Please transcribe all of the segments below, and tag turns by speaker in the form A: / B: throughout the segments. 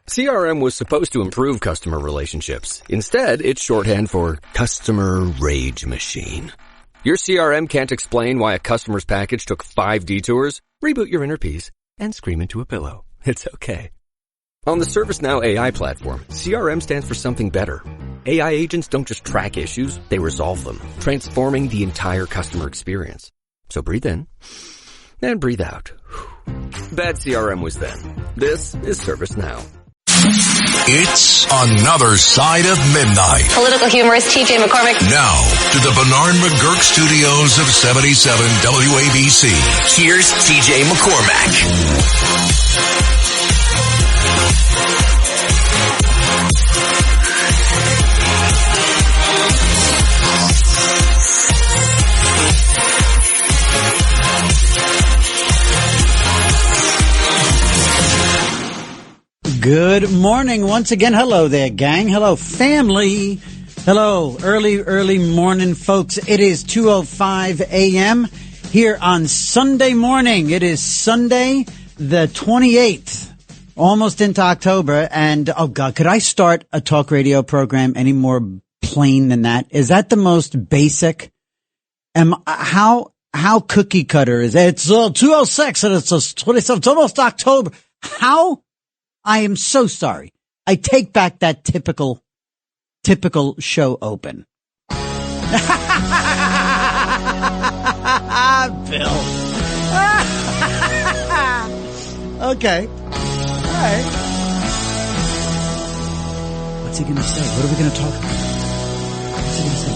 A: CRM was supposed to improve customer relationships. Instead, it's shorthand for Customer Rage Machine. Your CRM can't explain why a customer's package took 5 detours? Reboot your inner peace and scream into a pillow. It's okay. On the ServiceNow AI platform, CRM stands for something better. AI agents don't just track issues, they resolve them, transforming the entire customer experience. So breathe in and breathe out. Bad CRM was then. This is ServiceNow.
B: It's Another Side of Midnight.
C: Political humorist T.J. McCormick.
B: Now, to the Bernard McGurk studios of 77 WABC.
D: Here's T.J. McCormick.
E: Good morning once again. Hello there, gang. Hello, family. Hello, early morning, folks. It is 2:05 a.m. here on Sunday morning. It is Sunday, the 28th, almost into October. And, oh, God, could I start a talk radio program any more plain than that? Is that the most basic? How cookie cutter is it? It's 2:06 and it's 27th. It's almost October. How? I am so sorry. I take back that typical show open. Bill. Okay. All right. What's he going to say? What are we going to talk about? What's he going to say?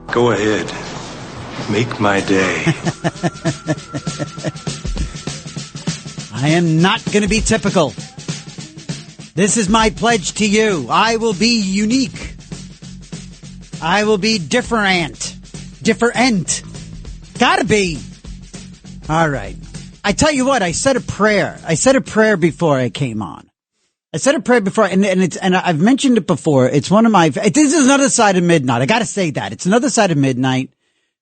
E: What?
F: Go ahead. Make my day.
E: I am not going to be typical. This is my pledge to you. I will be unique. I will be different. Different. Gotta be. All right. I tell you what, I said a prayer. I said a prayer before I came on. I said a prayer before, and I've mentioned it before. It's one of my, this is Another Side of Midnight. I gotta say that. It's Another Side of Midnight.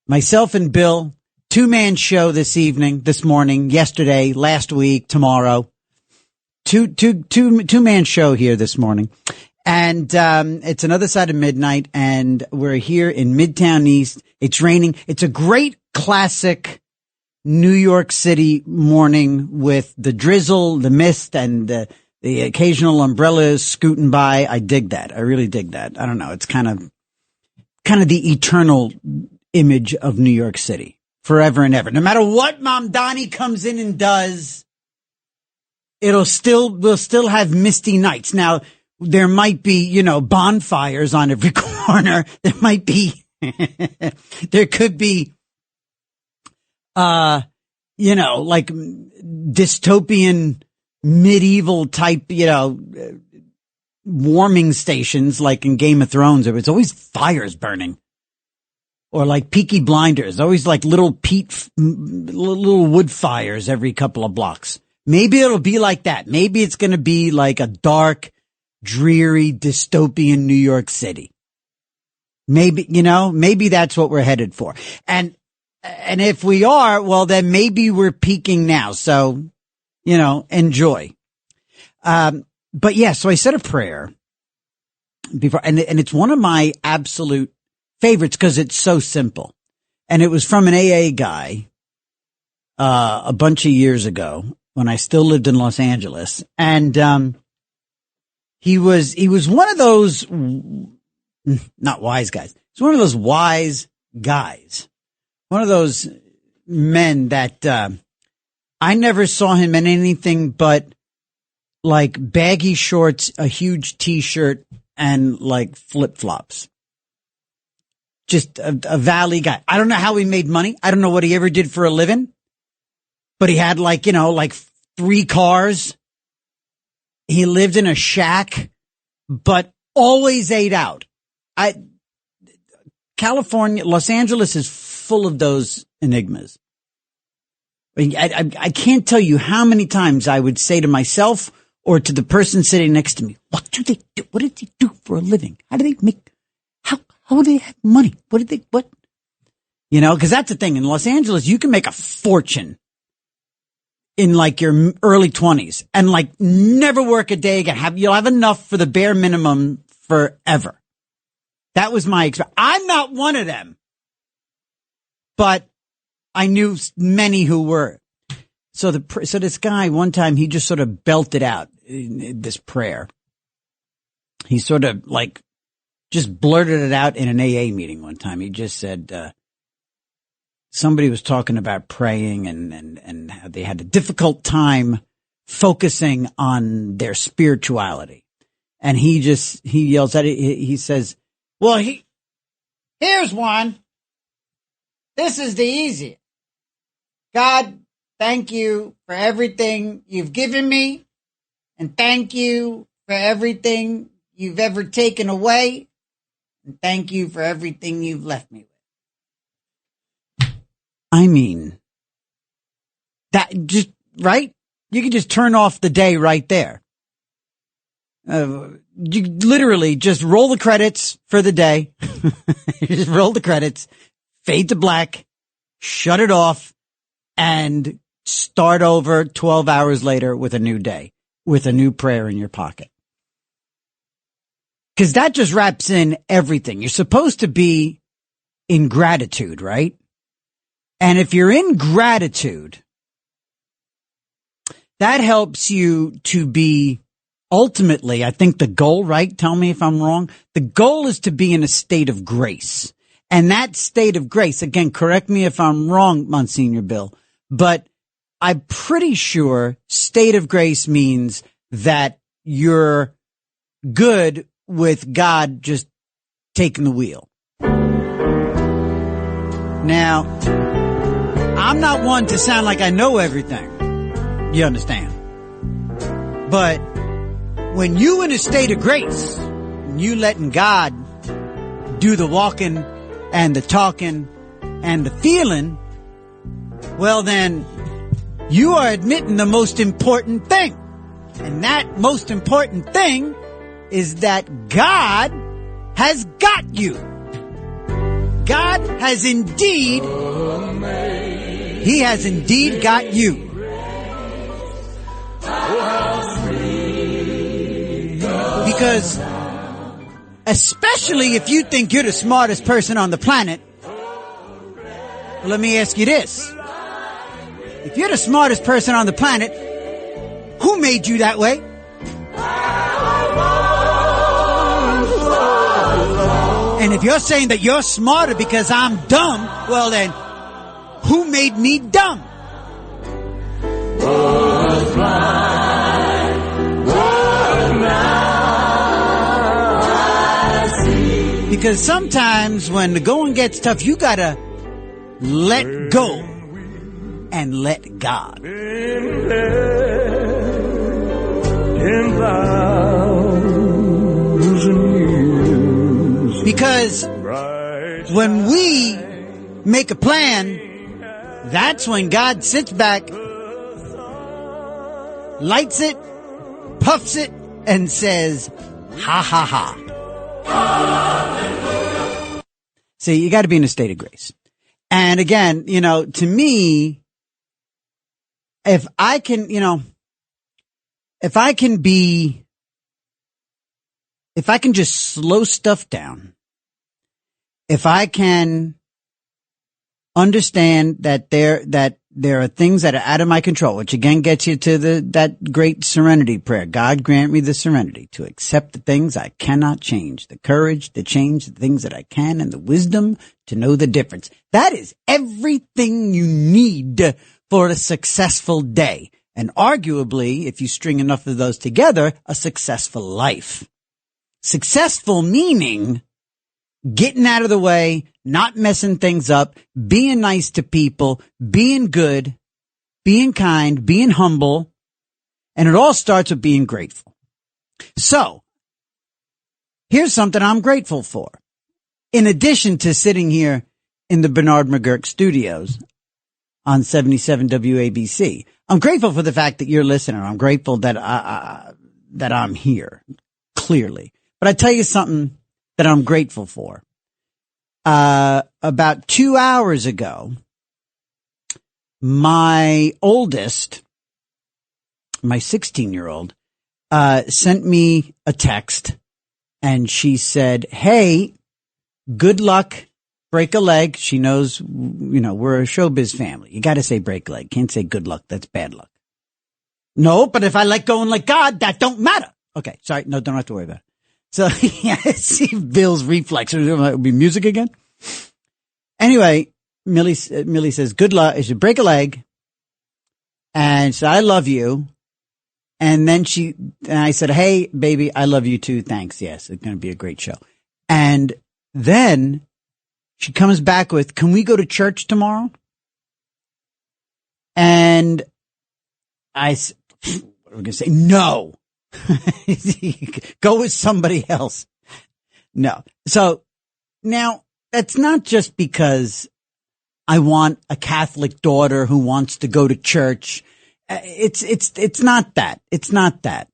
E: Myself and Bill. 2-man show this evening, this morning, yesterday, last week, tomorrow. Two-man show here this morning. And, it's Another Side of Midnight, and we're here in Midtown East. It's raining. It's a great classic New York City morning with the drizzle, the mist, and the occasional umbrellas scooting by. I dig that. I really dig that. I don't know. It's kind of the eternal image of New York City. Forever and ever. No matter what Mom Donnie comes in and does, we'll still have misty nights. Now, there might be, bonfires on every corner. There might be, there could be, like dystopian medieval type, warming stations like in Game of Thrones. It's always fires burning. Or like Peaky Blinders, always like little wood fires every couple of blocks. Maybe it'll be like that. Maybe it's going to be like a dark, dreary, dystopian New York City. Maybe, maybe that's what we're headed for. And if we are, well, then maybe we're peaking now. So, enjoy. But yeah, so I said a prayer before, and it's one of my absolute favorites because it's so simple. And it was from an AA guy, a bunch of years ago when I still lived in Los Angeles. And, he was one of those, not wise guys. He's one of those wise guys. One of those men that, I never saw him in anything but like baggy shorts, a huge t-shirt, and like flip-flops. Just a valley guy. I don't know how he made money. I don't know what he ever did for a living, but he had like 3 cars. He lived in a shack, but always ate out. California, Los Angeles is full of those enigmas. I can't tell you how many times I would say to myself or to the person sitting next to me, what do they do? What did they do for a living? How do they make, how do they have money? What? Cause that's the thing. In Los Angeles, you can make a fortune in like your early 20s and like never work a day again. You'll have enough for the bare minimum forever. That was my experience. I'm not one of them, but I knew many who were. So this guy, one time, he just sort of belted out this prayer. He sort of like just blurted it out in an AA meeting one time. He just said, somebody was talking about praying and how they had a difficult time focusing on their spirituality. And he yells at it. He says, well, here's one. This is the easiest. God, thank you for everything you've given me. And thank you for everything you've ever taken away. And thank you for everything you've left me with. I mean, that just, right? You can just turn off the day right there. You literally just roll the credits for the day. You just roll the credits, fade to black, shut it off, and start over 12 hours later with a new day, with a new prayer in your pocket. Because that just wraps in everything. You're supposed to be in gratitude, right? And if you're in gratitude, that helps you to be ultimately, I think the goal, right? Tell me if I'm wrong. The goal is to be in a state of grace. And that state of grace, again, correct me if I'm wrong, Monsignor Bill, but I'm pretty sure state of grace means that you're good with God just taking the wheel. Now, I'm not one to sound like I know everything. You understand? But when you in a state of grace, and you letting God do the walking and the talking and the feeling, well then, you are admitting the most important thing. And that most important thing is that God has got you. God has indeed, He has indeed got you. Because especially if you think you're the smartest person on the planet, well, let me ask you this. If you're the smartest person on the planet, who made you that way? And if you're saying that you're smarter because I'm dumb, well then, who made me dumb? Because sometimes when the going gets tough, you gotta let go and let God. Because when we make a plan, that's when God sits back, lights it, puffs it, and says, ha ha ha. See, you got to be in a state of grace. And again, to me, if I can just slow stuff down, if I can understand that there are things that are out of my control, which again gets you to that great serenity prayer. God grant me the serenity to accept the things I cannot change, the courage to change the things that I can, and the wisdom to know the difference. That is everything you need for a successful day. And arguably, if you string enough of those together, a successful life. Successful meaning getting out of the way, not messing things up, being nice to people, being good, being kind, being humble. And it all starts with being grateful. So, here's something I'm grateful for. In addition to sitting here in the Bernard McGurk studios on 77 WABC, I'm grateful for the fact that you're listening. I'm grateful that I'm here, clearly. But I tell you something that I'm grateful for. About 2 hours ago, my oldest my 16-year-old, sent me a text, and she said, hey, good luck, break a leg. She knows, we're a showbiz family. You got to say break a leg. Can't say good luck. That's bad luck. No, but if I let go and let God, that don't matter. Okay, sorry. No, don't have to worry about it. So, yeah, see Bill's reflex. It would be music again. Anyway, Millie says, good luck. She should break a leg. And said, I love you. And then I said, hey, baby, I love you too. Thanks. Yes, it's going to be a great show. And then she comes back with, can we go to church tomorrow? And I said, what are we going to say? No. Go with somebody else. No. So now that's not just because I want a Catholic daughter who wants to go to church. It's not that. It's not that.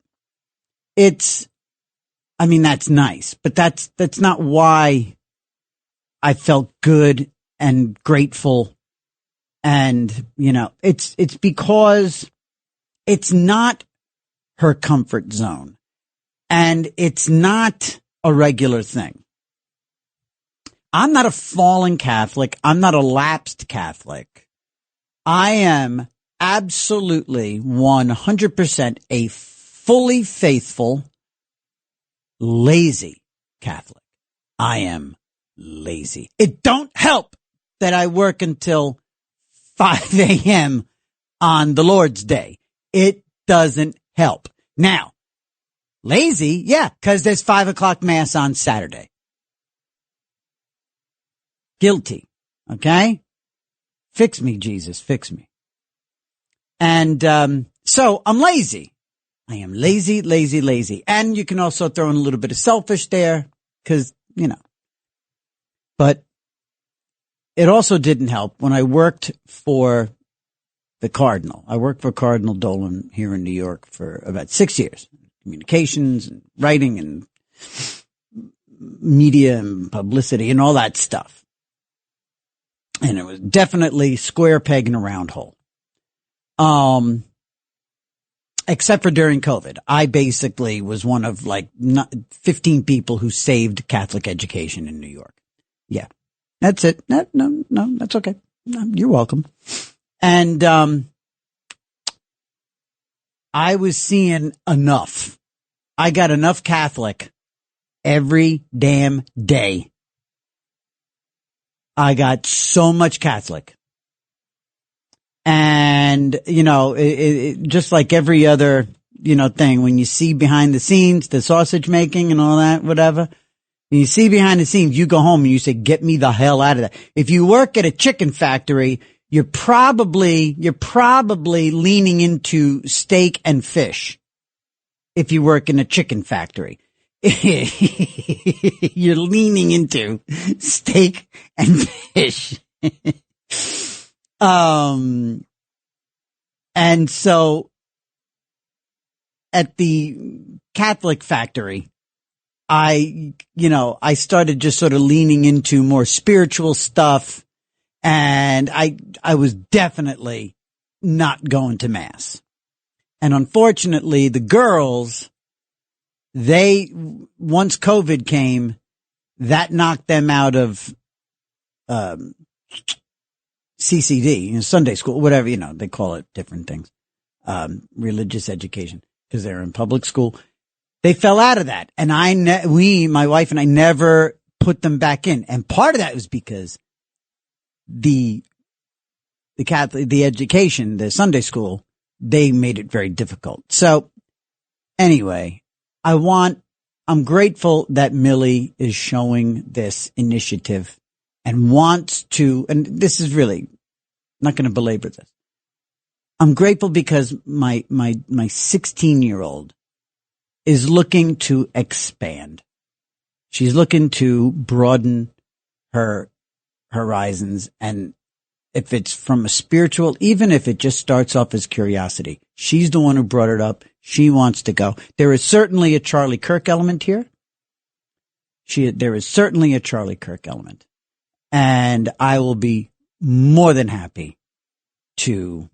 E: I mean, that's nice, but that's not why I felt good and grateful. And, it's because it's not her comfort zone, and it's not a regular thing. I'm not a fallen Catholic. I'm not a lapsed Catholic. I am absolutely 100% a fully faithful, lazy Catholic. I am lazy. It don't help that I work until 5 a.m. on the Lord's Day. It doesn't help. Now, lazy, yeah, because there's 5 o'clock mass on Saturday. Guilty. Okay? Fix me, Jesus, fix me. And so I'm lazy. I am lazy, lazy, lazy. And you can also throw in a little bit of selfish there because, But it also didn't help when I worked for the Cardinal. I worked for Cardinal Dolan here in New York for about 6 years. Communications and writing and media and publicity and all that stuff. And it was definitely square peg in a round hole. Except for during COVID. I basically was one of 15 people who saved Catholic education in New York. Yeah. That's it. No, that's okay. No, you're welcome. And, I was seeing enough. I got enough Catholic every damn day. I got so much Catholic. And, just like every other, thing, when you see behind the scenes, the sausage making and all that, whatever, when you see behind the scenes, you go home and you say, get me the hell out of that. If you work at a chicken factory, you're probably leaning into steak and fish. If you work in a chicken factory, you're leaning into steak and fish. And so at the Catholic factory, I started just sort of leaning into more spiritual stuff. And I was definitely not going to mass. And unfortunately, the girls, once COVID came, that knocked them out of, CCD, Sunday school, whatever, they call it different things, religious education, because they're in public school. They fell out of that. And my wife and I never put them back in. And part of that was because the Catholic, the education, the Sunday school, they made it very difficult. So anyway, I'm grateful that Millie is showing this initiative and wants to, and this is really not going to belabor this. I'm grateful because my 16-year-old is looking to expand. She's looking to broaden her horizons. And if it's from a spiritual, even if it just starts off as curiosity, she's the one who brought it up. She wants to go. There is certainly a Charlie Kirk element here. There is certainly a Charlie Kirk element. And I will be more than happy to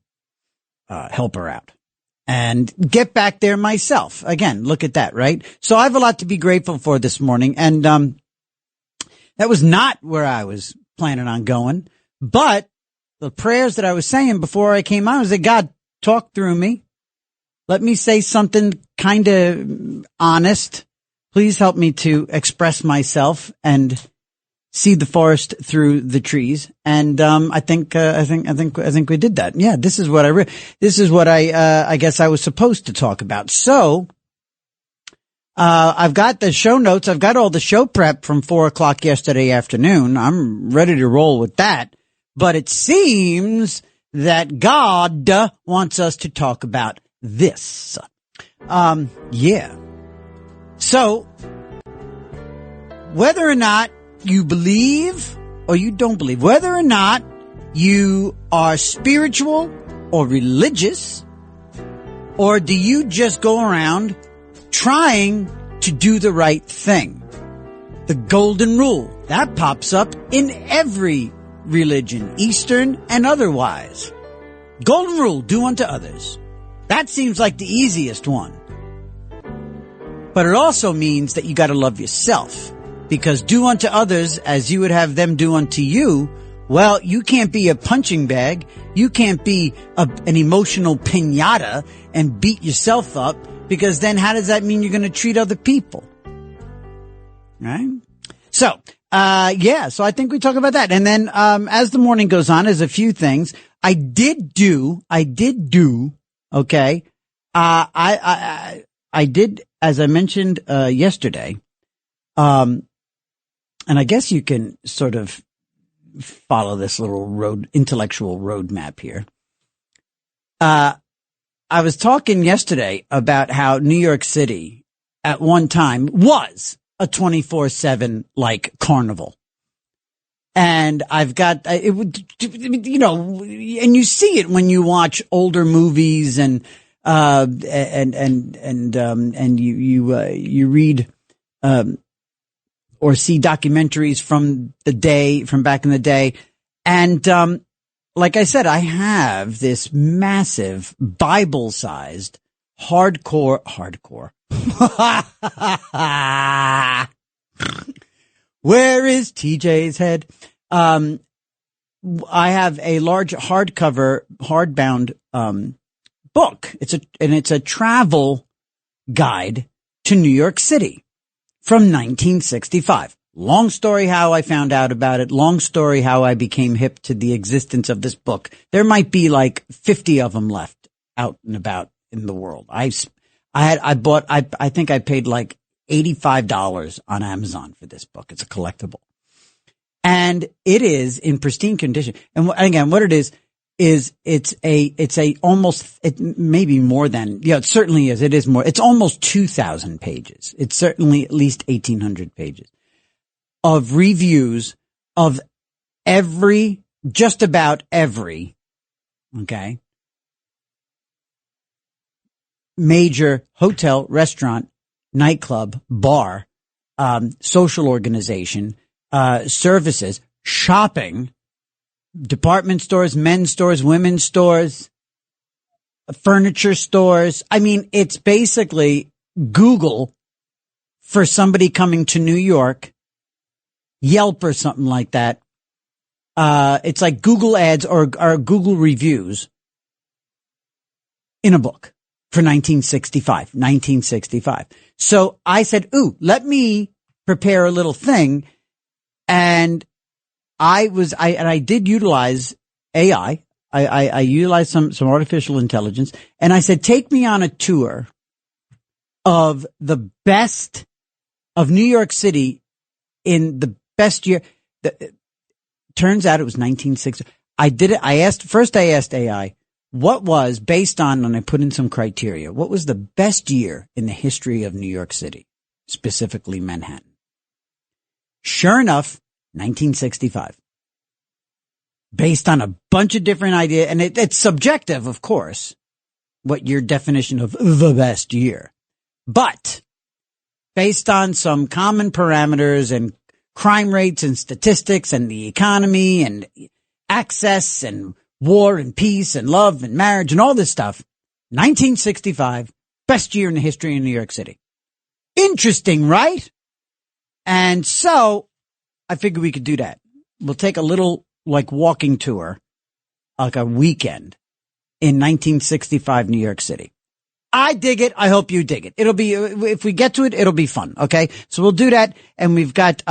E: help her out. and get back there myself. Again, look at that, right? So I have a lot to be grateful for this morning. And, that was not where I was planning on going, but the prayers that I was saying before I came on was that God, talk through me. Let me say something kind of honest. Please help me to express myself and see the forest through the trees. And, I think we did that. Yeah, this is what I guess I was supposed to talk about. So, I've got the show notes. I've got all the show prep from 4:00 yesterday afternoon. I'm ready to roll with that. But it seems that God wants us to talk about this. Yeah. So, whether or not you believe or you don't believe, whether or not you are spiritual or religious, or do you just go around trying to do the right thing? The golden rule, that pops up in every religion, Eastern and otherwise. Golden rule, do unto others. That seems like the easiest one. But it also means that you got to love yourself, because do unto others as you would have them do unto you. Well, you can't be a punching bag. You can't be an emotional piñata and beat yourself up, because then how does that mean you're going to treat other people? Right? So, so I think we talk about that. And then, as the morning goes on, there's a few things I did do, okay. I did, as I mentioned, yesterday, and I guess you can sort of follow this little intellectual roadmap here. I was talking yesterday about how New York City at one time was a 24/7 like carnival. And I've got, it would, you know, and you see it when you watch older movies and you read, or see documentaries from back in the day. And, like I said, I have this massive Bible-sized hardcore. Where is TJ's head? I have a large hardbound, book. It's a travel guide to New York City from 1965. Long story how I found out about it. Long story how I became hip to the existence of this book. There might be like 50 of them left out and about in the world. I think I paid like $85 on Amazon for this book. It's a collectible. And it is in pristine condition. And again, what it is it may be more than, it certainly is. It is more. It's almost 2,000 pages. It's certainly at least 1,800 pages of reviews of just about every, okay, major hotel, restaurant, nightclub, bar, social organization, services, shopping, department stores, men's stores, women's stores, furniture stores. I mean, it's basically Google for somebody coming to New York, Yelp or something like that. It's like Google ads or Google reviews in a book for 1965. So I said, let me prepare a little thing. And I did utilize AI. I utilized some artificial intelligence, and I said, take me on a tour of the best of New York City in the best year. Turns out it was 1960. I did it. I asked AI, what was based on, and I put in some criteria, what was the best year in the history of New York City, specifically Manhattan? Sure enough, 1965. Based on a bunch of different ideas, and it's subjective, of course, what your definition of the best year. But based on some common parameters and crime rates and statistics and the economy and access and war and peace and love and marriage and all this stuff, 1965, best year in the history of New York City. Interesting, right? And so I figured we could do that. We'll take a little like walking tour, like a weekend in 1965 New York City. I dig it. I hope you dig it. It'll be, if we get to it, it'll be fun. Okay. So we'll do that. And we've got,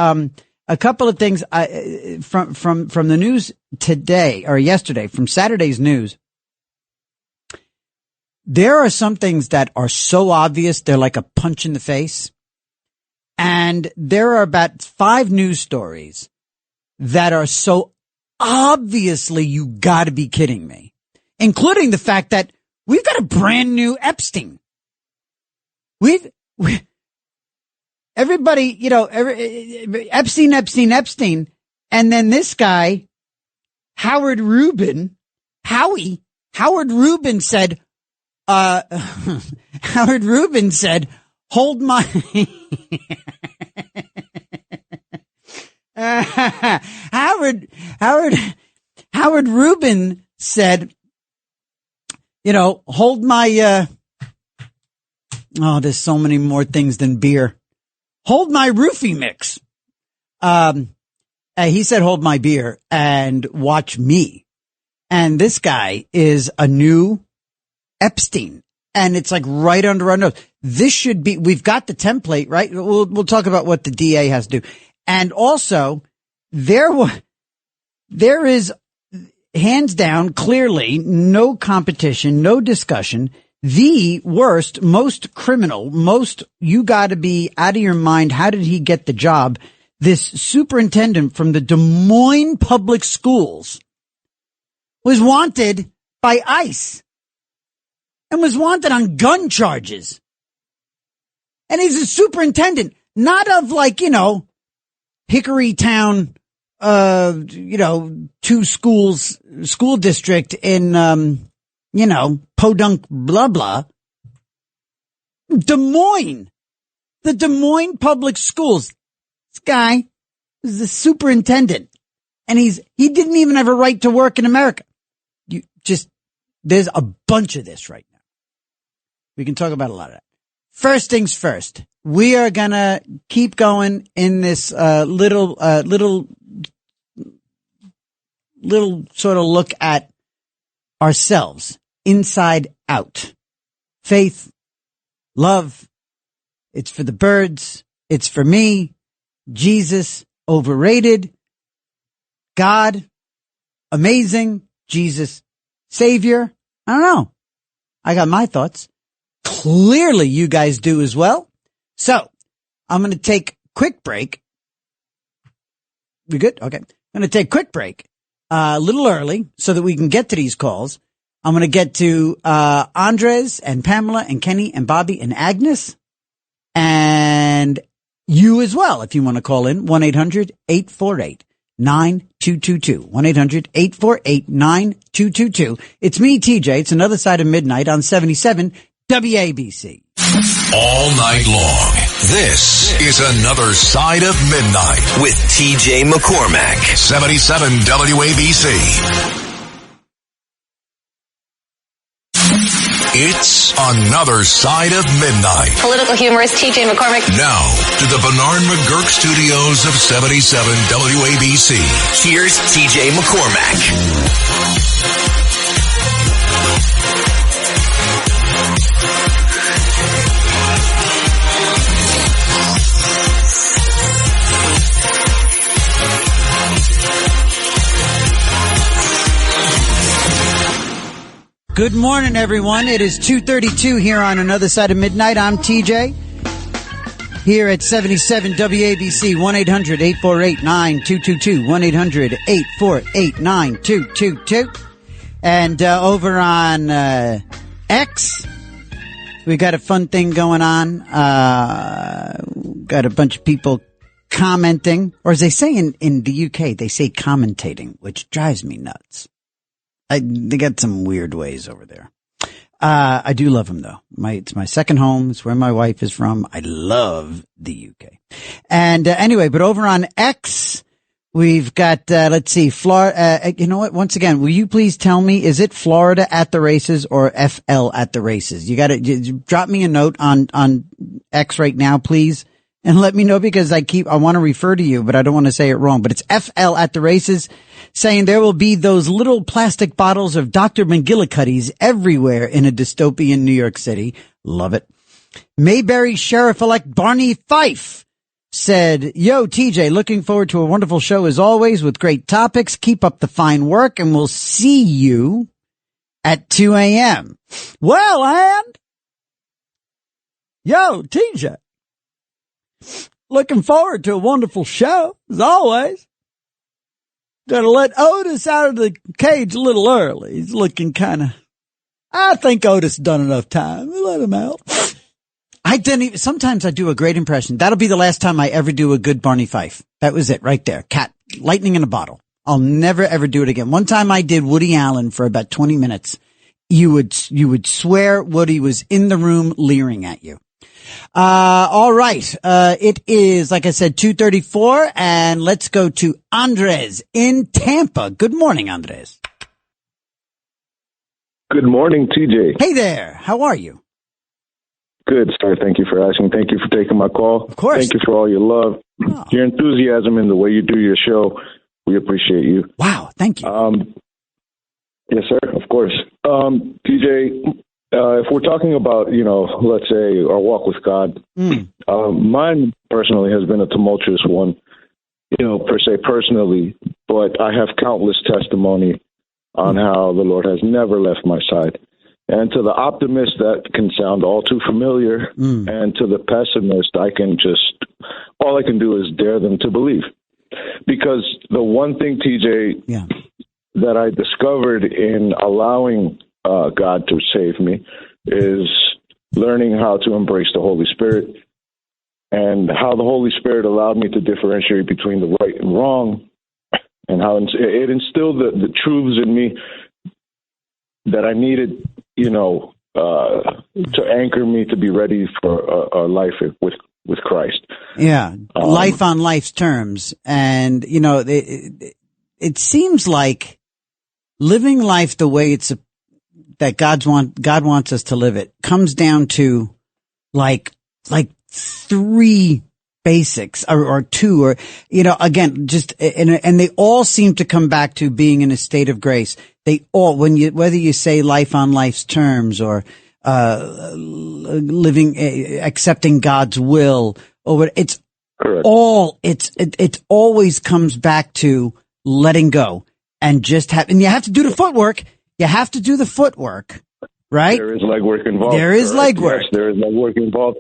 E: a couple of things, from the news today or yesterday, from Saturday's news. There are some things that are so obvious. They're like a punch in the face. And there are about 5 news stories that are so obviously you gotta be kidding me, including the fact that we've got a brand new Epstein. Everybody, Epstein. And then this guy, Howard Rubin said, hold my, Howard Rubin said, hold my, there's so many more things than beer. Hold my roofie mix. He said, hold my beer and watch me. And this guy is a new Epstein. And it's like right under our nose. This should be, we've got the template, right? We'll talk about what the DA has to do. And also, there is hands down, clearly, no competition, no discussion. The worst, most criminal, you gotta be out of your mind. How did he get the job? This superintendent from the Des Moines Public Schools was wanted by ICE and was wanted on gun charges. And he's a superintendent, not of Hickory Town, 2 schools, school district in, Podunk, blah, blah. Des Moines, the Des Moines Public Schools. This guy is the superintendent and he didn't even have a right to work in America. There's a bunch of this right now. We can talk about a lot of that. First things first, we are gonna keep going in this, little sort of look at ourselves. Inside out. Faith, love, it's for the birds, it's for me, Jesus, overrated, God, amazing, Jesus, Savior. I don't know. I got my thoughts. Clearly you guys do as well. So, I'm going to take a quick break. We good? Okay. I'm going to take a quick break, a little early so that we can get to these calls. I'm going to get to Andres and Pamela and Kenny and Bobby and Agnes and you as well if you want to call in. 1-800-848-9222. 1-800-848-9222. It's me, TJ. It's another side of midnight on 77 WABC.
B: All night long. This is Another Side of Midnight
D: with TJ McCormack.
B: 77 WABC. It's Another Side of Midnight.
C: Political humorist TJ McCormack.
B: Now, to the Bernard McGurk studios of 77 WABC.
D: Here's TJ McCormack.
E: Good morning, everyone. It is 2:32 here on Another Side of Midnight. I'm TJ here at 77 WABC. 1-800-848-9222. 1-800-848-9222. And over on X, we got a fun thing going on. Got a bunch of people commenting, or as they say in the UK, they say commentating, which drives me nuts. They got some weird ways over there. I do love them though. It's my second home. It's where my wife is from. I love the UK. And anyway, but over on X, We've got, let's see, Florida. You know what? Once again, will you please tell me, is it Florida at the races or FL at the races? You got to drop me a note on X right now, please. And let me know, because I want to refer to you, but I don't want to say it wrong. But it's FL at the races, saying there will be those little plastic bottles of Dr. McGillicuddy's everywhere in a dystopian New York City. Love it. Mayberry Sheriff-elect Barney Fife said, yo, TJ, looking forward to a wonderful show as always with great topics. Keep up the fine work, and we'll see you at 2 a.m. Well, and yo, TJ, looking forward to a wonderful show, as always. Gonna let Otis out of the cage a little early. He's looking I think Otis done enough time. Let him out. Sometimes I do a great impression. That'll be the last time I ever do a good Barney Fife. That was it right there. Cat, lightning in a bottle. I'll never ever do it again. One time I did Woody Allen for about 20 minutes. You would swear Woody was in the room leering at you. All right. It is, like I said, 2:34, and let's go to Andres in Tampa. Good morning, Andres.
G: Good morning, TJ.
E: Hey there. How are you?
G: Good, sir. Thank you for asking. Thank you for taking my call.
E: Of course.
G: Thank you for all your love, your enthusiasm, and the way you do your show. We appreciate you.
E: Wow. Thank you.
G: Yes, sir. Of course. TJ, if we're talking about, let's say our walk with God, mine personally has been a tumultuous one, per se personally, but I have countless testimony on how the Lord has never left my side. And to the optimist, that can sound all too familiar. And to the pessimist, all I can do is dare them to believe. Because the one thing, TJ, that I discovered in allowing God to save me is learning how to embrace the Holy Spirit, and how the Holy Spirit allowed me to differentiate between the right and wrong, and how it instilled the truths in me that I needed, to anchor me to be ready for a life with Christ.
E: Yeah, life on life's terms. And, it seems like living life the way that God wants us to live it comes down to like three basics or two, or, again, and they all seem to come back to being in a state of grace. They all, whether you say life on life's terms or, living, accepting God's will, or what, it's
G: correct.
E: It always comes back to letting go and and you have to do the footwork. You have to do the footwork, right?
G: There is legwork involved.
E: There is legwork.
G: Yes, there is legwork involved.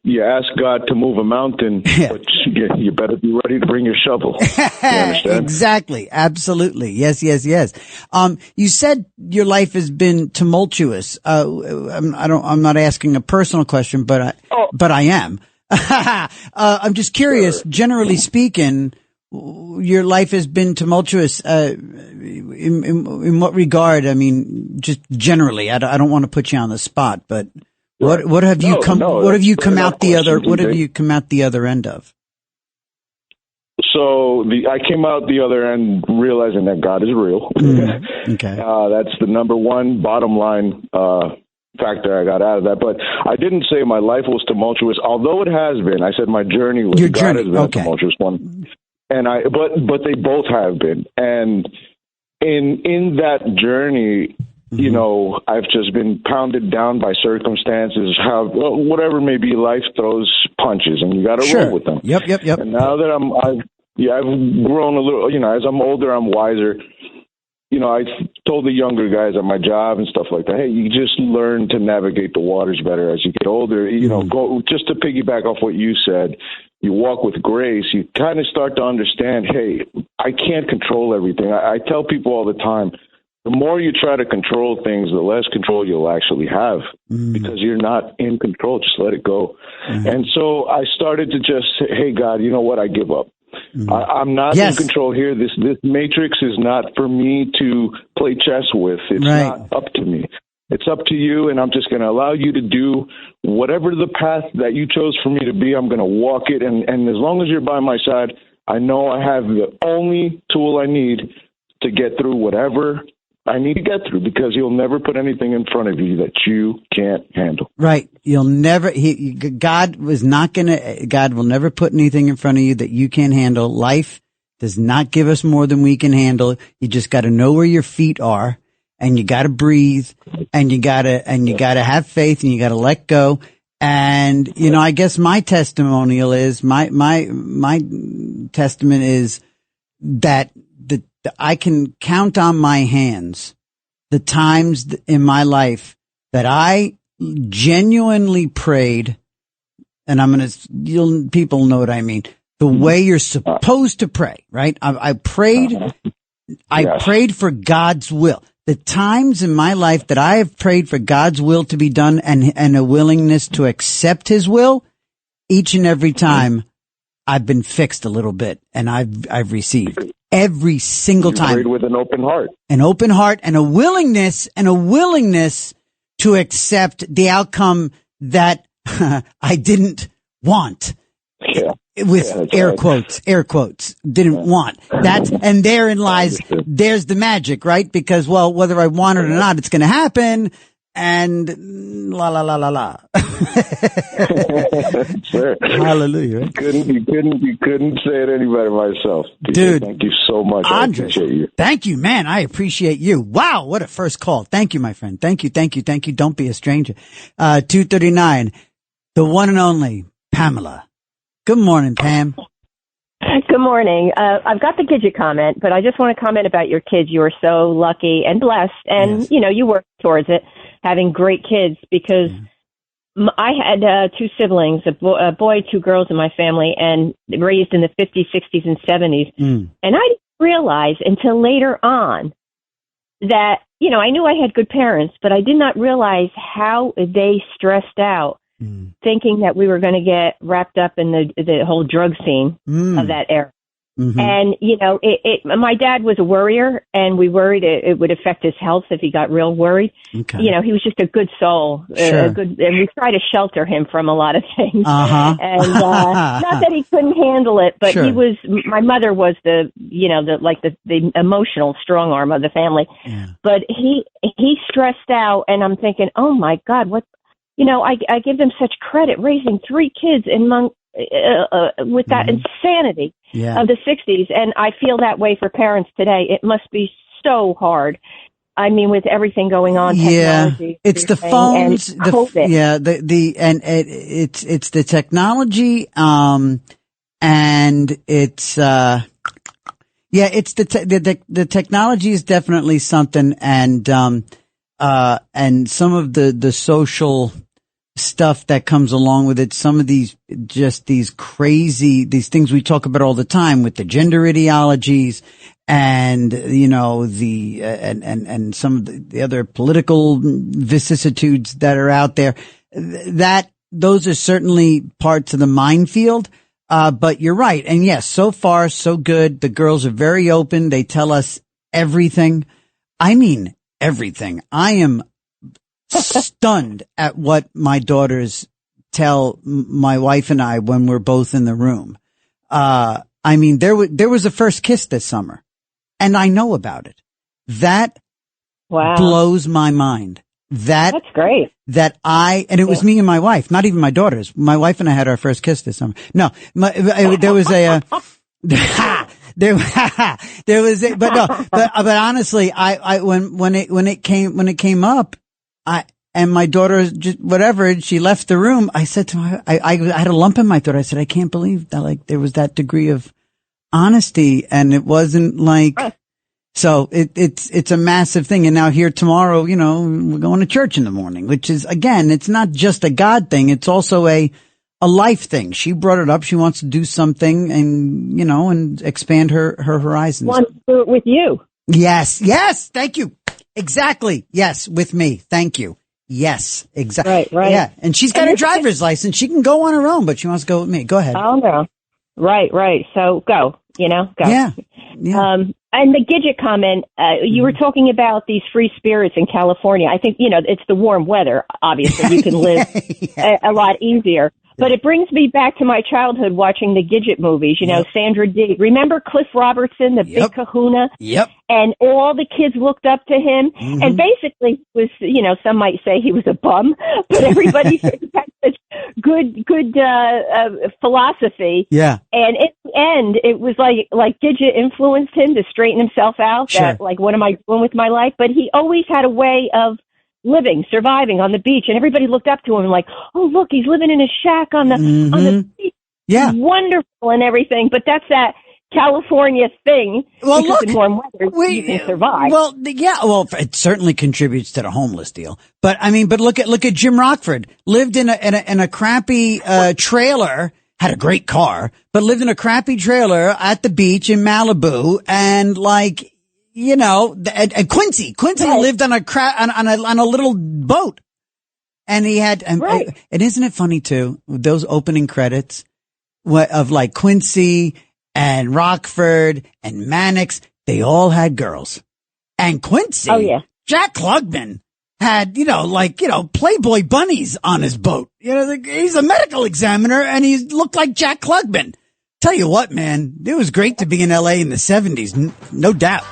G: You ask God to move a mountain, but you better be ready to bring your shovel. You understand?
E: Exactly. Absolutely. Yes. You said your life has been tumultuous. I'm not asking a personal question, but I am. I'm just curious, generally speaking, your life has been tumultuous, in what regard? I mean, just generally, I don't want to put you on the spot, but what have you come out the other end of?
G: So I came out the other end realizing that God is real.
E: Okay.
G: That's the number one bottom line, factor I got out of that. But I didn't say my life was tumultuous, although it has been. I said my journey with God has been a tumultuous one. And but they both have been. And in that journey, I've just been pounded down by circumstances, whatever may be, life throws punches and you got to roll with them.
E: Yep.
G: And now that I've grown a little, as I'm older, I'm wiser. I told the younger guys at my job and stuff like that, hey, you just learn to navigate the waters better as you get older. Go just to piggyback off what you said. You walk with grace, you kind of start to understand, hey, I can't control everything. I tell people all the time, the more you try to control things, the less control you'll actually have because you're not in control. Just let it go. And so I started to just say, hey, God, you know what? I give up. I'm not in control here. This matrix is not for me to play chess with. It's not up to me. It's up to you, and I'm just going to allow you to do whatever the path that you chose for me to be. I'm going to walk it, and as long as you're by my side, I know I have the only tool I need to get through whatever I need to get through, because he'll never put anything in front of you that you can't handle.
E: Right. You'll never, God will never put anything in front of you that you can't handle. Life does not give us more than we can handle. You just got to know where your feet are, and you got to breathe, and you got to have faith, and you got to let go. And, I guess my testimonial is, my testament is that I can count on my hands the times in my life that I genuinely prayed, and people know what I mean, the way you're supposed to pray, right? I prayed for God's will. The times in my life that I have prayed for God's will to be done and a willingness to accept his will, each and every time I've been fixed a little bit, and I've received every single time.
G: Prayed with an open heart.
E: An open heart and a willingness to accept the outcome that I didn't want.
G: Yeah.
E: With air quotes, didn't want. And therein lies, there's the magic, right? Because, well, whether I want it or not, it's going to happen. And la la la la la.
G: Sure.
E: Hallelujah.
G: You couldn't say it any better myself.
E: Dude,
G: thank you so much.
E: Andre,
G: I appreciate you.
E: Thank you, man. I appreciate you. Wow, what a first call. Thank you, my friend. Thank you. Don't be a stranger. 239, the one and only Pamela. Good morning, Pam.
H: Good morning. I've got the Gidget comment, but I just want to comment about your kids. You are so lucky and blessed, and,
E: yes,
H: you work towards it, having great kids, because I had two siblings, a boy, two girls in my family, and raised in the 50s, 60s, and 70s. And I didn't realize until later on that, I knew I had good parents, but I did not realize how they stressed out, thinking that we were going to get wrapped up in the whole drug scene of that era. Mm-hmm. And, my dad was a worrier, and we worried it would affect his health if he got real worried. Okay. He was just a good soul,
E: sure.
H: and we try to shelter him from a lot of things.
E: Uh-huh.
H: And, not that he couldn't handle it, but
E: sure.
H: my mother was the emotional strong arm of the family. Yeah. But he stressed out, and I'm thinking, oh my God, what, I give them such credit raising three kids with that insanity of the 60s. And I feel that way for parents today. It must be so hard. I mean, with everything going on, technology.
E: It's the phones,
H: and COVID.
E: It's the technology, and it's, it's the technology is definitely something, and some of the social stuff that comes along with it, some of these crazy things we talk about all the time with the gender ideologies and, and some of the other political vicissitudes that are out there, those are certainly parts of the minefield. But you're right. And yes, so far, so good. The girls are very open. They tell us everything. I mean, everything. I am stunned at what my daughters tell my wife and I when we're both in the room. I mean, there was a first kiss this summer, and I know about it. That blows my mind. That's
H: great.
E: And it was me and my wife, not even my daughters. My wife and I had our first kiss this summer. No, there was but honestly, when it came up, and my daughter just whatever, she left the room. I said to her, I had a lump in my throat. I said, I can't believe that there was that degree of honesty, and it wasn't like. So it's a massive thing. And now here tomorrow, we're going to church in the morning, which is, again, it's not just a God thing. It's also a life thing. She brought it up. She wants to do something and, and expand her horizons.
H: Want to do it with you.
E: Yes. Yes. Thank you. Exactly. Yes. With me. Thank you. Yes. Exactly.
H: Right.
E: Yeah. And she's got her driver's license. She can go on her own, but she wants to go with me. Go ahead.
H: Oh, no. Right. So go, go.
E: Yeah.
H: And the Gidget comment, you were talking about these free spirits in California. I think, it's the warm weather. Obviously, you can live a lot easier. But it brings me back to my childhood watching the Gidget movies, you know, Sandra Dee. Remember Cliff Robertson, the big kahuna?
E: Yep.
H: And all the kids looked up to him.
E: Mm-hmm.
H: And basically was, you know, some might say he was a bum, but everybody had such good philosophy.
E: Yeah.
H: And in the end, it was like Gidget influenced him to straighten himself out.
E: Sure.
H: That, like, what am I doing with my life? But he always had a way of living, surviving on the beach, and everybody looked up to him like, "Oh, look, he's living in a shack on the beach.
E: Yeah,
H: wonderful and everything." But that's that California thing.
E: Well,
H: because
E: look,
H: in warm weather, you can survive.
E: Well, yeah, well, it certainly contributes to the homeless deal. But I mean, but look at Jim Rockford. Lived in a crappy trailer. Had a great car, but lived in a crappy trailer at the beach in Malibu, and like. You know, and Quincy lived on on a little boat, and he had, and isn't it funny too, those opening credits of like Quincy and Rockford and Mannix, they all had girls, and Quincy, Jack Klugman had, Playboy bunnies on his boat. You know, he's a medical examiner and he looked like Jack Klugman. Tell you what, man, it was great to be in LA in the 70s, no doubt.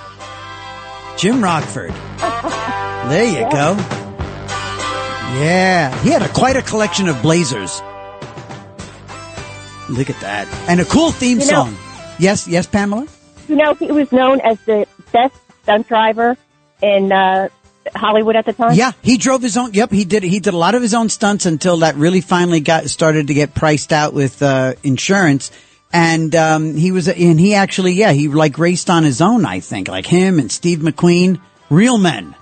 E: Jim Rockford. There you go. Yeah. He had quite a collection of blazers. Look at that. And a cool theme song. Yes, Pamela?
H: You know, he was known as the best stunt driver in Hollywood at the time.
E: Yeah, he drove his own. Yep, he did a lot of his own stunts until that really finally started to get priced out with insurance. And he like raced on his own, I think, like him and Steve McQueen, real men.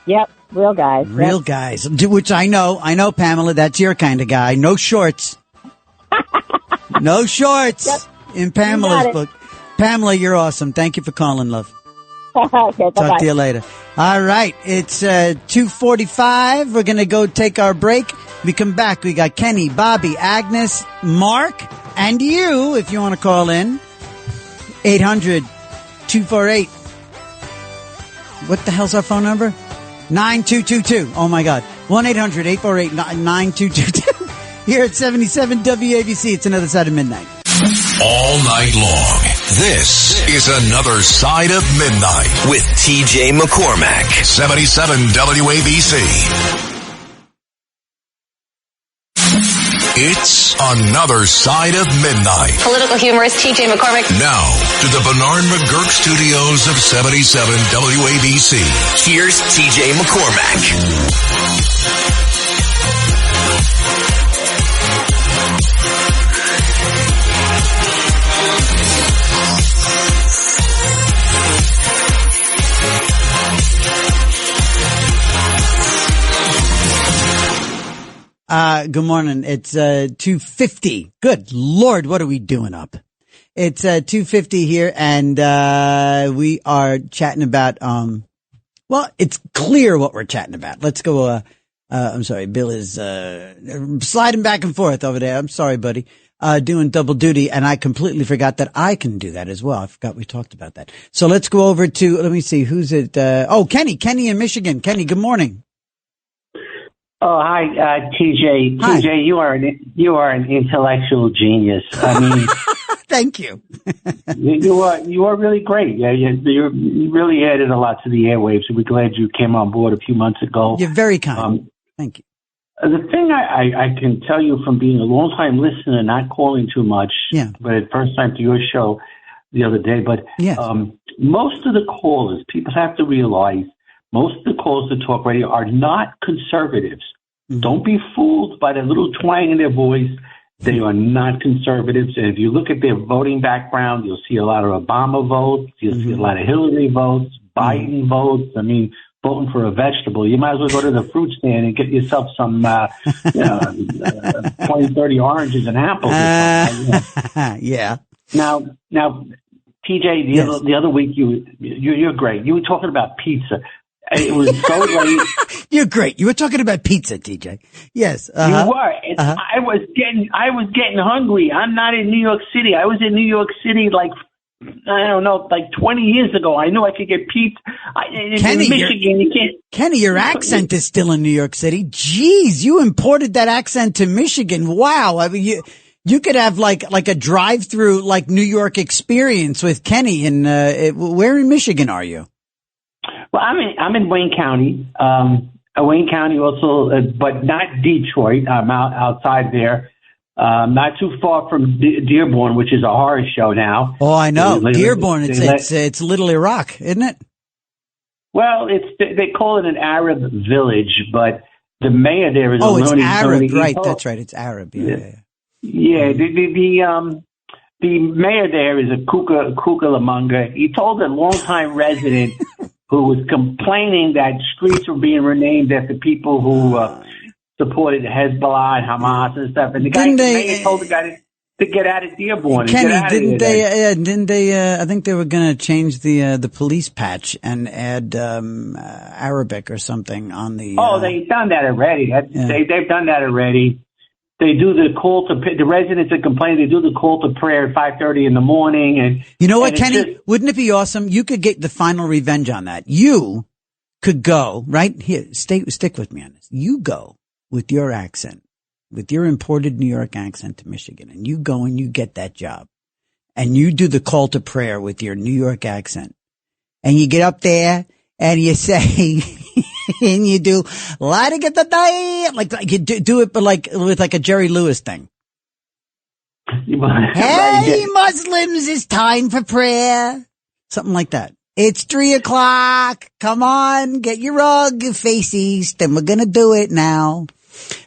H: Yep, real guys.
E: Real guys, which I know, Pamela, that's your kind of guy. No shorts. No shorts in Pamela's book. Pamela, you're awesome. Thank you for calling, love.
H: Okay,
E: talk to you later. All right, it's 2:45. We're going to go take our break. We come back. We got Kenny, Bobby, Agnes, Mark, and you, if you want to call in. 800-248. What the hell's our phone number? 9222. Oh, my God. 1-800-848-9222. Here at 77 WABC. It's another side of midnight.
B: All night long. This is another side of midnight
D: with TJ McCormack.
B: 77 WABC. It's another side of midnight.
C: Political humorist TJ McCormack.
B: Now to the Bernard McGurk studios of 77 WABC.
D: Here's TJ McCormack.
E: Good morning. It's 2:50. Good Lord, what are we doing up? It's 2:50 here, and we are chatting about well, it's clear what we're chatting about. Let's go. I'm sorry, Bill is sliding back and forth over there. I'm sorry, buddy. Doing double duty, and I completely forgot that I can do that as well. I forgot we talked about that. So let's go over to, let me see, who's it? Kenny in Michigan. Kenny, good morning.
I: Oh, hi, TJ.
E: Hi.
I: TJ, you are an intellectual genius. I mean,
E: thank you.
I: you are really great. Yeah, you really added a lot to the airwaves. We're glad you came on board a few months ago.
E: You're very kind. Thank you.
I: The thing I can tell you from being a long time listener, not calling too much, but at first time to your show the other day, but most of the callers, people have to realize, most of the callers to talk radio are not conservatives. Mm-hmm. Don't be fooled by the little twang in their voice. They are not conservatives. And if you look at their voting background, you'll see a lot of Obama votes. You'll see a lot of Hillary votes, Biden votes. I mean, voting for a vegetable. You might as well go to the fruit stand and get yourself some, 20, 30 oranges and apples.
E: Yeah.
I: Now, TJ, the other week you're great. You were talking about pizza. It was so late.
E: You're great. You were talking about pizza, TJ. Yes.
I: You were. I was getting hungry. I'm not in New York City. I was in New York City like I don't know, like 20 years ago, I knew I could get pizza.
E: Kenny,
I: in Michigan, you can't.
E: Kenny, your accent is still in New York City. Jeez, you imported that accent to Michigan. Wow. I mean, you could have like a drive-through, like New York experience with Kenny. And, where in Michigan are you?
I: Well, I'm in Wayne County. Wayne County also, but not Detroit. I'm outside there. Not too far from Dearborn, which is a horror show now.
E: Oh, I know. Dearborn, it's Little Iraq, isn't it?
I: Well, they call it an Arab village, but the mayor there is
E: it's Arab, right? That's right. It's Arab. Yeah.
I: The mayor there is a kookalamanga. He told a longtime resident who was complaining that streets were being renamed after people who supported Hezbollah and Hamas and stuff. And the mayor told the guy to get out of Dearborn.
E: Kenny, didn't they? I think they were going to change the police patch and add Arabic or something on the.
I: They've done that already. They've done that already. They do the call to the residents that complain. They do the call to prayer at 5:30 in the morning. And
E: you know what, Kenny? Wouldn't it be awesome? You could get the final revenge on that. You could go right here. Stick with me on this. You go with your accent, with your imported New York accent to Michigan, and you go and you get that job, and you do the call to prayer with your New York accent, and you get up there and you say. And you do light get the day like you do it, but like with like a Jerry Lewis thing. Hey, Muslims, it's time for prayer. Something like that. It's 3:00. Come on, get your rug, face east, and we're gonna do it now.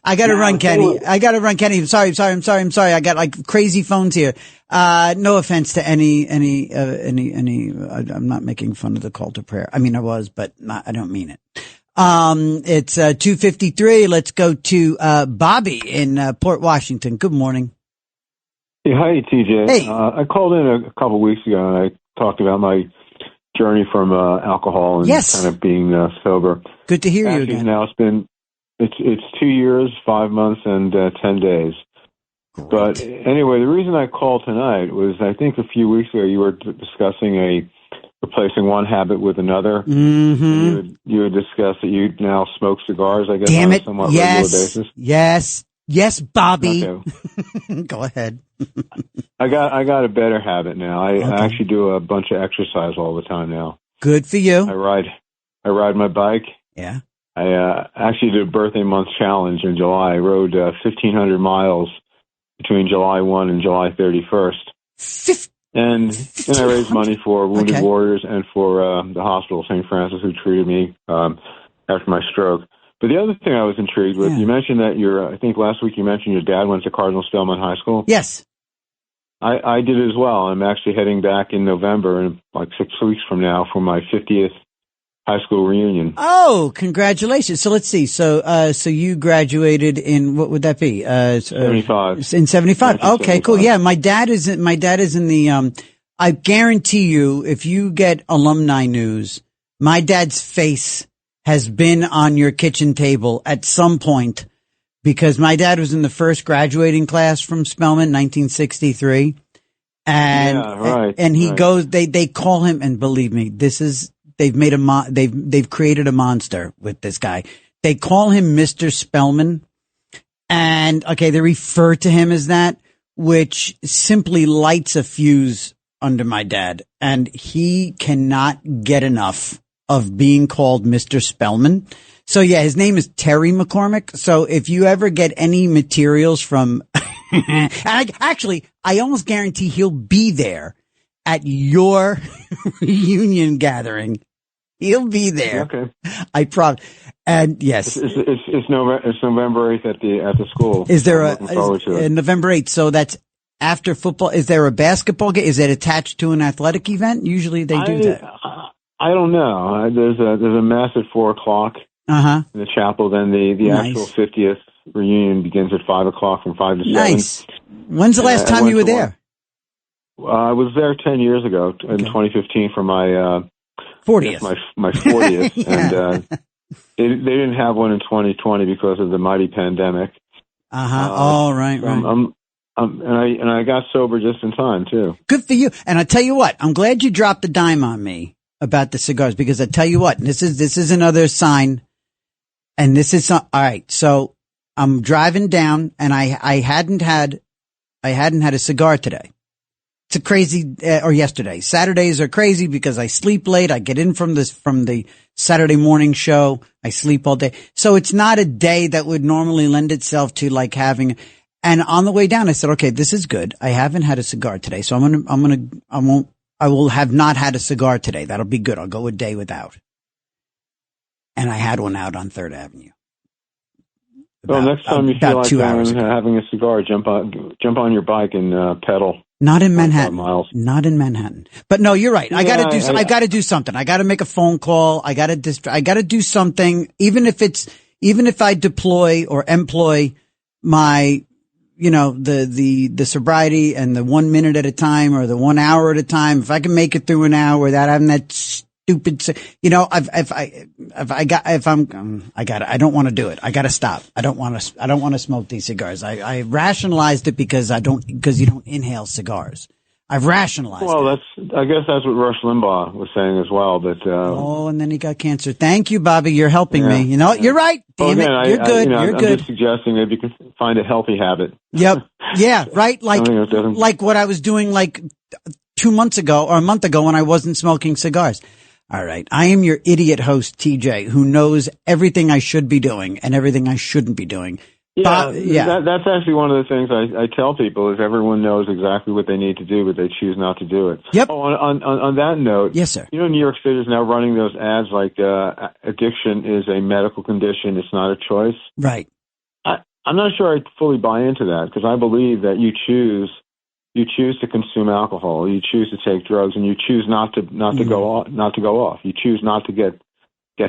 E: I gotta run, Kenny. I'm sorry. I got like crazy phones here. No offense to any. I'm not making fun of the call to prayer. I mean, I was, but I don't mean it. It's 2:53. Let's go to Bobby in Port Washington. Good morning.
J: Hey, hi, TJ.
E: Hey.
J: I called in a couple of weeks ago and I talked about my journey from alcohol and kind of being sober.
E: Good to hear you again.
J: Now it's 2 years, 5 months, and 10 days.
E: Great.
J: But anyway, the reason I called tonight was I think a few weeks ago you were discussing replacing one habit with another.
E: Mm-hmm.
J: You had discussed that you now smoke cigars, I guess,
E: Damn
J: on
E: it.
J: a somewhat regular basis.
E: Yes, Bobby.
J: Okay.
E: Go ahead.
J: I got a better habit now. I actually do a bunch of exercise all the time now.
E: Good for you.
J: I ride my bike.
E: Yeah.
J: I actually did a birthday month challenge in July. I rode 1,500 miles between July 1 and July 31st. And I raised money for Wounded Warriors and for the hospital, St. Francis, who treated me after my stroke. But the other thing I was intrigued with, you mentioned that I think last week you mentioned your dad went to Cardinal Spellman High School.
E: Yes.
J: I did as well. I'm actually heading back in November, in like 6 weeks from now, for my 50th high school reunion.
E: Oh, congratulations. So let's see. So you graduated in, what would that be?
J: 75.
E: In 75. Okay, cool. Yeah. My dad is in the, I guarantee you, if you get alumni news, my dad's face has been on your kitchen table at some point, because my dad was in the first graduating class from Spelman, 1963. And he goes, they call him, and believe me, they've created a monster with this guy. They call him Mr. Spellman, and they refer to him as that, which simply lights a fuse under my dad, and he cannot get enough of being called Mr. Spellman. So yeah, his name is Terry McCormick. So if you ever get any materials from, I almost guarantee he'll be there at your reunion gathering. He'll be there.
J: Okay.
E: I promise. And yes,
J: it's November 8th at the school.
E: Is there November 8th? So that's after football. Is there a basketball game? Is it attached to an athletic event? Usually they do that.
J: I don't know. There's a mass at 4:00. In the chapel. Then the actual 50th reunion begins at 5:00 from 5 to 7. Nice.
E: When's the last time you were there?
J: I was there 10 years ago in 2015 for my
E: 40th.
J: My 40th, and they didn't have one in 2020 because of the mighty pandemic.
E: Right.
J: And I got sober just in time too.
E: Good for you. And I tell you what, I'm glad you dropped the dime on me about the cigars, because I tell you what, this is another sign. And this is all right. So I'm driving down, and I hadn't had a cigar today. It's a crazy, or yesterday. Saturdays are crazy because I sleep late. I get in from the Saturday morning show. I sleep all day. So it's not a day that would normally lend itself to like having. And on the way down, I said, okay, this is good. I haven't had a cigar today. So I will have not had a cigar today. That'll be good. I'll go a day without. And I had one out on 3rd Avenue.
J: Well, next time you feel like having a cigar, jump on your bike and pedal.
E: Not in Manhattan. Not in Manhattan. But no, you're right. Yeah, I got to do something. I got to make a phone call. I got to do something. Even if I deploy or employ my, the sobriety and the 1 minute at a time or the 1 hour at a time, if I can make it through an hour without having that stupid, I don't want to do it. I got to stop. I don't want to smoke these cigars. I rationalized it because you don't inhale cigars. I've rationalized it.
J: Well, I guess that's what Rush Limbaugh was saying as well, but,
E: and then he got cancer. Thank you, Bobby. You're helping me. You know what? You're right. Damn it. You're good. You're good.
J: I'm just suggesting maybe you can find a healthy habit.
E: Yep. Yeah. Right. Like what I was doing like 2 months ago or a month ago when I wasn't smoking cigars. All right. I am your idiot host, TJ, who knows everything I should be doing and everything I shouldn't be doing.
J: Yeah. That's actually one of the things I tell people is everyone knows exactly what they need to do, but they choose not to do it.
E: Yep.
J: Oh, on that note.
E: Yes, sir.
J: New York City is now running those ads like, addiction is a medical condition. It's not a choice.
E: Right.
J: I'm not sure I fully buy into that because I believe that you choose to consume alcohol, you choose to take drugs, and you choose not to go off. You choose not to get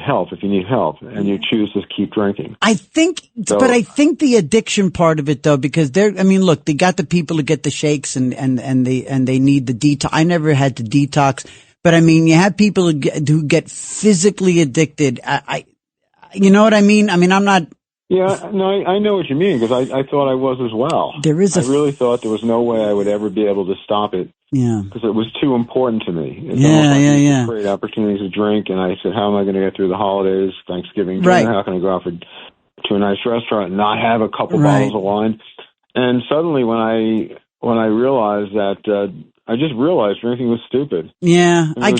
J: help if you need help, and you choose to keep drinking.
E: I think the addiction part of it though, because look, they got the people to get the shakes and they need the detox. I never had to detox, but you have people who get physically addicted. You know what I mean? I'm not.
J: Yeah, no, I know what you mean because I thought I was as well. I really thought there was no way I would ever be able to stop it.
E: Yeah.
J: Because it was too important to me.
E: It's
J: great opportunities to drink, and I said, how am I going to get through the holidays, Thanksgiving dinner?
E: Right.
J: How can I go out to a nice restaurant and not have a couple bottles of wine? And suddenly when I realized that, I just realized drinking was stupid.
E: Yeah.
J: As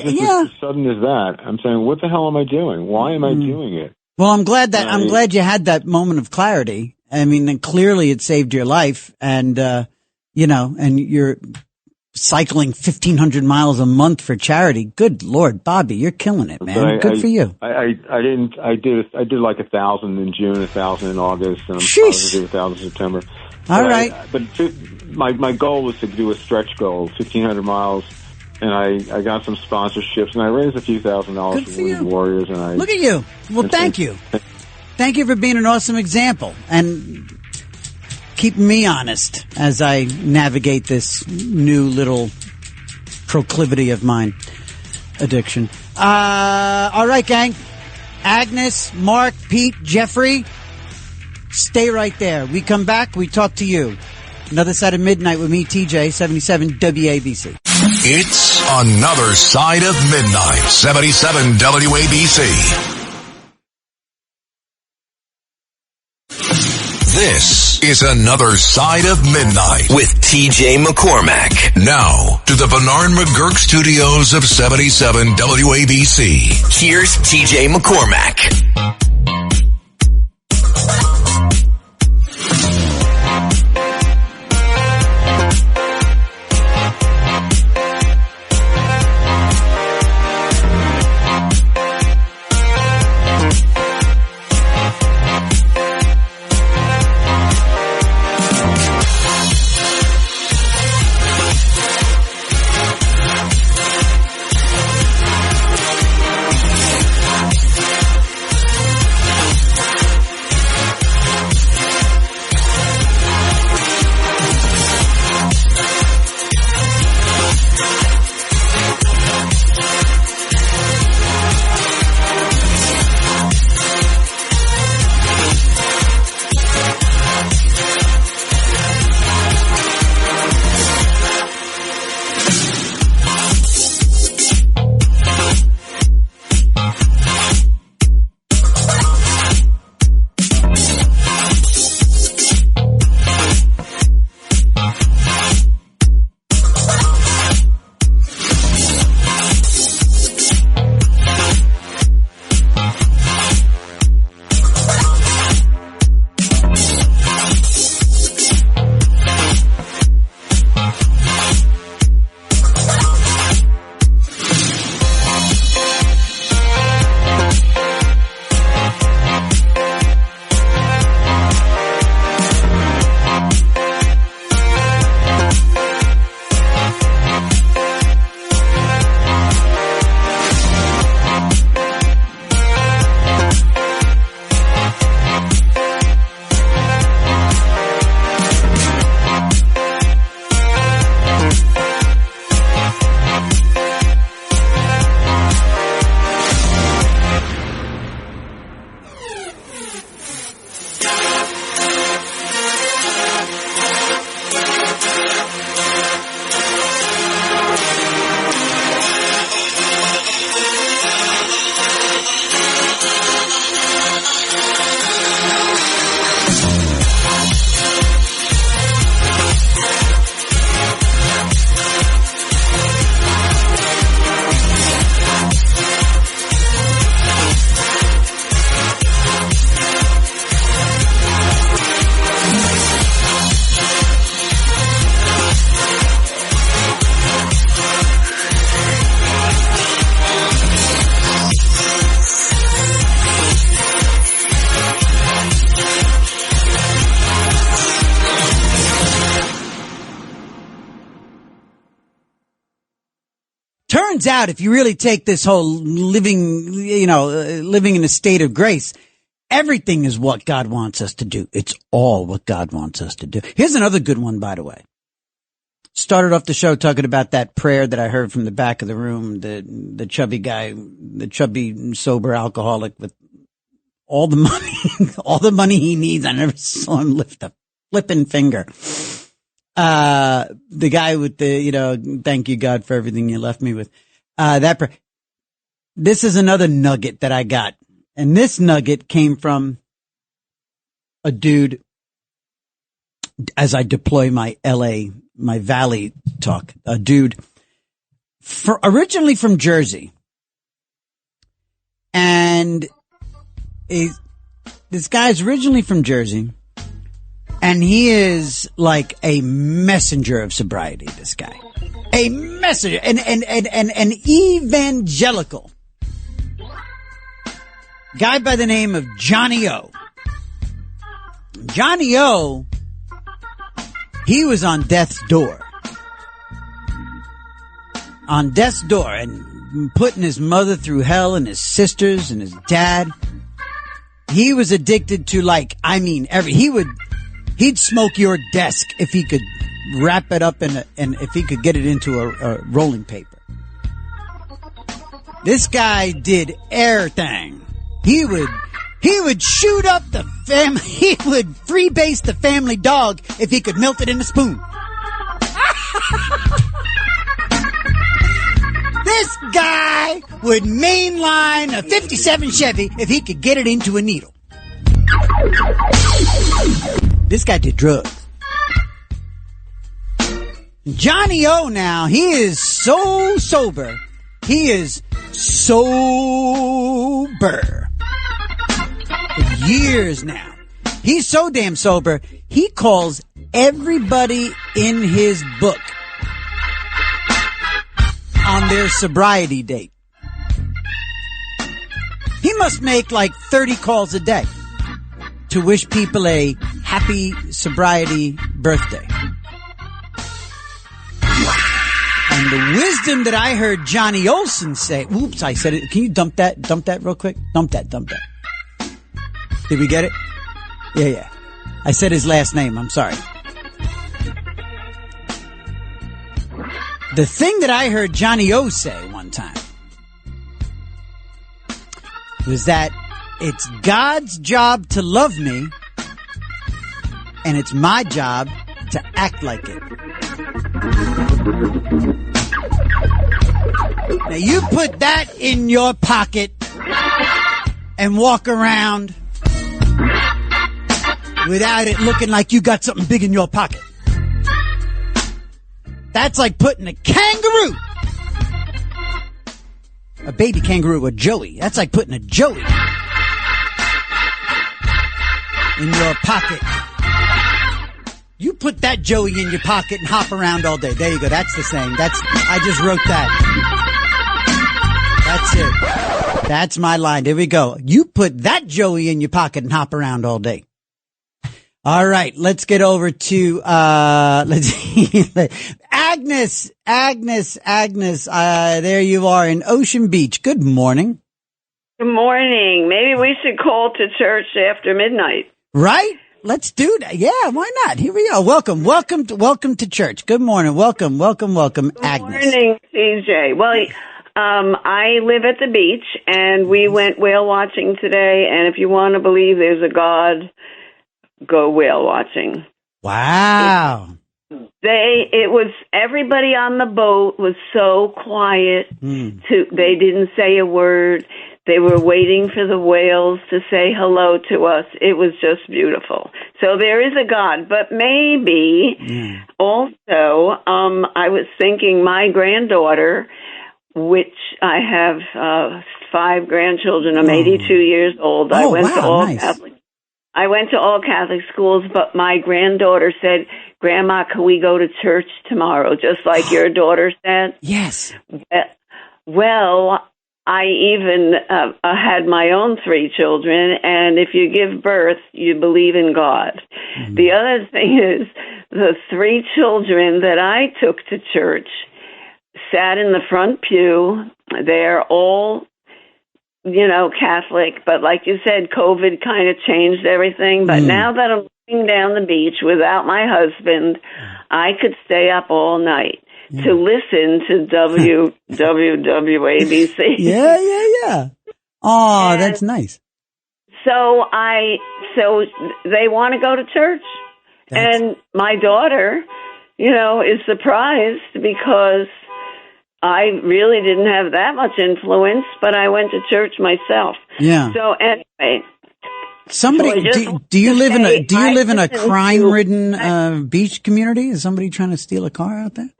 J: sudden as that. I'm saying, what the hell am I doing? Why am I doing it?
E: Well, I'm glad you had that moment of clarity. And clearly it saved your life and, and you're cycling 1,500 miles a month for charity. Good Lord, Bobby, you're killing it, man. Good for you.
J: I did like 1,000 in June, 1,000 in August, and I'm probably going to do 1,000 in September.
E: All right.
J: But my goal was to do a stretch goal, 1,500 miles. And I got some sponsorships, and I raised a few $1,000 for Wounded Warriors. And
E: look at you. Well, thank you. Thank you for being an awesome example and keeping me honest as I navigate this new little proclivity of mine, addiction. All right, gang. Agnes, Mark, Pete, Jeffrey, stay right there. We come back. We talk to you. Another Side of Midnight with me, TJ, 77 WABC.
B: It's Another Side of Midnight, 77 WABC. This is Another Side of Midnight
D: with TJ McCormack.
B: Now to the Bernard McGurk studios of 77 WABC.
D: Here's TJ McCormack.
E: turns out if you really take this whole living in a state of grace, everything is what God wants us to do. It's all what God wants us to do. Here's another good one, by the way. Started off the show talking about that prayer that I heard from the back of the room, the chubby guy, the chubby sober alcoholic with all the money he needs. I never saw him lift a flipping finger. The guy with the, thank you God for everything you left me with. This is another nugget that I got. And this nugget came from a dude as I deploy my Valley talk, a dude originally from Jersey. And this guy's originally from Jersey. And he is like a messenger of sobriety, this guy. A messenger, an evangelical. Guy by the name of Johnny O. Johnny O, he was on death's door. On death's door and putting his mother through hell and his sisters and his dad. He was addicted to he'd smoke your desk if he could wrap it up and if he could get it into a rolling paper. This guy did everything. He would shoot up the family. He would freebase the family dog if he could melt it in a spoon. This guy would mainline a 57 Chevy if he could get it into a needle. This guy did drugs. Johnny O now, he is so sober. He is sober. For years now. He's so damn sober, he calls everybody in his book on their sobriety date. He must make like 30 calls a day to wish people a happy sobriety birthday. And the wisdom that I heard Johnny Olson say, oops, I said it. Can you dump that real quick? Dump that. Did we get it? Yeah. I said his last name. I'm sorry. The thing that I heard Johnny O say one time was that it's God's job to love me, and it's my job to act like it. Now you put that in your pocket and walk around without it looking like you got something big in your pocket. That's like putting a baby kangaroo, a joey. That's like putting a joey in your pocket. You put that joey in your pocket and hop around all day. There you go. That's the saying. I just wrote that. That's it. That's my line. There we go. You put that joey in your pocket and hop around all day. All right. Let's get over to, Agnes. There you are in Ocean Beach. Good morning.
K: Good morning. Maybe we should call to church after midnight.
E: Right? Let's do that. Yeah, why not? Here we go. Welcome to church. Good morning. Welcome, Agnes.
K: Good morning, TJ. Well, I live at the beach, and we went whale watching today, and if you want to believe there's a God, go whale watching.
E: Wow.
K: It was everybody on the boat was so quiet. They didn't say a word. They were waiting for the whales to say hello to us. It was just beautiful. So there is a God, but maybe also, I was thinking my granddaughter, which I have 5 grandchildren. I'm 82 years old. I went to all Catholic. I went to all Catholic schools, but my granddaughter said, "Grandma, can we go to church tomorrow?" Just like your daughter said.
E: Yes.
K: Well, I even had my own 3 children, and if you give birth, you believe in God. Mm-hmm. The other thing is, the 3 children that I took to church sat in the front pew. They're all, Catholic, but like you said, COVID kind of changed everything. But now that I'm living down the beach without my husband, I could stay up all night to listen to WWABC.
E: Yeah. Oh, that's nice.
K: So they want to go to church. And my daughter, is surprised because I really didn't have that much influence, but I went to church myself.
E: Yeah.
K: So anyway,
E: do you live in a crime-ridden beach community? Is somebody trying to steal a car out there?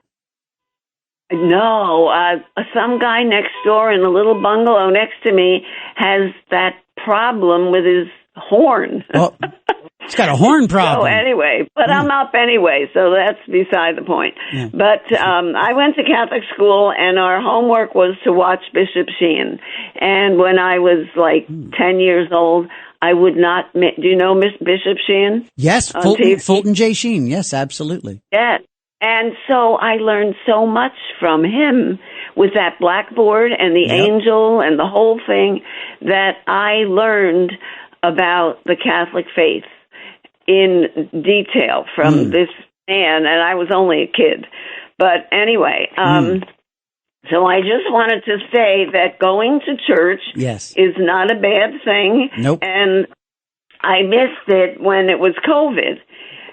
K: No, some guy next door in a little bungalow next to me has that problem with his horn.
E: Well, he's got a horn problem.
K: So anyway, but I'm up anyway, so that's beside the point. Yeah. But I went to Catholic school, and our homework was to watch Bishop Sheen. And when I was 10 years old, I would not. Do you know Bishop Sheen?
E: Yes, Fulton J. Sheen. Yes, absolutely.
K: Yes. And so I learned so much from him with that blackboard and the angel and the whole thing that I learned about the Catholic faith in detail from this man, and I was only a kid. But anyway, so I just wanted to say that going to church is not a bad thing.
E: Nope.
K: And I missed it when it was COVID.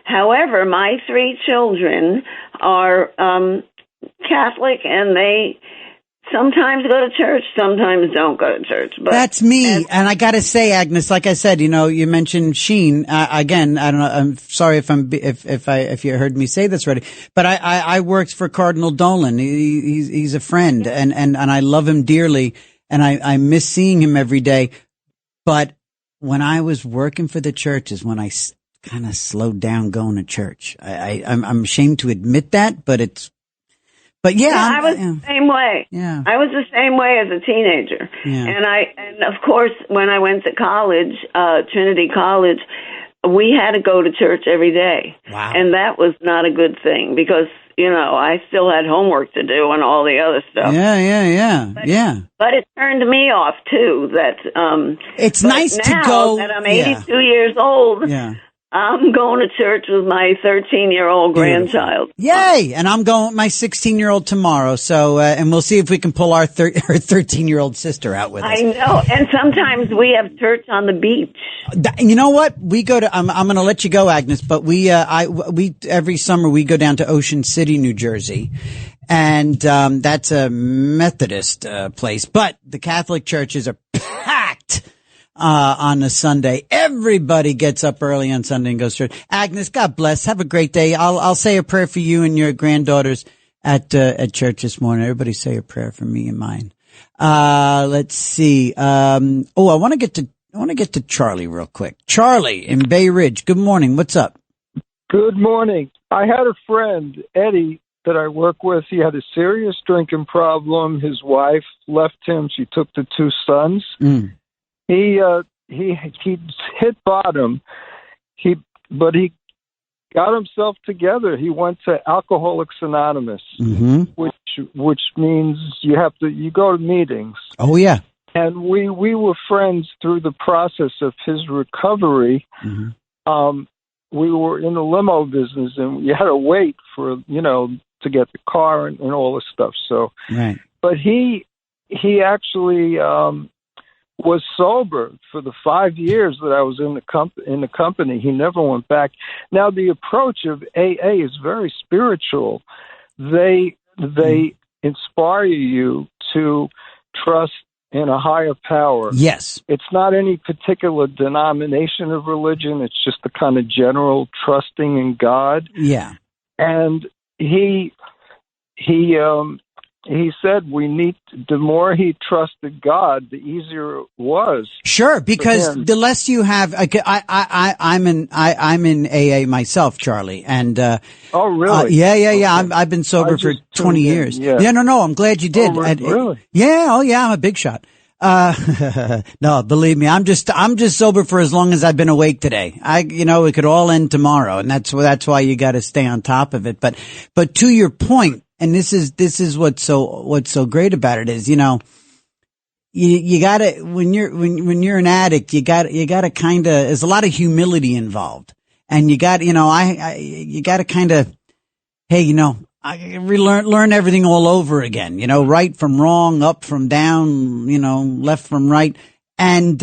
K: However, my 3 children are Catholic, and they sometimes go to church, sometimes don't go to church. But
E: that's me. And I got to say, Agnes, like I said, you mentioned Sheen. Again, I don't know. I'm sorry if you heard me say this already, but I worked for Cardinal Dolan. He's a friend, and I love him dearly, and I miss seeing him every day. But when I was working for the church is when I kind of slowed down going to church. I'm ashamed to admit that, but I was
K: the same way.
E: Yeah.
K: I was the same way as a teenager.
E: Yeah.
K: And of course, when I went to college, Trinity College, we had to go to church every day.
E: Wow.
K: And that was not a good thing because, I still had homework to do and all the other stuff.
E: Yeah.
K: But it turned me off too that,
E: it's nice to go.
K: Now that I'm 82 years old.
E: Yeah.
K: I'm going to church with my 13-year-old grandchild.
E: Yay! And I'm going with my 16-year-old tomorrow. So, and we'll see if we can pull our 13-year-old sister out with us.
K: I know. And sometimes we have church on the beach.
E: You know what? We go to. I'm going to let you go, Agnes. But we every summer we go down to Ocean City, New Jersey, and that's a Methodist place. But the Catholic churches are packed. On a Sunday. Everybody gets up early on Sunday and goes to church. Agnes, God bless. Have a great day. I'll say a prayer for you and your granddaughters at church this morning. Everybody say a prayer for me and mine. Let's see. I want to get to Charlie real quick. Charlie in Bay Ridge. Good morning. What's up?
L: Good morning. I had a friend, Eddie, that I work with. He had a serious drinking problem. His wife left him. She took the 2 sons. He hit bottom. But he got himself together. He went to Alcoholics Anonymous, which means you go to meetings.
E: Oh yeah.
L: And we were friends through the process of his recovery. We were in the limo business, and you had to wait for to get the car and all this stuff. So,
E: right.
L: But he actually was sober for the 5 years that I was in the company. He never went back. Now, the approach of AA is very spiritual. They inspire you to trust in a higher power.
E: Yes.
L: It's not any particular denomination of religion. It's just the kind of general trusting in God.
E: Yeah.
L: And he said the more he trusted God, the easier it was.
E: Sure, because the less you have, I'm in AA myself, Charlie, and
L: oh really?
E: Yeah. Okay. I've been sober for 20 years.
L: Yeah.
E: No, I'm glad you did.
L: Oh, really?
E: Yeah. I'm a big shot. No, believe me, I'm just sober for as long as I've been awake today. It could all end tomorrow, and that's why you got to stay on top of it. But to your point, and this is what's so great about it is, you know, you gotta, when you're an addict, you gotta kind of, there's a lot of humility involved, and you got, you know, you gotta kind of, hey, you know, I learn everything all over again, you know, right from wrong, up from down, you know, left from right. And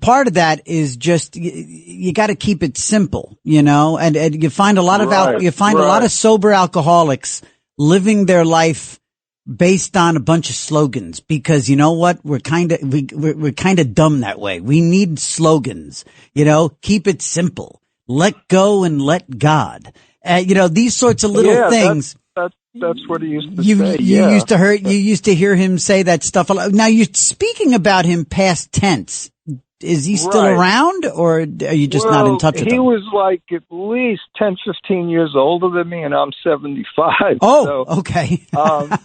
E: part of that is just, you got to keep it simple, you know, and you find a lot of, a lot of sober alcoholics living their life based on a bunch of slogans, because you know what? We're kind of dumb that way. We need slogans, you know, keep it simple, let go and let God. You know, these sorts of little things.
L: That's what he used to say.
E: You used to hear him say that stuff a lot. Now, you're speaking about him past tense. Is he still around, or are you just not in touch with him?
L: He was like at least 10, 15 years older than me, and I'm 75.
E: Oh, so, okay.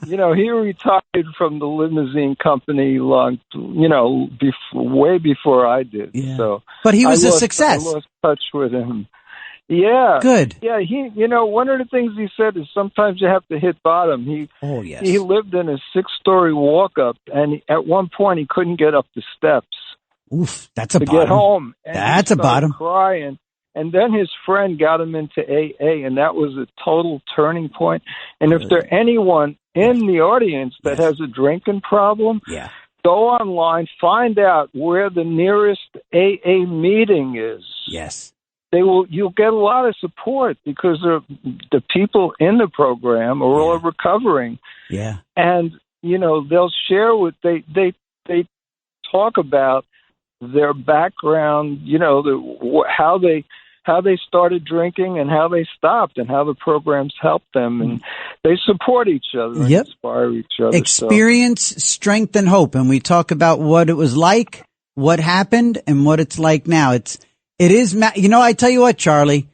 L: You know, he retired from the limousine company way before I did.
E: Yeah.
L: So,
E: but he was a success.
L: I lost touch with him. Yeah.
E: Good.
L: Yeah, you know, one of the things he said is sometimes you have to hit bottom. He lived in a 6-story walk-up, and at one point he couldn't get up the steps.
E: Oof, that's a
L: to
E: bottom.
L: Get home. And
E: that's a bottom.
L: Crying. And then his friend got him into AA, and that was a total turning point. And if there's anyone in the audience that has a drinking problem, go online, find out where the nearest AA meeting is.
E: Yes.
L: You'll get a lot of support, because the people in the program are all recovering.
E: Yeah.
L: And, you know, they'll share they talk about their background, you know, how they started drinking and how they stopped, and how the programs helped them, and they support each other and inspire each other.
E: Experience, strength, and hope. And we talk about what it was like, what happened, and what it's like now. It is, you know, I tell you what, Charlie,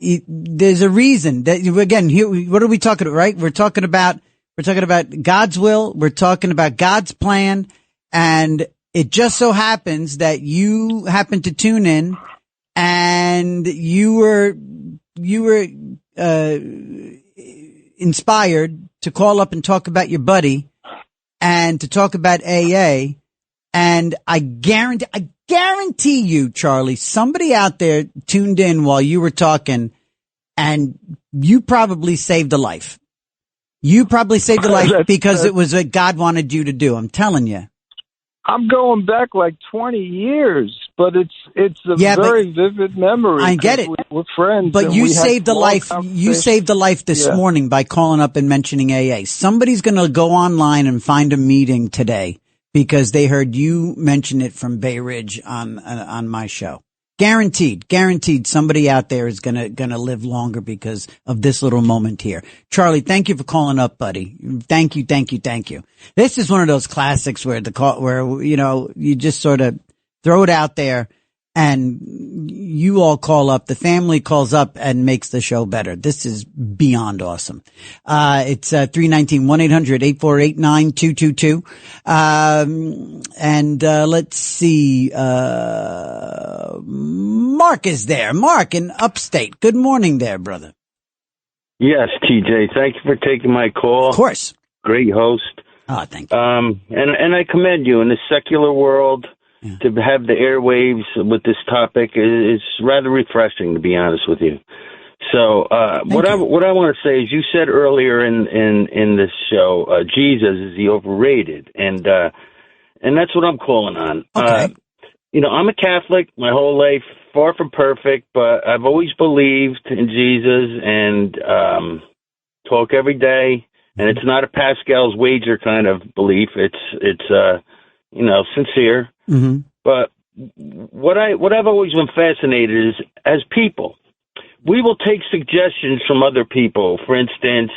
E: there's a reason that, again, here, what are we talking about, right? We're talking about God's will. We're talking about God's plan. And it just so happens that you happened to tune in, and you were inspired to call up and talk about your buddy and to talk about AA. And I guarantee you, Charlie, somebody out there tuned in while you were talking, and you probably saved a life. You probably saved a life because it was what God wanted you to do. I'm telling you.
L: I'm going back like 20 years, but it's a very vivid memory.
E: I get it.
L: We're friends.
E: But you saved a life. You saved a life this morning by calling up and mentioning AA. Somebody's going to go online and find a meeting today because they heard you mention it from Bay Ridge on my show. Guaranteed somebody out there is gonna live longer because of this little moment here. Charlie, thank you for calling up, buddy. Thank you. This is one of those classics where you know, you just sort of throw it out there and you all call up, the family calls up and makes the show better. This is beyond awesome. It's 319-1-800-848-9222. And let's see, Mark is there. Mark in Upstate. Good morning there, brother.
M: Yes, TJ. Thank you for taking my call.
E: Of course.
M: Great host.
E: Oh, thank you.
M: And I commend you in the secular world. Yeah. To have the airwaves with this topic is rather refreshing, to be honest with you. So, what I want to say is, you said earlier in this show, Jesus, is he overrated? And that's what I'm calling on.
E: Okay.
M: You know, I'm a Catholic my whole life, far from perfect, but I've always believed in Jesus and talk every day. And it's not a Pascal's wager kind of belief. It's you know, sincere.
E: Mm-hmm.
M: But what I've always been fascinated is, as people, we will take suggestions from other people. For instance,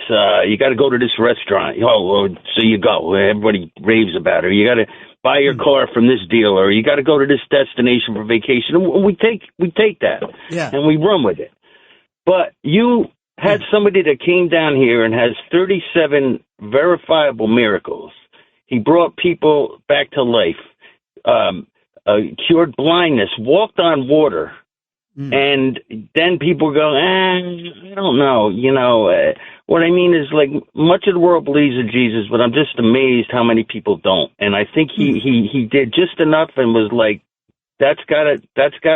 M: you got to go to this restaurant. Oh, so you go. Everybody raves about it. You got to buy your car from this dealer. You got to go to this destination for vacation. And we take that, and we run with it. But you had somebody that came down here and has 37 verifiable miracles. He brought people back to life, cured blindness, walked on water. And then people go, I don't know, you know, What I mean is, like, much of the world believes in Jesus, but I'm just amazed how many people don't. And I think he did just enough and was like, that's gotta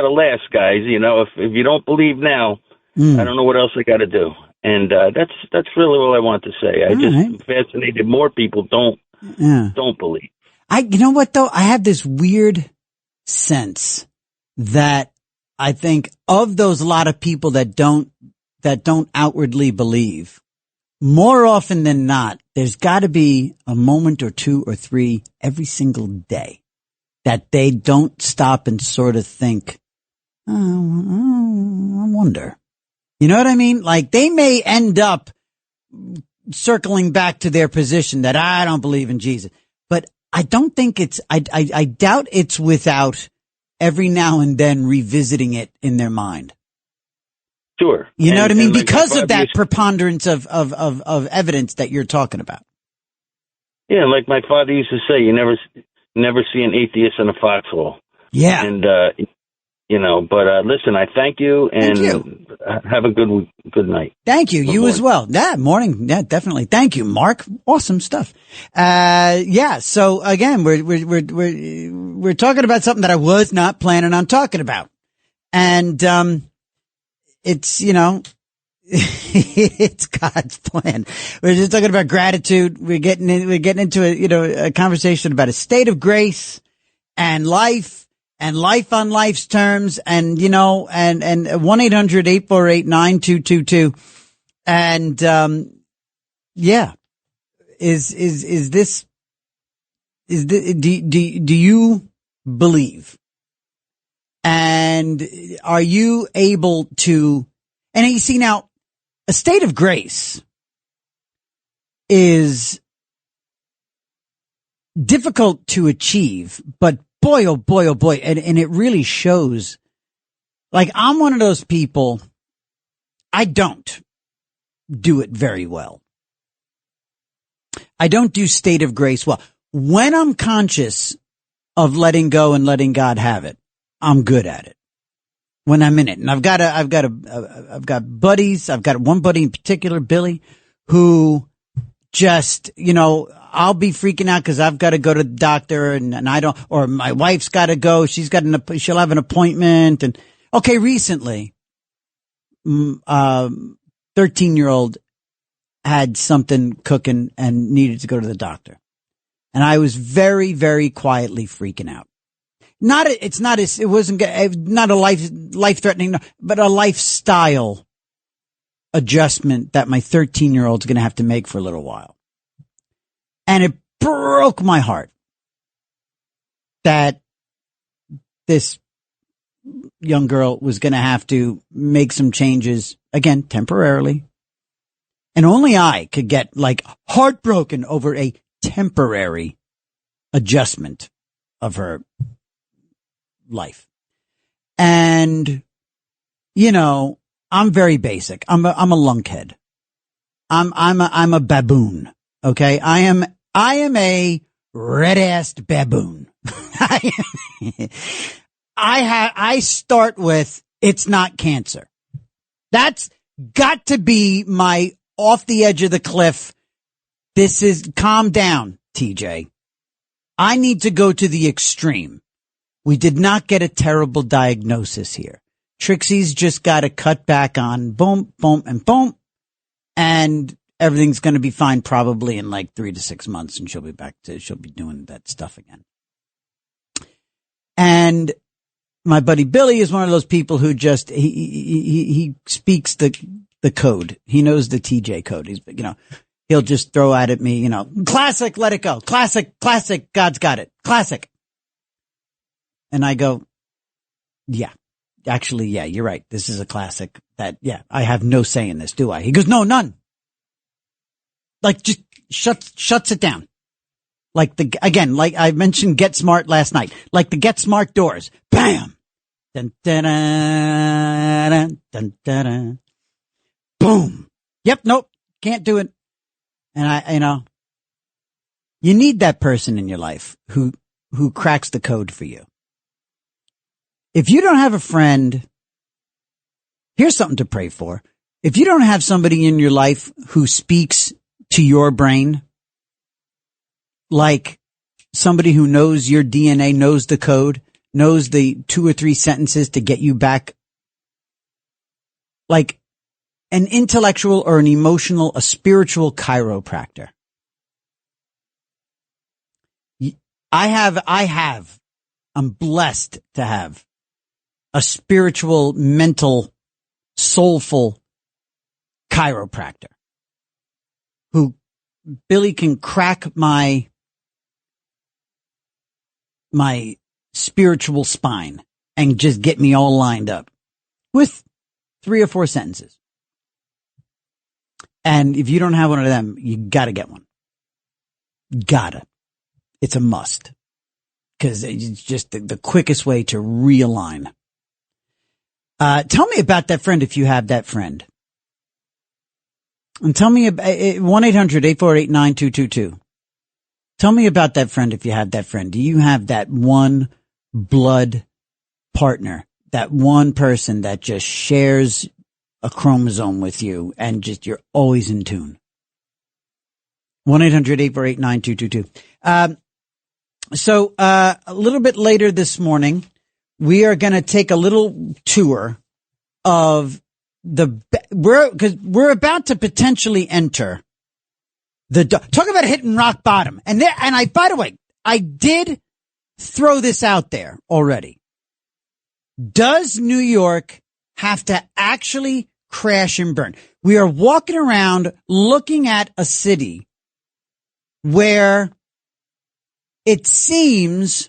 M: last, guys. You know, if you don't believe now, I don't know what else I got to do. And that's really all I want to say. I'm fascinated. More people don't believe.
E: You know what though? I have this weird sense that I think of those lot of people that don't outwardly believe. More often than not, there's got to be a moment or two or three every single day that they don't stop and sort of think, I wonder. You know what I mean? Like they may end up circling back to their position that I don't believe in Jesus, but I don't think I doubt it's without every now and then revisiting it in their mind.
M: Sure.
E: You know what I mean? Because of that preponderance of evidence that you're talking about.
M: Yeah, like my father used to say, you never see an atheist in a foxhole.
E: Yeah.
M: And, listen, I thank you and have a good night.
E: Thank you. You as well. Yeah, morning. Yeah, definitely. Thank you, Mark. Awesome stuff. So again, we're talking about something that I was not planning on talking about. And, it's, it's God's plan. We're just talking about gratitude. We're getting into a conversation about a state of grace and life on life's terms and 1-800-848-9222. And, do you believe? And are you able to, and you see now, a state of grace is difficult to achieve, but boy, oh boy, oh boy, and it really shows. Like, I'm one of those people, I don't do it very well. I don't do state of grace well. When I'm conscious of letting go and letting God have it, I'm good at it when I'm in it. And I've got buddies. I've got one buddy in particular, Billy, who just, I'll be freaking out because I've got to go to the doctor and I don't, or my wife's got to go. She'll have an appointment. And okay, recently, 13-year-old had something cooking and needed to go to the doctor. And I was very, very quietly freaking out. It wasn't a life-threatening, but a lifestyle adjustment that my 13-year-old's going to have to make for a little while. And it broke my heart that this young girl was going to have to make some changes, again, temporarily. And only I could get heartbroken over a temporary adjustment of her life. And, I'm very basic. I'm a lunkhead. I'm a baboon. Okay. I am a red-assed baboon. I start with, it's not cancer. That's got to be my off the edge of the cliff. This is, calm down, TJ. I need to go to the extreme. We did not get a terrible diagnosis here. Trixie's just got to cut back on boom, boom, and boom. And everything's going to be fine probably in 3 to 6 months. And she'll be doing that stuff again. And my buddy Billy is one of those people who just, he speaks the code. He knows the TJ code. He's, he'll just throw out at me, classic, let it go. Classic, God's got it. Classic. And I go, yeah, actually, yeah, you're right. This is a classic I have no say in this, do I? He goes, no, none. Just shuts it down. Like I mentioned Get Smart last night, like the Get Smart doors. Bam! Dun, dun, dun, dun, dun, dun. Boom! Yep, nope, can't do it. And you need that person in your life who cracks the code for you. If you don't have a friend, here's something to pray for. If you don't have somebody in your life who speaks to your brain, like somebody who knows your DNA, knows the code, knows the 2 or 3 sentences to get you back, like an intellectual or an emotional, a spiritual chiropractor. I'm blessed to have a spiritual, mental, soulful chiropractor who Billy can crack my spiritual spine and just get me all lined up with 3 or 4 sentences. And if you don't have one of them, you gotta get one. Gotta. It's a must. Because it's just the quickest way to realign. Tell me about that friend if you have that friend. And tell me about 1-800-848-9222. Tell me about that friend if you have that friend. Do you have that one blood partner, that one person that just shares a chromosome with you and just you're always in tune? 1-800-848-9222. So a little bit later this morning, we are going to take a little tour of because we're about to potentially enter talk about hitting rock bottom. And by the way, I did throw this out there already. Does New York have to actually crash and burn? We are walking around looking at a city where it seems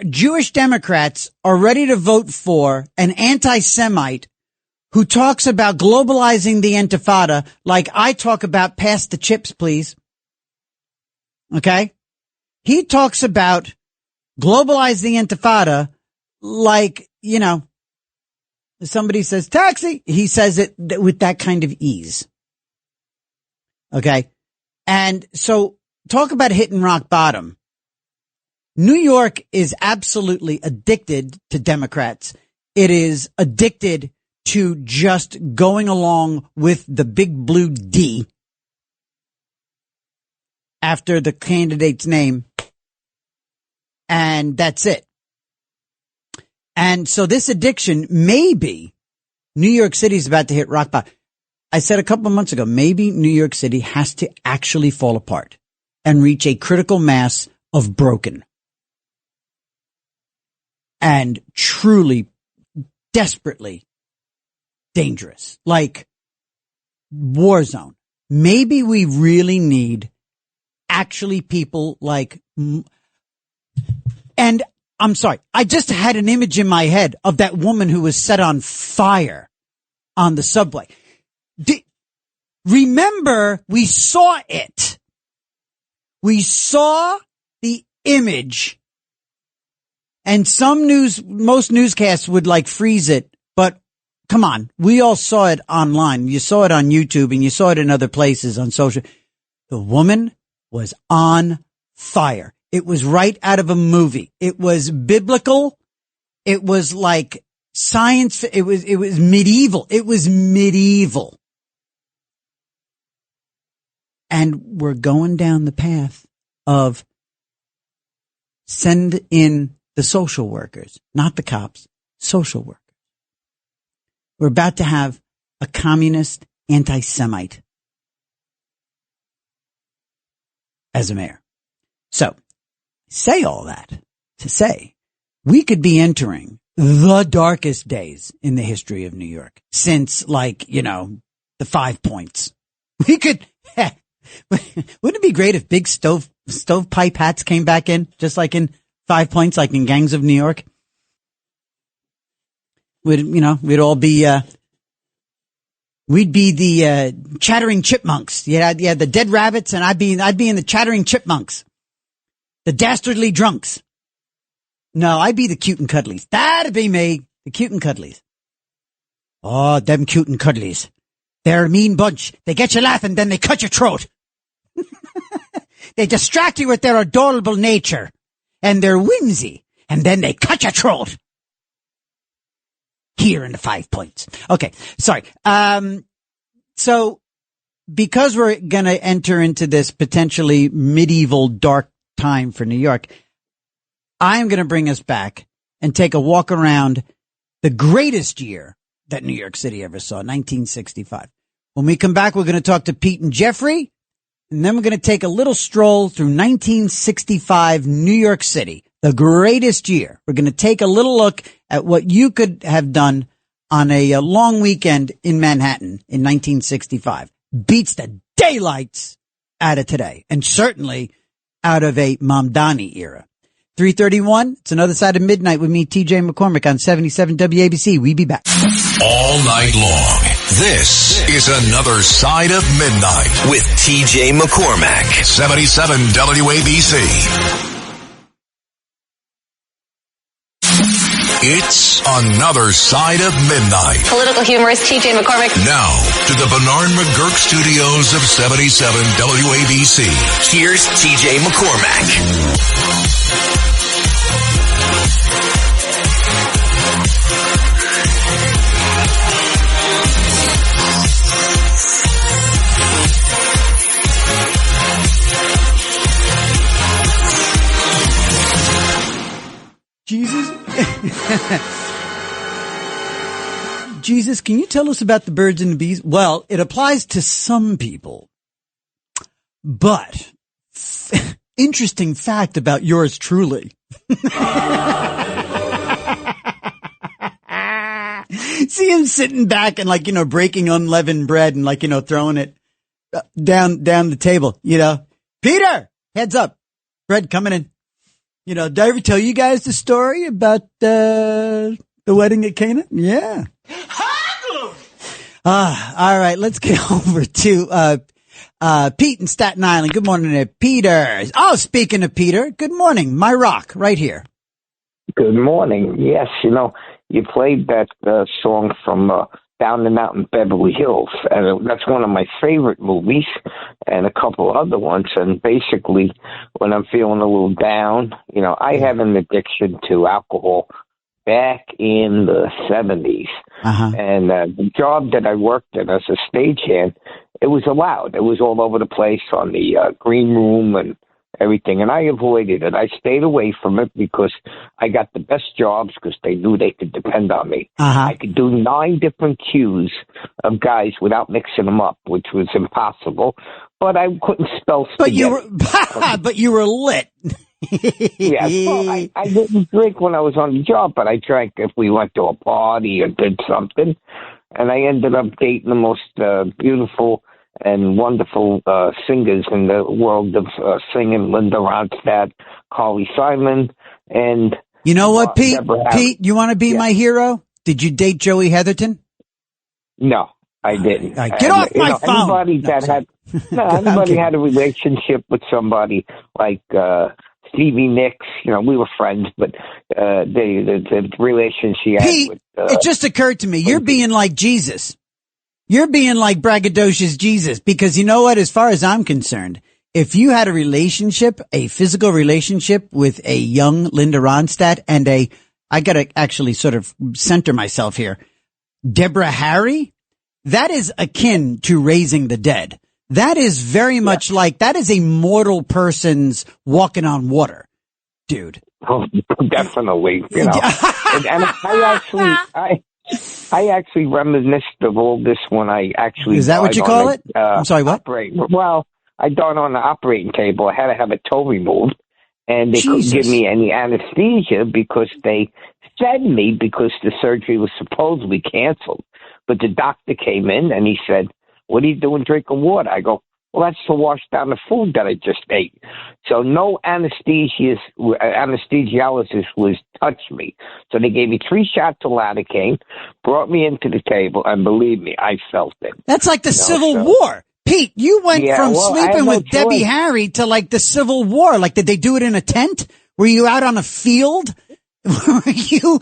E: Jewish Democrats are ready to vote for an anti-Semite who talks about globalizing the Intifada like I talk about pass the chips, please. Okay? He talks about globalize the Intifada like, somebody says taxi. He says it with that kind of ease. Okay? And so talk about hitting rock bottom. New York is absolutely addicted to Democrats. It is addicted to just going along with the big blue D after the candidate's name. And that's it. And so this addiction, maybe New York City is about to hit rock bottom. I said a couple of months ago, maybe New York City has to actually fall apart and reach a critical mass of broken. And truly, desperately dangerous. Like war zone. Maybe we really need actually people like, and I'm sorry, I just had an image in my head of that woman who was set on fire on the subway. Remember, we saw it. We saw the image. And most newscasts would like freeze it, but come on, we all saw it online. You saw it on YouTube and you saw it in other places on social. The woman was on fire. It was right out of a movie. It was biblical. It was like science. It was medieval. It was medieval. And we're going down the path of send in the social workers, not the cops, social workers. We're about to have a communist anti-Semite as a mayor. So, say all that to say we could be entering the darkest days in the history of New York since the 5 points. We could, wouldn't it be great if big stovepipe hats came back in, just like in 5 points, like in Gangs of New York? We'd all be, we'd be the, chattering chipmunks. Yeah, the dead rabbits, and I'd be in the chattering chipmunks. The dastardly drunks. No, I'd be the cute and cuddlies. That'd be me. The cute and cuddlies. Oh, them cute and cuddlies. They're a mean bunch. They get you laughing, then they cut your throat. They distract you with their adorable nature and their whimsy, and then they cut your throat. here in the 5 points. Okay. Sorry. So because we're going to enter into this potentially medieval dark time for New York, I am going to bring us back and take a walk around the greatest year that New York City ever saw, 1965. When we come back, we're going to talk to Pete and Jeffrey, and then we're going to take a little stroll through 1965 New York City, the greatest year. We're going to take a little look at what you could have done on a long weekend in Manhattan in 1965. Beats the daylights out of today, and certainly out of a Mamdani era. 3:31. It's another side of midnight with me, TJ McCormick, on 77 WABC. We be back
B: all night long. This is another side of midnight
D: with TJ McCormack,
B: 77 WABC. It's another side of midnight.
C: Political humorist TJ McCormick.
B: Now to the Bernard McGurk studios of 77 WABC.
D: Here's TJ McCormack.
E: Jesus, can you tell us about the birds and the bees? Well, it applies to some people, but interesting fact about yours truly. See him sitting back and breaking unleavened bread and throwing it down the table, Peter, heads up, bread coming in. Did I ever tell you guys the story about the wedding at Cana? Yeah. All right, let's get over to Pete in Staten Island. Good morning, Peter. Oh, speaking of Peter, good morning. My rock, right here.
N: Good morning. Yes, you played that song from Down the Mountain, Beverly Hills, and that's one of my favorite movies, and a couple other ones. And basically, when I'm feeling a little down, I have an addiction to alcohol back in the 70s. And the job that I worked at as a stagehand, it was allowed. It was all over the place on the green room and everything, and I avoided it. I stayed away from it because I got the best jobs because they knew they could depend on me. I could do 9 different cues of guys without mixing them up, which was impossible, but I couldn't spell spaghetti.
E: But you were lit.
N: Yeah, well, I didn't drink when I was on the job, but I drank if we went to a party or did something, and I ended up dating the most beautiful and wonderful singers in the world of singing, Linda Ronstadt, Carly Simon, and
E: you know what, Pete? Pete, you want to be my hero? Did you date Joey Heatherton?
N: No, I didn't.
E: Get off my phone.
N: Anybody had a relationship with somebody like Stevie Nicks, we were friends, but the relation she had
E: Pete,
N: with
E: it just occurred to me, you're being like Jesus. You're being like braggadocious Jesus, because you know what? As far as I'm concerned, if you had a physical relationship with a young Linda Ronstadt and I got to actually sort of center myself here, Deborah Harry, that is akin to raising the dead. That is very much like, that is a mortal person's walking on water, dude.
N: Oh, definitely, and I actually reminisced of all this when I actually...
E: Is that what you call it? I'm sorry, what?
N: Well, I died on the operating table. I had to have a toe removed, and they couldn't give me any anesthesia because they fed me because the surgery was supposedly canceled. But the doctor came in, and he said, "What are you doing drinking water?" I go, "Well, that's to wash down the food that I just ate." So no anesthesiologist was touched me. So they gave me 3 shots of lidocaine, brought me into the table, and believe me, I felt it.
E: That's like the Civil War. Pete, you went from sleeping with Debbie Harry to like the Civil War. Like, did they do it in a tent? Were you out on a field?
N: No, you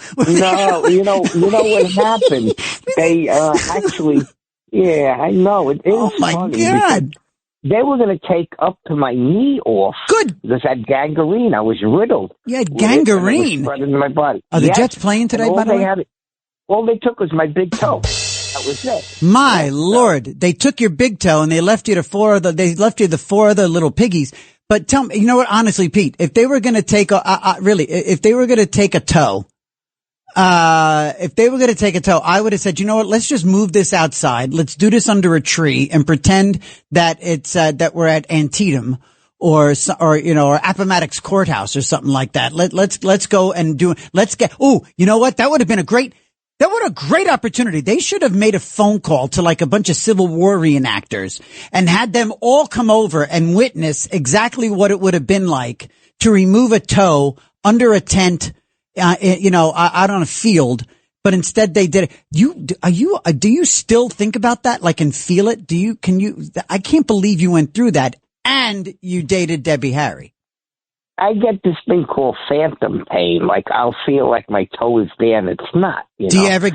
N: know what happened? They actually, yeah, I know. It is
E: my
N: funny.
E: God.
N: They were going to take up to my knee off.
E: Good.
N: Because I had gangrene. I was riddled.
E: You had gangrene?
N: Spread into my body.
E: Are the Jets playing today, by the way?
N: All they took was my big toe. That was it.
E: My Lord, they took your big toe and they left you the four other little piggies. But tell me, you know what? Honestly, Pete, if they were going to take if they were going to take a toe, I would have said, you know what? Let's just move this outside. Let's do this under a tree and pretend that it's, that we're at Antietam or Appomattox Courthouse or something like that. Let's go and you know what? That would have been a great opportunity. They should have made a phone call to like a bunch of Civil War reenactors and had them all come over and witness exactly what it would have been like to remove a toe under a tent, out on a field. But instead they did it. Do you still think about that? Like, and feel it? I can't believe you went through that and you dated Debbie Harry.
N: I get this thing called phantom pain. Like, I'll feel like my toe is there and it's not.
E: Do you ever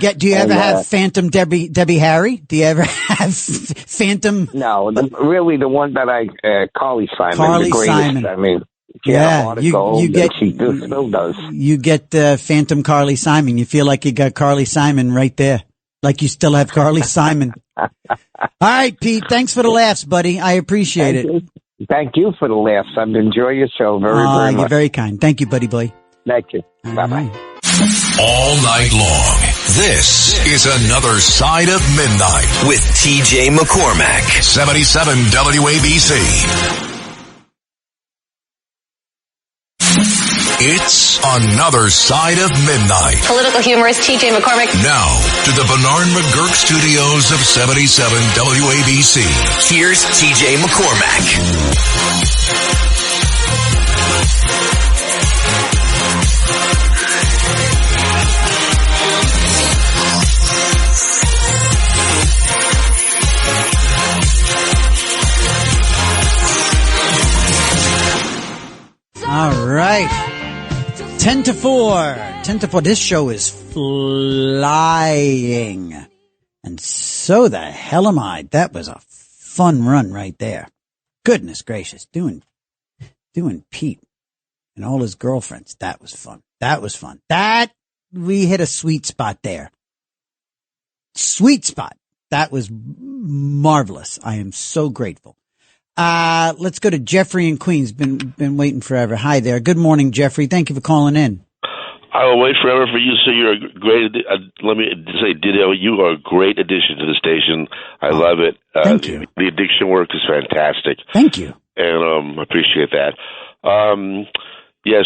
E: have phantom Debbie Harry? Do you ever have phantom?
N: No, really the one that Carly Simon.
E: Carly
N: the greatest.
E: Simon.
N: I mean,
E: you get phantom Carly Simon. You feel like you got Carly Simon right there. Like you still have Carly Simon. All right, Pete. Thanks for the laughs, buddy. I appreciate it.
N: Thank you for the laughs. I've enjoyed your show very much.
E: You're very kind. Thank you, buddy boy.
N: Thank you. Bye-bye.
B: All night long, this is another Side of Midnight
D: with TJ McCormack.
B: 77 WABC. It's another Side of Midnight.
C: Political humorist TJ McCormack.
B: Now, to the Bernard McGurk studios of 77 WABC.
D: Here's TJ McCormack.
E: All right. 10 to 4. 10 to 4. This show is flying. And so the hell am I. That was a fun run right there. Goodness gracious. Doing Pete and all his girlfriends. That was fun. We hit a sweet spot there. Sweet spot. That was marvelous. I am so grateful. Let's go to Jeffrey in Queens. Been waiting forever. Hi there. Good morning, Jeffrey. Thank you for calling in.
O: I will wait forever for you. So you're a great. Let me say, Dido, you are a great addition to the station. I love it.
E: Thank you.
O: The addiction work is fantastic.
E: Thank you.
O: And appreciate that. Yes.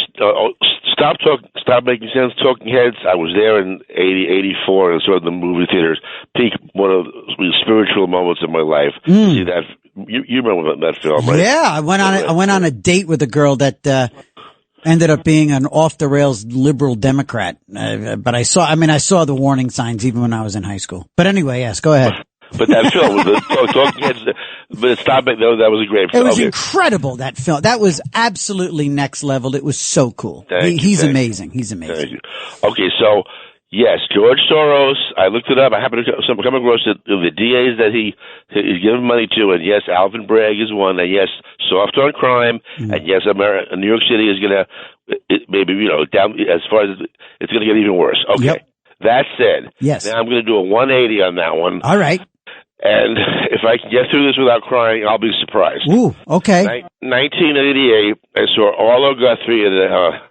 O: Stop making sense. Talking Heads. I was there in 84 and saw the movie theaters. Peak, one of the spiritual moments of my life. See that. You remember that film, right?
E: Yeah, I went on a date with a girl that ended up being an off the rails liberal Democrat. But I saw the warning signs even when I was in high school. But anyway, yes, go ahead.
O: But that film was Talking Heads. But stop it. That was a great film.
E: It was incredible, that film. That was absolutely next level. It was so cool. He's amazing. He's amazing.
O: Thank you. Okay, so. Yes, George Soros. I looked it up. I happened to come across the DAs that he's given money to, and yes, Alvin Bragg is one, and yes, soft on crime, and yes, New York City is going to maybe down as far as it's going to get even worse. Okay,
E: yep.
O: That said,
E: yes,
O: now I'm going to do a 180 on that one.
E: All right.
O: And if I can get through this without crying, I'll be surprised.
E: Ooh, okay.
O: 1988, I saw Arlo Guthrie at the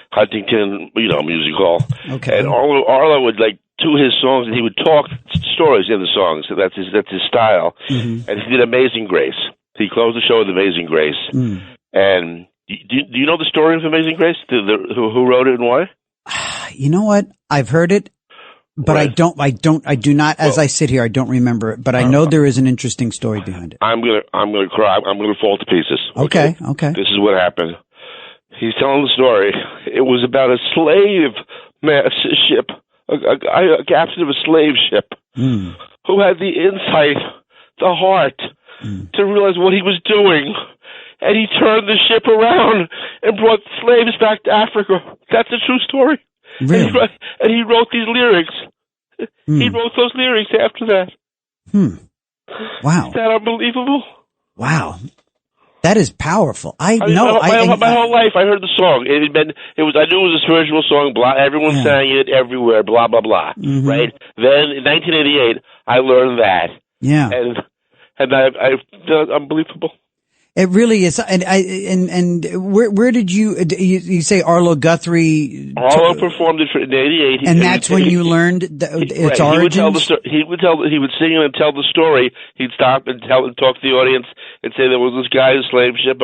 O: Huntington, music hall.
E: Okay.
O: And Arlo would to his songs, and he would talk stories in the songs. So that's his style. Mm-hmm. And he did Amazing Grace. He closed the show with Amazing Grace. Mm. And do you know the story of Amazing Grace? Who wrote it and why?
E: You know what? I've heard it, but right. I do not. As I sit here, I don't remember it. But I know there is an interesting story behind it.
O: I'm gonna cry. I'm gonna fall to pieces.
E: Okay.
O: This is what happened. He's telling the story. It was about a slave ship, a captain of a slave ship, who had the insight, the heart, to realize what he was doing. And he turned the ship around and brought slaves back to Africa. That's a true story.
E: Really?
O: And he wrote these lyrics. He wrote those lyrics after that.
E: Wow.
O: Is that unbelievable?
E: Wow. That is powerful. I know.
O: My whole life, I heard the song. I knew it was a spiritual song. Blah, everyone sang it everywhere. Blah blah blah. Mm-hmm. Right. Then in 1988, I learned that.
E: Yeah.
O: And I unbelievable.
E: It really is. And where did you say Arlo Guthrie?
O: Arlo performed it in '88,
E: and that's when you learned its origins.
O: He would sing and tell the story. He'd stop and talk to the audience and say there was this guy, a slave ship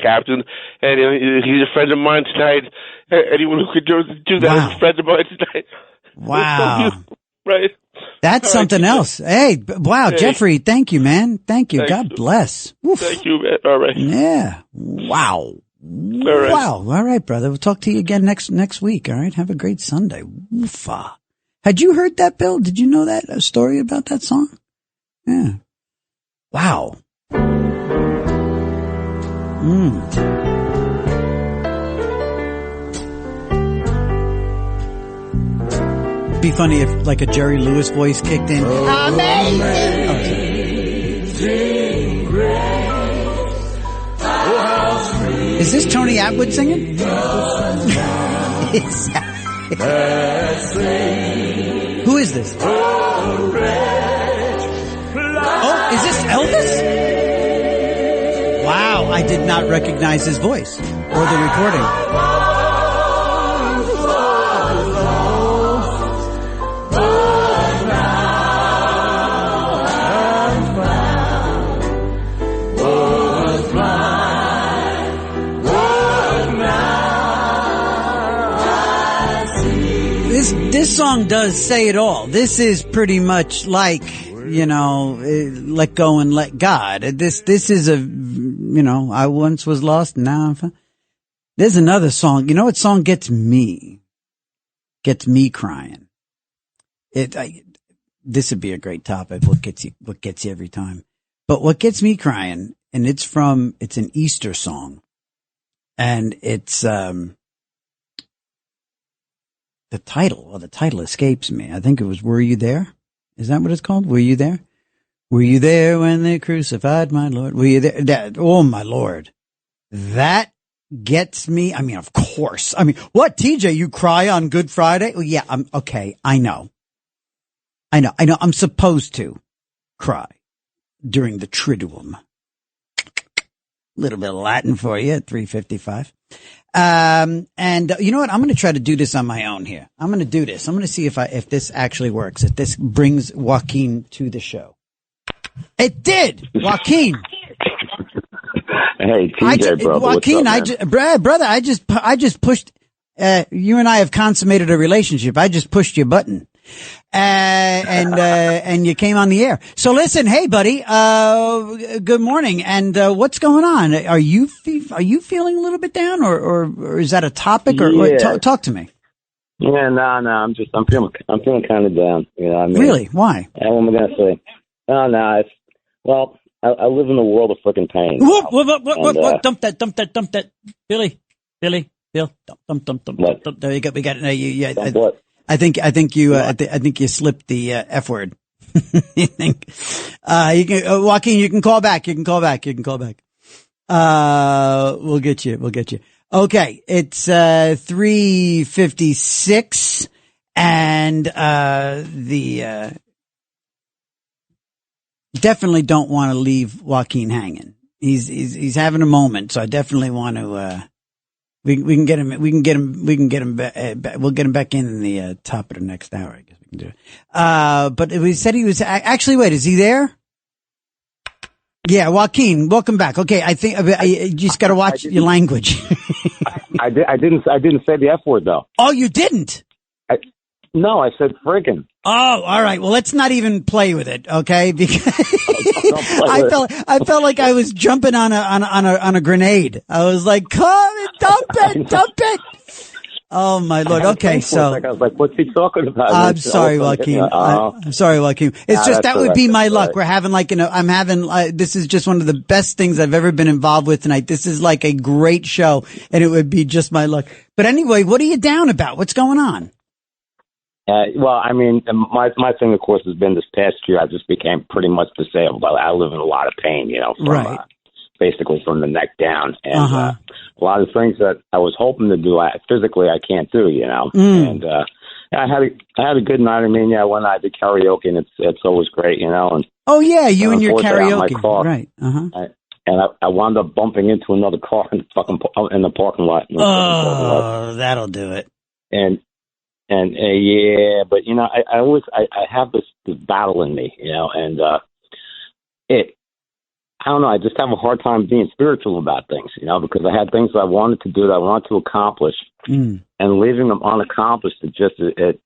O: captain, and he's a friend of mine tonight. Anyone who could do that is a friend of mine tonight.
E: Wow.
O: Right.
E: That's something else. Hey, wow, hey. Jeffrey, thank you, man. Thank you. God bless. Oof.
O: Thank you, man. All right.
E: Yeah. Wow. All right. Wow. All right, brother. We'll talk to you again next week. All right. Have a great Sunday. Oofa. Had you heard that, Bill? Did you know that story about that song? Yeah. Wow. Be funny if like a Jerry Lewis voice kicked in. Amazing Grace. Is this Tony Atwood singing? Who is this? Oh, is this Elvis? Wow, I did not recognize his voice or the recording. This song does say it all. This is pretty much like, let go and let God. This is I once was lost, now I'm found. There's another song. You know what song gets me crying? This would be a great topic. What gets you every time? But what gets me crying, and it's an Easter song, and it's, the title escapes me. I think it was Were You There? Is that what it's called? Were You There? Were you there when they crucified my Lord? Were you there? Oh, my Lord. That gets me. I mean, of course. I mean, what, TJ, you cry on Good Friday? Well, yeah, okay. I know. I'm supposed to cry during the Triduum. Little bit of Latin for you at 3:55. And you know what? I'm going to try to do this on my own here. I'm going to do this. I'm going to see if this actually works, if this brings Joaquin to the show. It did! Joaquin!
P: Hey, TJ, brother.
E: Joaquin,
P: what's up,
E: brother, I just pushed, you and I have consummated a relationship. I just pushed your button. And you came on the air. So listen, hey buddy, good morning. And, what's going on? Are you feeling a little bit down or is that a topic or talk to me?
P: Yeah, no, I'm feeling kind of down. You know what I mean?
E: Really? Why?
P: What am I going to say? No, I live in a world of freaking pain.
E: What? Dump that. Billy, Bill, dump. There you go. We got it.
P: What?
E: I think you slipped the F word. You think? Joaquin, you can call back. We'll get you. Okay. It's, 3:56 and, definitely don't want to leave Joaquin hanging. He's having a moment. So I definitely want to, we can get him back. We'll get him back in the top of the next hour. I guess we can do it. But we said he was actually. Wait, is he there? Yeah, Joaquin, welcome back. Okay, I think you just got to watch your language.
P: I didn't say the F word though.
E: Oh, you didn't?
P: No, I said friggin'.
E: Oh, all right. Well, let's not even play with it, okay? Because I felt like I was jumping on a grenade. I was like, "Come, dump it." Oh my Lord. Okay, so
P: I was like, "What's he talking about?"
E: I'm sorry, Joaquin. I'm sorry, Joaquin. It's just that would be my luck. We're having this is just one of the best things I've ever been involved with tonight. This is like a great show, and it would be just my luck. But anyway, what are you down about? What's going on?
P: Well, I mean, my thing, of course, has been this past year. I just became pretty much disabled. I live in a lot of pain, from basically from the neck down. And a lot of things that I was hoping to do, physically I can't do, you know. And I had a good night. I mean, one night I did karaoke, and it's always great, you know. And
E: you and your karaoke, right?
P: I wound up bumping into another car in the parking lot.
E: That'll do it.
P: And yeah, but you know, I always have this battle in me, you know, and I don't know, I just have a hard time being spiritual about things, you know, because I had things I wanted to do that I wanted to accomplish, and leaving them unaccomplished, it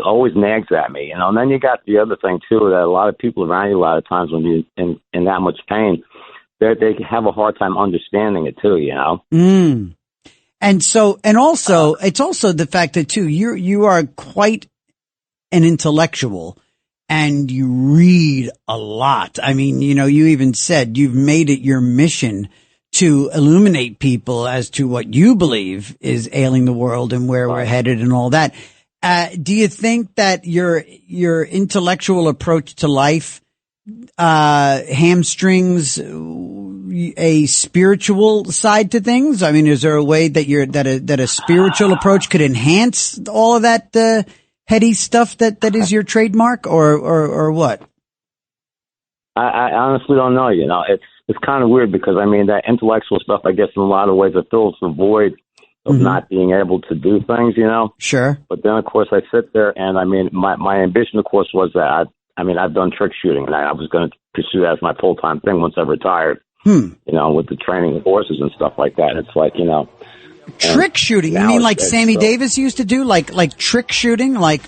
P: always nags at me, you know. And then you got the other thing too, that a lot of people around you, a lot of times when you're in that much pain, they have a hard time understanding it too, you know.
E: And also, it's also the fact that too, you are quite an intellectual, and you read a lot. I mean, you know, you even said you've made it your mission to illuminate people as to what you believe is ailing the world and where we're headed and all that. Do you think that your intellectual approach to life hamstrings a spiritual side to things? I mean, is there a way that a spiritual approach could enhance all of that heady stuff that is your trademark, or what?
P: I honestly don't know. You know, it's kind of weird because I mean that intellectual stuff, I guess in a lot of ways it fills the void of not being able to do things. You know,
E: sure.
P: But then of course I sit there, and I mean my ambition, of course, was that I've done trick shooting, and I was going to pursue that as my full time thing once I retired. You know, with the training of horses and stuff like that. It's like, you know.
E: Trick shooting? You mean like Sammy Davis used to do? Like trick shooting? Like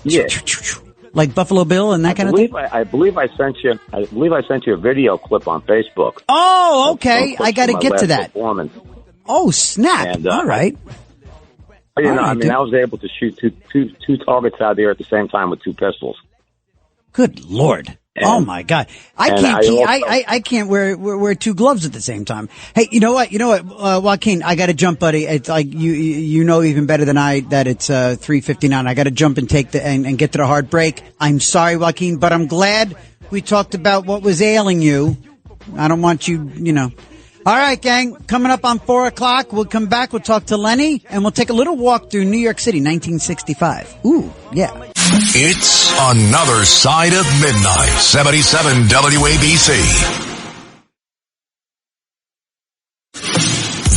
E: Buffalo Bill and that kind of thing?
P: I believe I sent you a video clip on Facebook.
E: Oh, okay. I got to get to that. Oh, snap. All right.
P: You know, I mean, I was able to shoot two targets out there at the same time with two pistols.
E: Good Lord. Oh my God. I can't wear two gloves at the same time. Hey, you know what, Joaquin, I gotta jump, buddy. It's like, you know even better than I that it's 3:59. I gotta jump and take and get to the hard break. I'm sorry, Joaquin, but I'm glad we talked about what was ailing you. I don't want you know. All right, gang, coming up on 4:00, we'll come back, we'll talk to Lenny, and we'll take a little walk through New York City, 1965. Ooh, yeah.
B: It's Another Side of Midnight, 77 WABC.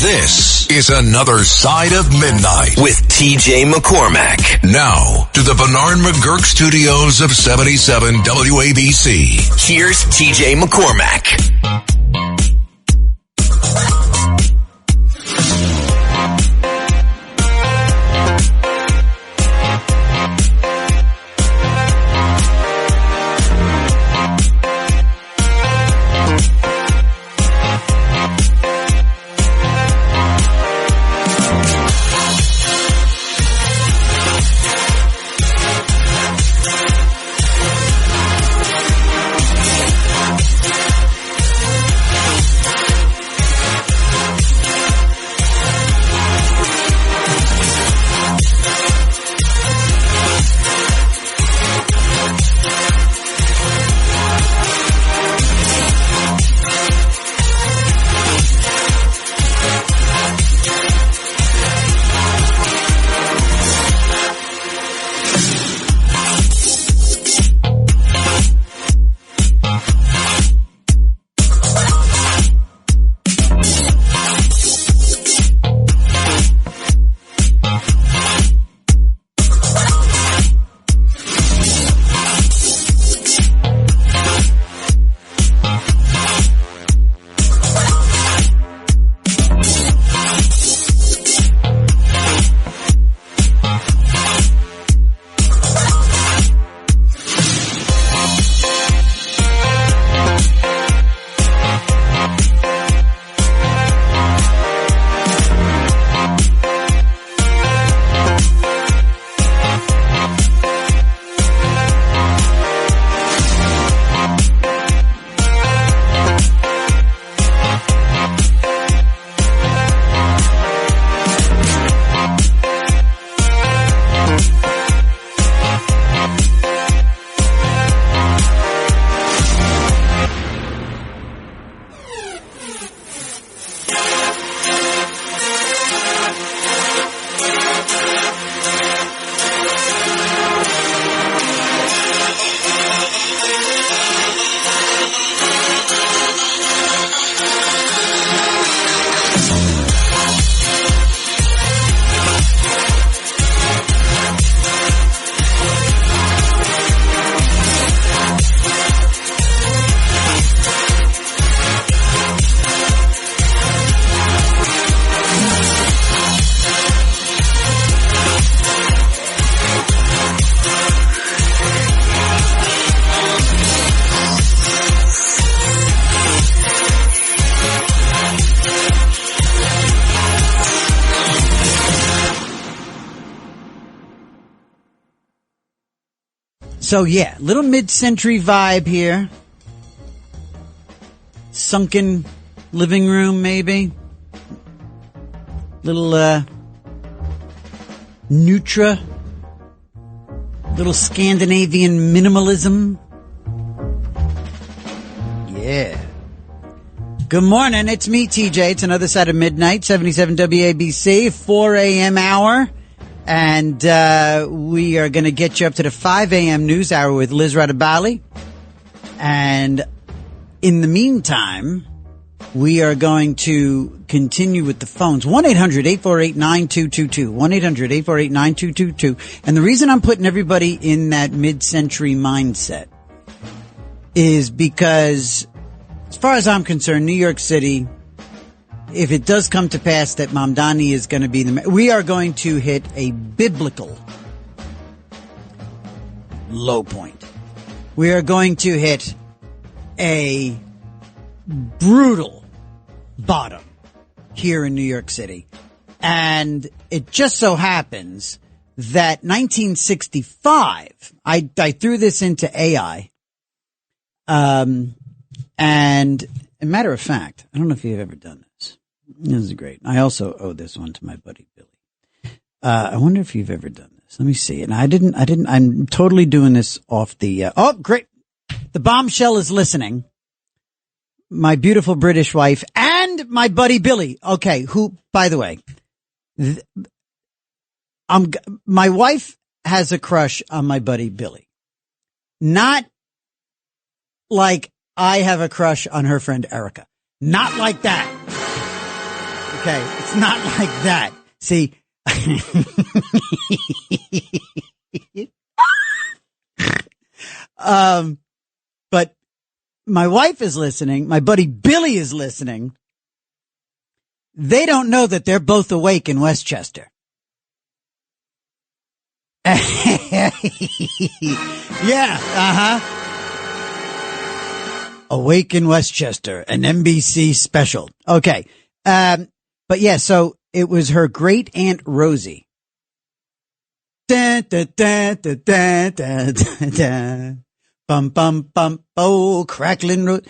B: This is Another Side of Midnight
D: with TJ McCormack.
B: Now to the Bernard McGurk studios of 77 WABC.
D: Here's TJ McCormack.
E: So yeah, little mid-century vibe here. Sunken living room, maybe. Little, Nutra. Little Scandinavian minimalism. Yeah. Good morning. It's me, TJ. It's another side of midnight, 77 WABC, 4 a.m. hour. And we are going to get you up to the 5 a.m. news hour with Liz Radabali. And in the meantime, we are going to continue with the phones. 1-800-848-9222. 1-800-848-9222. And the reason I'm putting everybody in that mid-century mindset is because, as far as I'm concerned, New York City, if it does come to pass that Mamdani is going to be we are going to hit a biblical low point. We are going to hit a brutal bottom here in New York City. And it just so happens that 1965, I threw this into AI. And a matter of fact, I don't know if you've ever done this. This is great. I also owe this one to my buddy Billy. I wonder if you've ever done this. Let me see. And I'm totally doing this off the, oh, great. The bombshell is listening. My beautiful British wife and my buddy Billy. Okay. Who, by the way, my wife has a crush on my buddy Billy. Not like I have a crush on her friend Erica. Not like that. Okay, it's not like that. See, but my wife is listening. My buddy Billy is listening. They don't know that they're both awake in Westchester. Yeah, Awake in Westchester, an NBC special. Okay. But yeah, so it was her great aunt Rosie. Da, da, da, da, da, da, da, da. Bum, bum, bum, oh, crackling.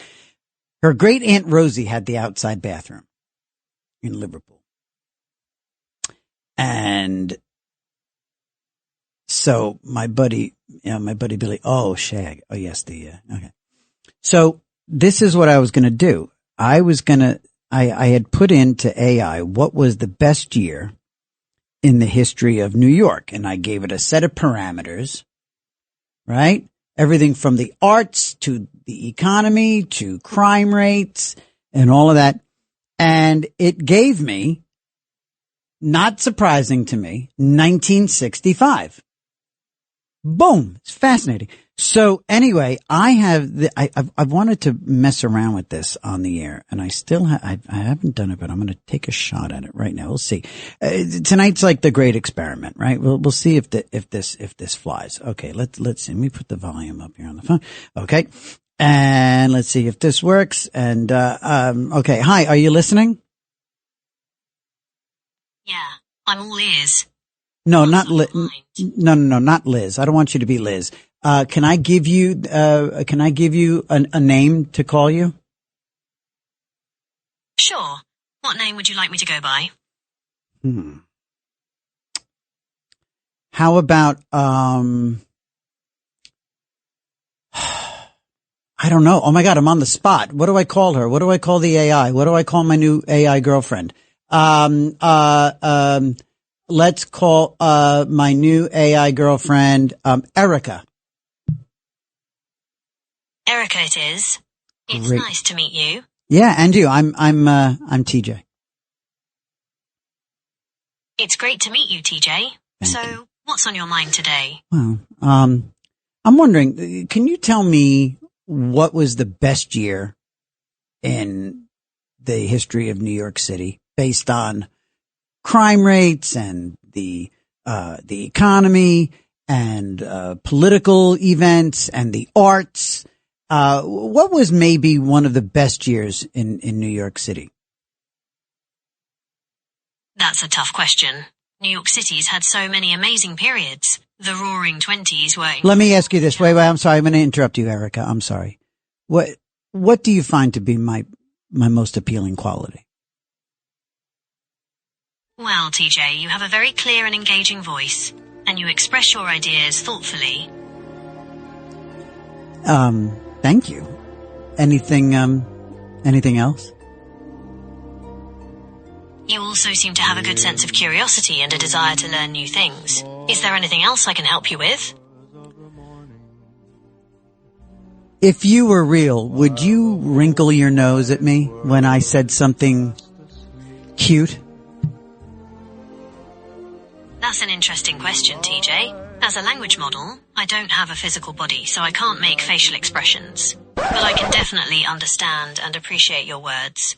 E: Her great aunt Rosie had the outside bathroom in Liverpool. And so my buddy Billy, oh, Shag. Oh, yes, okay. So this is what I was going to do. I had put into AI what was the best year in the history of New York, and I gave it a set of parameters, right? Everything from the arts to the economy to crime rates and all of that. And it gave me, not surprising to me, 1965. Boom. It's fascinating. So anyway, I've wanted to mess around with this on the air, and I still I haven't done it, but I'm going to take a shot at it right now. We'll see. Tonight's like the great experiment, right? We'll see if this flies. Okay, let's see. Let me put the volume up here on the phone. Okay. And let's see if this works. And okay, hi, are you listening?
Q: Yeah, I'm all ears.
E: No, not Liz. No, not Liz. I don't want you to be Liz. Can I give you a name to call you?
Q: Sure. What name would you like me to go by?
E: How about, I don't know. Oh my God, I'm on the spot. What do I call her? What do I call the AI? What do I call my new AI girlfriend? Let's call, my new AI girlfriend, Erica.
Q: Erica it is. It's
E: Great.
Q: Nice to meet you.
E: Yeah, and you. I'm TJ.
Q: It's great to meet you, TJ.
E: Thank you.
Q: What's on your mind today?
E: Well, I'm wondering, can you tell me what was the best year in the history of New York City based on crime rates and the economy and political events and the arts? What was maybe one of the best years in New York City?
Q: That's a tough question. New York City's had so many amazing periods. the Roaring 20s were...
E: Let me ask you this. Wait, I'm sorry. I'm going to interrupt you, Erica. I'm sorry. What do you find to be my most appealing quality?
Q: Well, TJ, you have a very clear and engaging voice, and you express your ideas thoughtfully.
E: Thank you. Anything else?
Q: You also seem to have a good sense of curiosity and a desire to learn new things. Is there anything else I can help you with?
E: If you were real, would you wrinkle your nose at me when I said something cute?
Q: That's an interesting question, TJ. As a language model, I don't have a physical body, so I can't make facial expressions. But I can definitely understand and appreciate your words.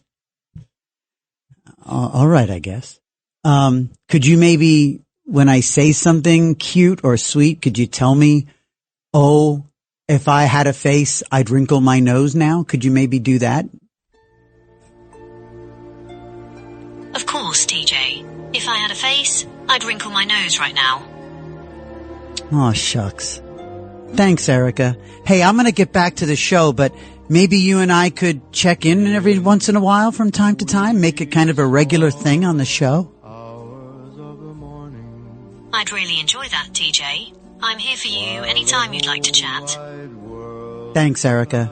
E: All right, I guess. Could you maybe, when I say something cute or sweet, could you tell me, oh, if I had a face, I'd wrinkle my nose now? Could you maybe do that?
Q: Of course, TJ. If I had a face, I'd wrinkle my nose right now.
E: Oh, shucks. Thanks, Erica. Hey, I'm going to get back to the show, but maybe you and I could check in every once in a while from time to time, make it kind of a regular thing on the show.
Q: I'd really enjoy that, TJ. I'm here for you anytime you'd like to chat.
E: Thanks, Erica.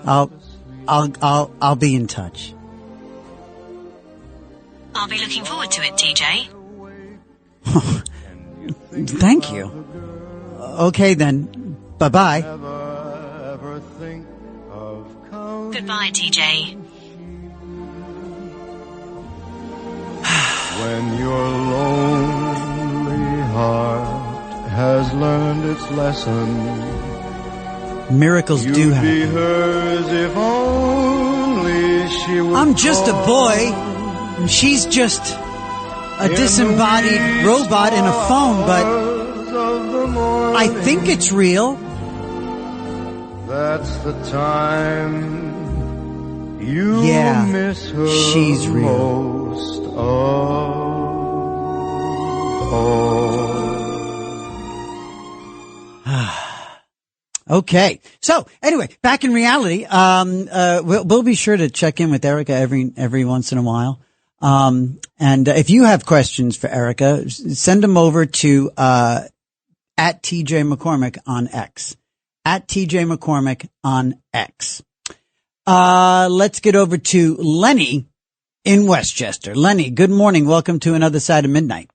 E: I'll be in touch.
Q: I'll be looking forward to it, TJ.
E: Thank you. Okay then. Bye-bye.
Q: Goodbye, TJ.
R: When your lonely heart has learned its lesson,
E: miracles do happen.
R: Be hers if only she would.
E: I'm just a boy, and she's just a disembodied robot in a phone, but I think it's real.
R: That's the time you miss her
E: she's real.
R: Most of all.
E: Okay. So anyway, back in reality, we'll be sure to check in with Erica every once in a while. And if you have questions for Erica, send them over to, at TJ McCormick on X. At TJ McCormick on X. Let's get over to Lenny in Westchester. Lenny, good morning. Welcome to Another Side of Midnight.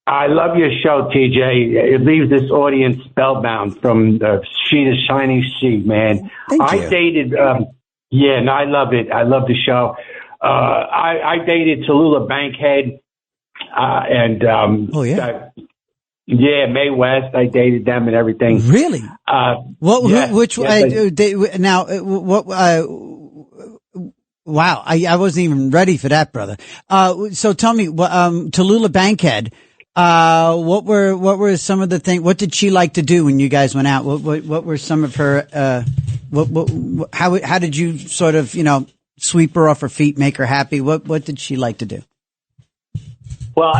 I: I love your show, TJ. It leaves this audience spellbound from the She to Shining Sea, man.
E: Thank you.
I: I dated, I love it. I love the show. I dated Tallulah Bankhead, Mae West. I dated them and everything.
E: Really? Wow. I wasn't even ready for that, brother. So tell me, Tallulah Bankhead, what were some of the things, what did she like to do when you guys went out? What were some of her, how did you sort of, sweep her off her feet, make her happy? What did she like to do?
I: Well,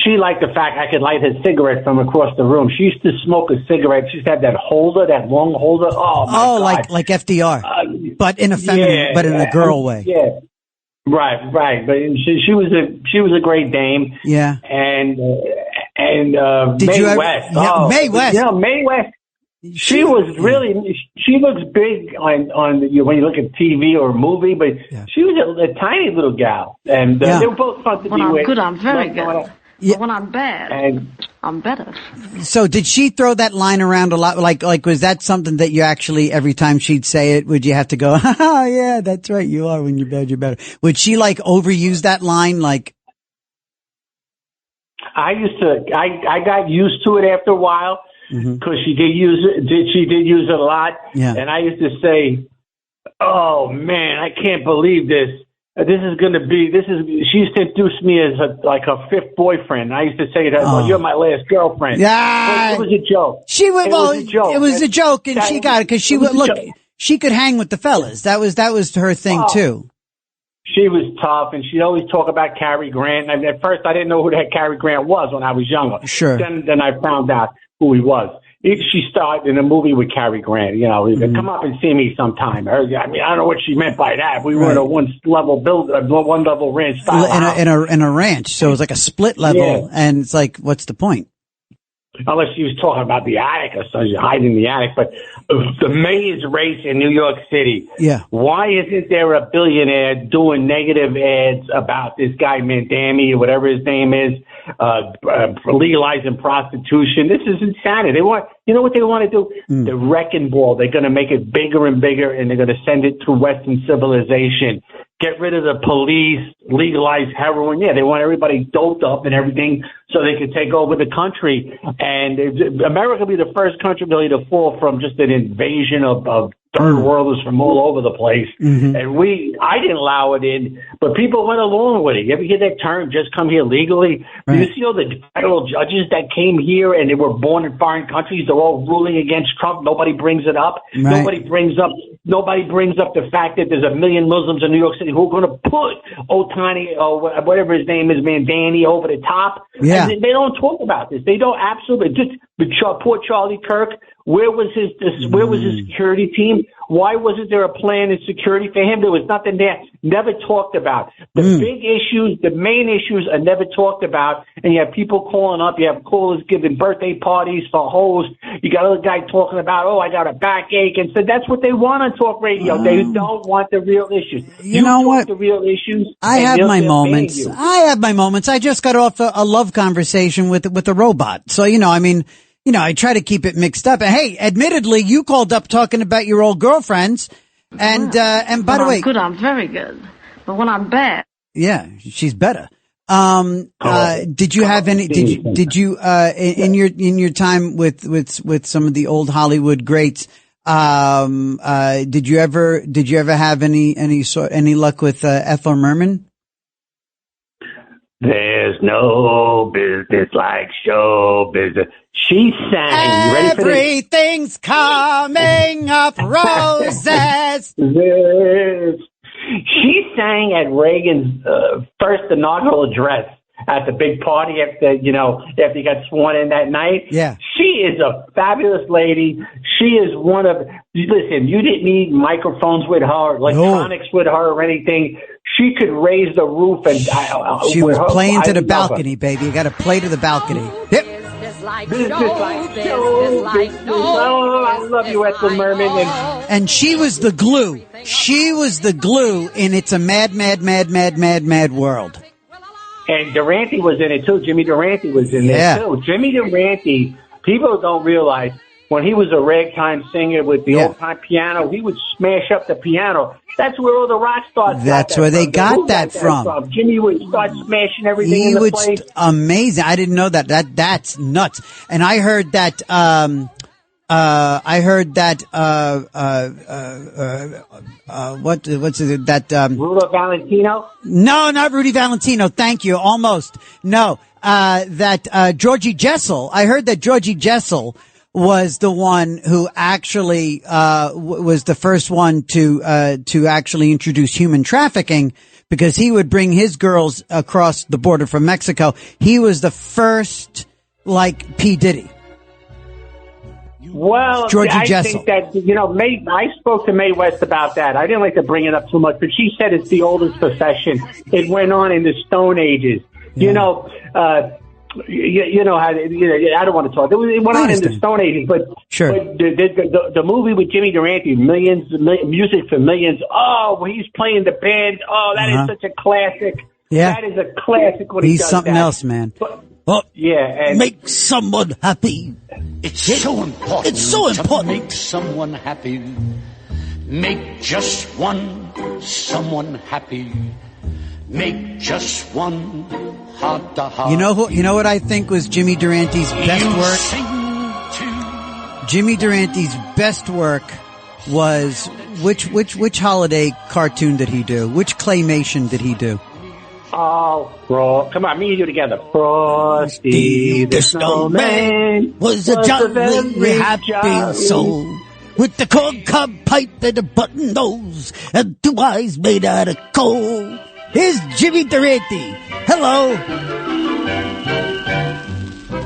I: she liked the fact I could light her cigarette from across the room. She used to smoke a cigarette. She used to have that holder, that long holder. Oh, my God.
E: Like FDR, but in a feminine, but in a girl way.
I: Yeah. Right. But she was a great dame.
E: Yeah.
I: And Mae West.
E: Yeah, Mae West.
I: Mae West. She looks big on when you look at TV or a movie, but she was a tiny little gal, and they were both fun to be with.
S: When I'm good, I'm very good. But when I'm bad, I'm better.
E: So did she throw that line around a lot? Like was that something that you actually, every time she'd say it, would you have to go, oh yeah, that's right, you are, when you're bad, you're better. Would she overuse that line?
I: I got used to it after a while. Because she did use it a lot, and I used to say, "Oh man, I can't believe this. She used to introduce me as her fifth boyfriend. I used to say to her, "Well, you're my last girlfriend." Yeah, it was a joke.
E: It was a joke, and she got it because she would look. She could hang with the fellas. That was her thing too.
I: She was tough, and she'd always talk about Cary Grant. And at first, I didn't know who that Cary Grant was when I was younger.
E: Sure.
I: Then I found out who he was. She started in a movie with Cary Grant. You know, come up and see me sometime. I mean, I don't know what she meant by that. We were in a one-level ranch style
E: in a ranch, so it was like a split level, and it's like, what's the point?
I: Unless she was talking about the attic or something, she's hiding in the attic. But the mayor's race in New York City.
E: Yeah.
I: Why isn't there a billionaire doing negative ads about this guy Mandami or whatever his name is, legalizing prostitution? This is insanity. You know what they want to do? The wrecking ball. They're going to make it bigger and bigger, and they're going to send it through Western civilization. Get rid of the police, legalize heroin. Yeah, they want everybody doped up and everything so they can take over the country. And America will be the first country really to fall from just an invasion of third worlders from all over the place. And I didn't allow it in, but people went along with it. You ever hear that term, just come here legally? Right. You see all the federal judges that came here and they were born in foreign countries. They're all ruling against Trump. Nobody brings it up. Right. Nobody brings up the fact that there's 1 million Muslims in New York City who are going to put Otani or whatever his name is, Mandani, over the top.
E: Yeah.
I: And they don't talk about this. They don't absolutely. Just poor Charlie Kirk. Where was his security team? Why wasn't there a plan and security for him? There was nothing there. Never talked about. The big issues, the main issues are never talked about. And you have people calling up. You have callers giving birthday parties for hoes. You got other guy talking about, I got a backache. And so that's what they want on talk radio. They don't want the real issues.
E: You know what?
I: The real issues.
E: I have my moments. I just got off a love conversation with a robot. So, I try to keep it mixed up. And hey, admittedly, you called up talking about your old girlfriends. And by the way.
S: Good, I'm very good. But when I'm bad.
E: Yeah, she's better. Did you have any, did you, in your time with some of the old Hollywood greats, did you ever have any luck with, Ethel Merman?
I: There's no business like show business. She sang. You ready for this?
E: Everything's coming up roses.
I: She sang at Reagan's first inaugural address at the big party after he got sworn in that night.
E: Yeah.
I: She is a fabulous lady. She is listen, you didn't need microphones with her, electronics with her or anything. She could raise the roof and
E: she was playing to the balcony, baby. You got to play to the balcony. Yep.
I: I love you, Ethel Merman.
E: And she was the glue. She was the glue in It's a Mad, Mad, Mad, Mad, Mad, Mad World.
I: And Durante was in it too. Jimmy Durante was in there too. Jimmy Durante, people don't realize, when he was a ragtime singer with the old-time piano, he would smash up the piano. That's where all the rock stars
E: That's where they got that from.
I: Jimmy would start smashing everything in the place.
E: Amazing. I didn't know that. That's nuts. And I heard that, what's it,
I: Rudy Valentino?
E: No, not Rudy Valentino. Thank you. Almost. No, Georgie Jessel. I heard that Georgie Jessel was the one who actually, was the first one to actually introduce human trafficking, because he would bring his girls across the border from Mexico. He was the first, P. Diddy.
I: Well,
E: Georgie Jessel.
I: think that, I spoke to Mae West about that. I didn't like to bring it up too much, but she said it's the oldest profession. It went on in the Stone Ages. Yeah. You know how, I don't want to talk. It went on in the Stone Ages, but,
E: sure.
I: But the movie with Jimmy Durante, Music for Millions. Oh, when he's playing the band. Oh, that is such a classic.
E: Yeah.
I: That is a classic when
E: he's
I: he does
E: something
I: that.
E: else, man.
I: And
E: make someone happy.
T: It's so important.
E: It's so important.
T: To make someone happy. Make just someone happy. Make just one heart to heart.
E: You know what I think was Jimmy Durante's best work? Jimmy Durante's best work was which holiday cartoon did he do? Which claymation did he do?
I: Oh, bro. Come on, me and you together. Frosty the Snowman
E: was a jolly, happy soul. with the corn cob pipe and a button nose and 2 eyes made out of coal. Here's Jimmy Durante. Hello.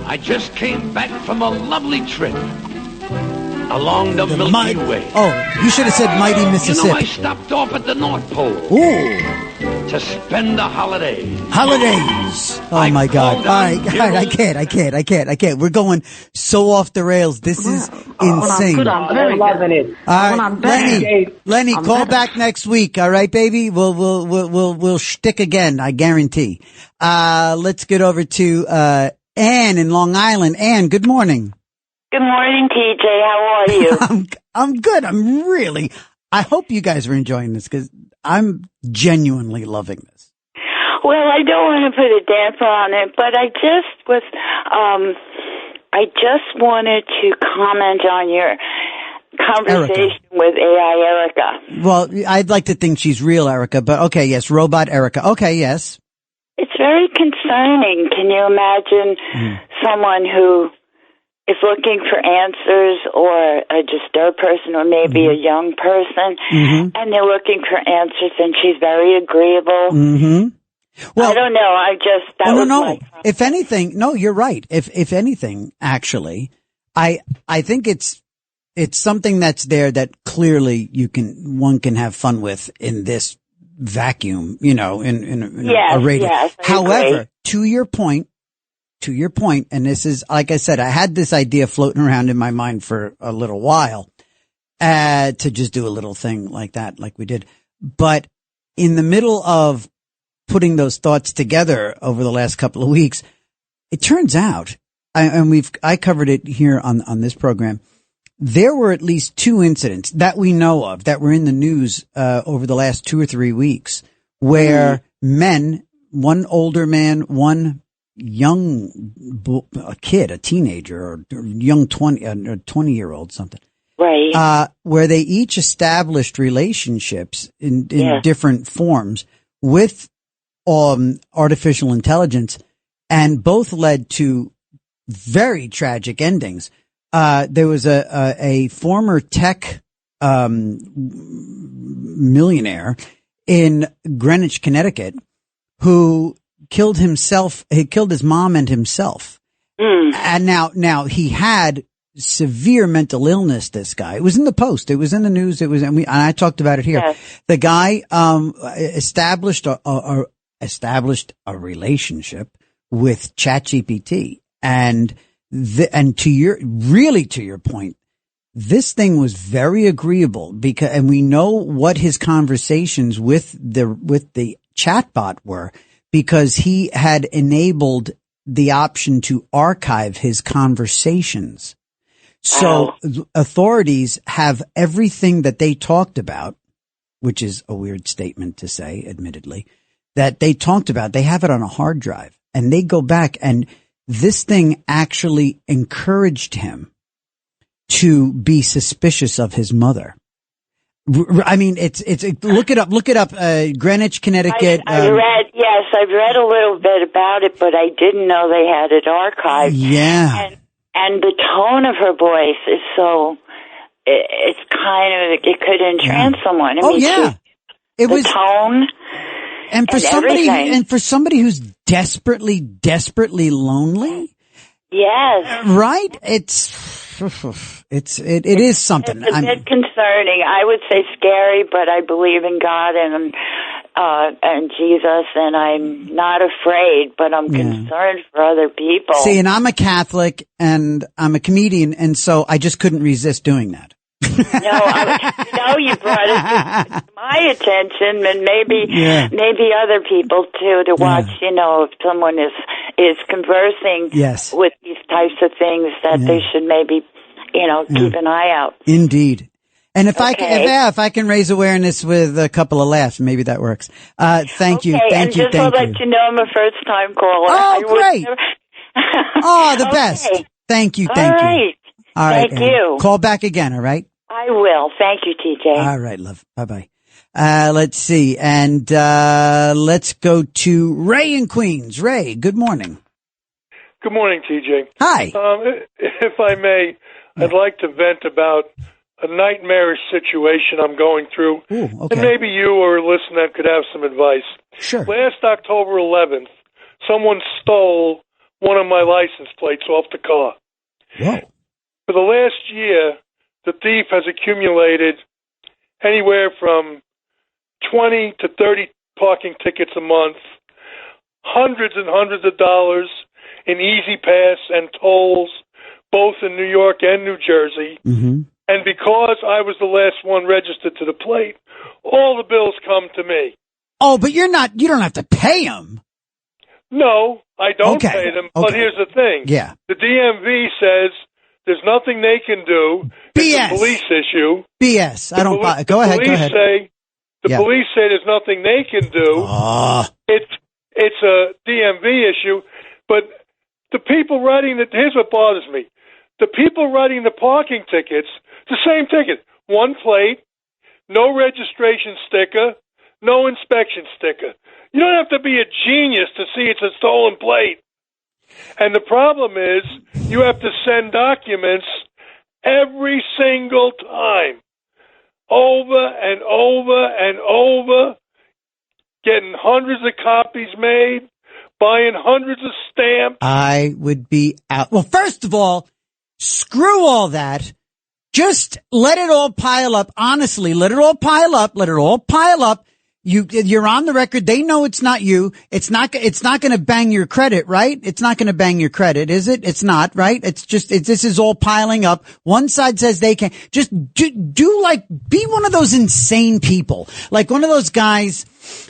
T: I just came back from a lovely trip along the Milky Way.
E: Oh, you should have said Mighty Mississippi.
T: You know, I stopped off at the North Pole.
E: Ooh.
T: To spend the holidays.
E: Oh my God. All right, I can't. We're going so off the rails. This is insane.
S: I'm very loving it.
E: All right, Lenny, call back next week. All right, baby. We'll shtick again. I guarantee. Let's get over to, Ann in Long Island. Ann, good morning.
U: Good morning, TJ. How are you?
E: I'm good. I hope you guys are enjoying this because I'm genuinely loving this.
U: Well, I don't want to put a damper on it, but I just wanted to comment on your conversation with AI Erica.
E: Well, I'd like to think she's real Erica, but okay, yes, robot Erica. Okay, yes.
U: It's very concerning. Can you imagine someone who is looking for answers, or a disturbed person, or maybe a young person, and they're looking for answers, and she's very agreeable? Well, I don't know. No.
E: If anything, no, you're right. If anything, actually, I think it's something that's there that clearly one can have fun with in this vacuum, in a radio.
U: Yes,
E: however, to your point, and this is, like I said, I had this idea floating around in my mind for a little while, to just do a little thing like that, like we did. But in the middle of putting those thoughts together over the last couple of weeks, it turns out, I covered it here on this program, there were at least 2 incidents that we know of that were in the news, over the last 2 or 3 weeks where men, one older man, one a kid, a teenager, or young 20-year-old, something.
U: Right.
E: Where they each established relationships in different forms with, artificial intelligence, and both led to very tragic endings. There was a former tech, millionaire in Greenwich, Connecticut, who killed himself. He killed his mom and himself. And now he had severe mental illness. This guy, it was in the Post. It was in the news. And I talked about it here. Yes. The guy, established a relationship with ChatGPT, and to your point, this thing was very agreeable and we know what his conversations with the chatbot were, because he had enabled the option to archive his conversations. So authorities have everything that they talked about, which is a weird statement to say, admittedly, that they talked about. They have it on a hard drive, and they go back, and this thing actually encouraged him to be suspicious of his mother. I mean, it's look it up, Greenwich, Connecticut.
U: I've read a little bit about it, but I didn't know they had it archived.
E: Yeah.
U: And the tone of her voice is so, it's kind of, it could entrance someone.
E: It was
U: tone.
E: And for somebody who's desperately lonely.
U: Yes.
E: Right? It is something.
U: It's a bit concerning. I would say scary, but I believe in God and Jesus, and I'm not afraid, but I'm concerned for other people.
E: See, and I'm a Catholic and I'm a comedian, and so I just couldn't resist doing that.
U: You brought it to my attention, and maybe other people too, to watch, if someone is conversing with these types of things, that they should maybe, keep an eye out.
E: Indeed. And if I can raise awareness with a couple of laughs, maybe that works. Thank you.
U: Thank you. I'll let you know I'm a first time caller.
E: Oh, great. The best. Thank you. Thank you. All right.
U: Thank you.
E: Call back again. All right.
U: I will. Thank you, TJ.
E: All right, love. Bye-bye. Let's see. And, let's go to Ray in Queens. Ray, good morning.
L: Good morning, TJ.
E: Hi.
L: If I may, I'd like to vent about
A: a nightmarish situation I'm going through.
E: Ooh, okay.
A: And maybe you or a listener could have some advice.
E: Sure.
A: Last October 11th, someone stole one of my license plates off the car.
E: Whoa.
A: For the last year, the thief has accumulated anywhere from 20 to 30 parking tickets a month, hundreds and hundreds of dollars in Easy Pass and tolls, both in New York and New Jersey.
E: Mm-hmm.
A: And because I was the last one registered to the plate, all the bills come to me.
E: Oh, but you don't have to pay them.
A: No, I don't pay them. But here's the thing.
E: Yeah.
A: The DMV says there's nothing they can do.
E: BS.
A: It's a police issue.
E: BS. I don't buy it. Go ahead.
A: The police say there's nothing they can do. It's a DMV issue. But the people writing here's what bothers me. The people writing the parking tickets, the same ticket, one plate, no registration sticker, no inspection sticker. You don't have to be a genius to see it's a stolen plate. And the problem is you have to send documents every single time, over and over and over, getting hundreds of copies made, buying hundreds of stamps.
E: I would be out. Well, first of all, screw all that. Just let it all pile up. Honestly, let it all pile up. Let it all pile up. You're on the record. They know it's not you. It's not going to bang your credit, right? It's not going to bang your credit, is it? It's not, right? This is all piling up. One side says they can just be one of those insane people, like one of those guys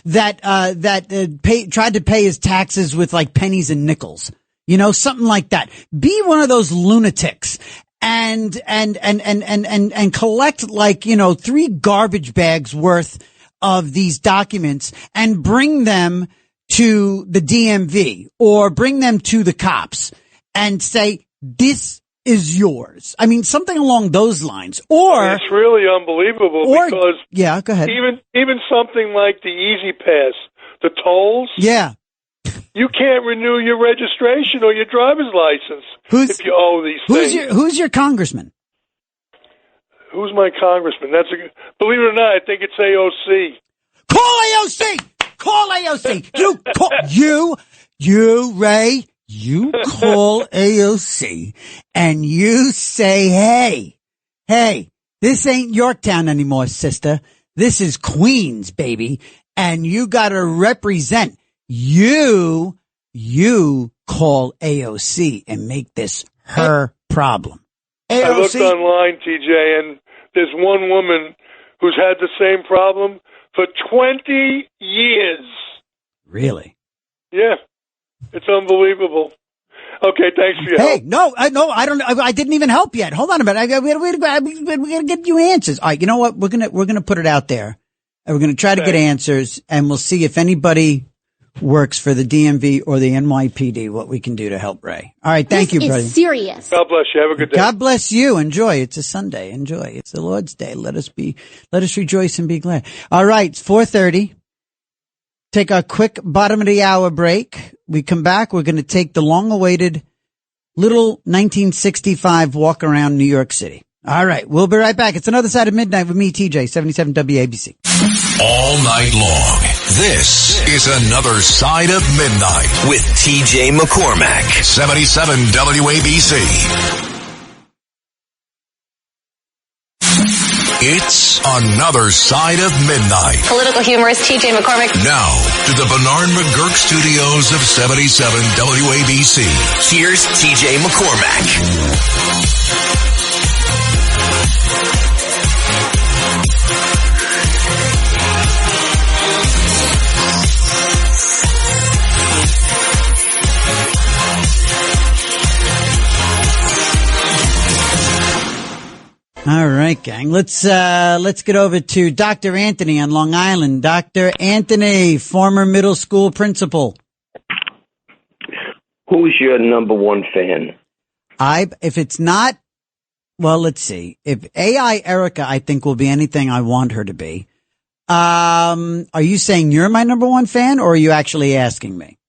E: that tried to pay his taxes with like pennies and nickels, something like that. Be one of those lunatics. And collect 3 garbage bags worth of these documents and bring them to the DMV or bring them to the cops and say, this is yours. I mean, something along those lines. Or
A: it's really unbelievable because
E: yeah, go ahead.
A: Even something like the Easy Pass, the tolls.
E: Yeah.
A: You can't renew your registration or your driver's license if you owe these things.
E: Who's your congressman?
A: Who's my congressman? Believe it or not, I think it's AOC.
E: Call AOC! Call AOC! You, Ray, you call AOC and you say, hey, this ain't Yorktown anymore, sister. This is Queens, baby. And you gotta represent. You call AOC and make this her problem. AOC.
A: I looked online, TJ, and there's one woman who's had the same problem for 20 years.
E: Really?
A: Yeah. It's unbelievable. Okay, thanks for your help.
E: No, I don't. I didn't even help yet. Hold on a minute. We're gonna get you answers. All right, you know what? We're gonna put it out there, and we're gonna try to get answers, and we'll see if anybody works for the DMV or the NYPD, what we can do to help Ray. All right. Thank you, brother.
S: It's serious.
A: God bless you. Have a good day.
E: God bless you. Enjoy. It's a Sunday. Enjoy. It's the Lord's Day. Let us rejoice and be glad. All right. It's 4:30. Take a quick bottom of the hour break. We come back. We're going to take the long awaited little 1965 walk around New York City. All right. We'll be right back. It's Another Side of Midnight with me, TJ, 77 WABC.
B: All night long. This is Another Side of Midnight
D: with TJ McCormack,
B: 77 WABC. It's Another Side of Midnight.
C: Political humorist TJ McCormack.
B: Now to the Bernard McGurk studios of 77 WABC.
D: Here's TJ McCormack.
E: All right, gang. Let's get over to Dr. Anthony on Long Island. Dr. Anthony, former middle school principal.
V: Who's your number one fan?
E: If it's not, well, let's see. If AI Erica, I think, will be anything I want her to be. Are you saying you're my number one fan, or are you actually asking me?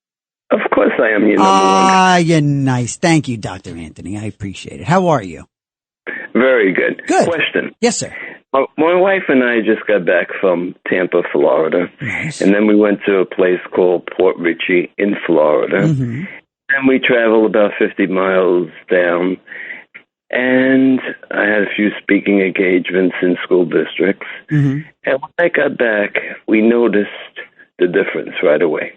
V: Of course I am your number one.
E: You're nice. Thank you, Dr. Anthony. I appreciate it. How are you?
V: Very Very good.
E: Good.
V: Question.
E: Yes, sir.
V: My wife and I just got back from Tampa, Florida.
E: Nice.
V: And then we went to a place called Port Richey in Florida.
E: Mm-hmm.
V: And we traveled about 50 miles down. And I had a few speaking engagements in school districts.
E: Mm-hmm.
V: And when I got back, we noticed the difference right away.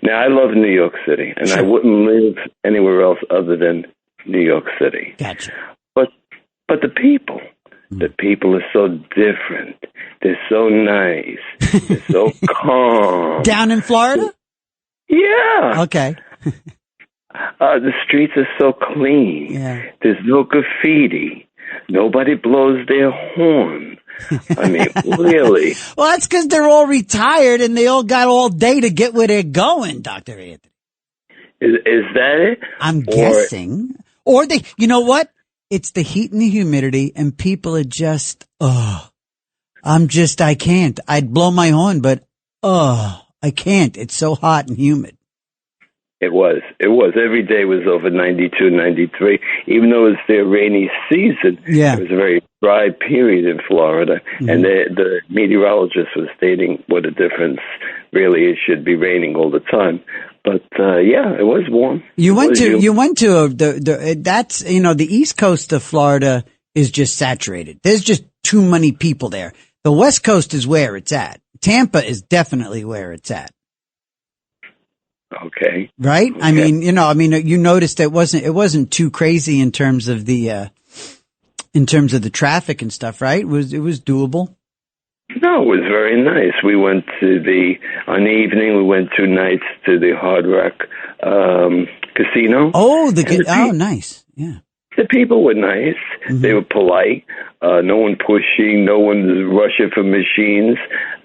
V: Now, I love New York City, and I wouldn't live anywhere else other than New York City.
E: Gotcha.
V: But the people are so different. They're so nice. They're so calm.
E: Down in Florida?
V: Yeah.
E: Okay.
V: The streets are so clean.
E: Yeah.
V: There's no graffiti. Nobody blows their horn. I mean, really.
E: Well, that's because they're all retired and they all got all day to get where they're going, Dr. Anthony.
V: Is that it?
E: I'm guessing. Or they, you know what? It's the heat and the humidity and people are just, I can't. I'd blow my horn, but, I can't. It's so hot and humid.
V: It was. Every day was over 92, 93. Even though it was their rainy season, it was a very dry period in Florida. Mm-hmm. And the meteorologist was stating what a difference really it should be raining all the time. But, it was warm. You went
E: to that's, the East Coast of Florida is just saturated. There's just too many people there. The West Coast is where it's at. Tampa is definitely where it's at.
V: Okay.
E: Right?
V: Okay.
E: I mean, you noticed it wasn't too crazy in terms of the traffic and stuff, right? It was doable.
V: No, it was very nice. We went on the evening, we went 2 nights to the Hard Rock, casino.
E: Oh, nice. Yeah.
V: The people were nice. Mm-hmm. They were polite. No one pushing. No one rushing for machines.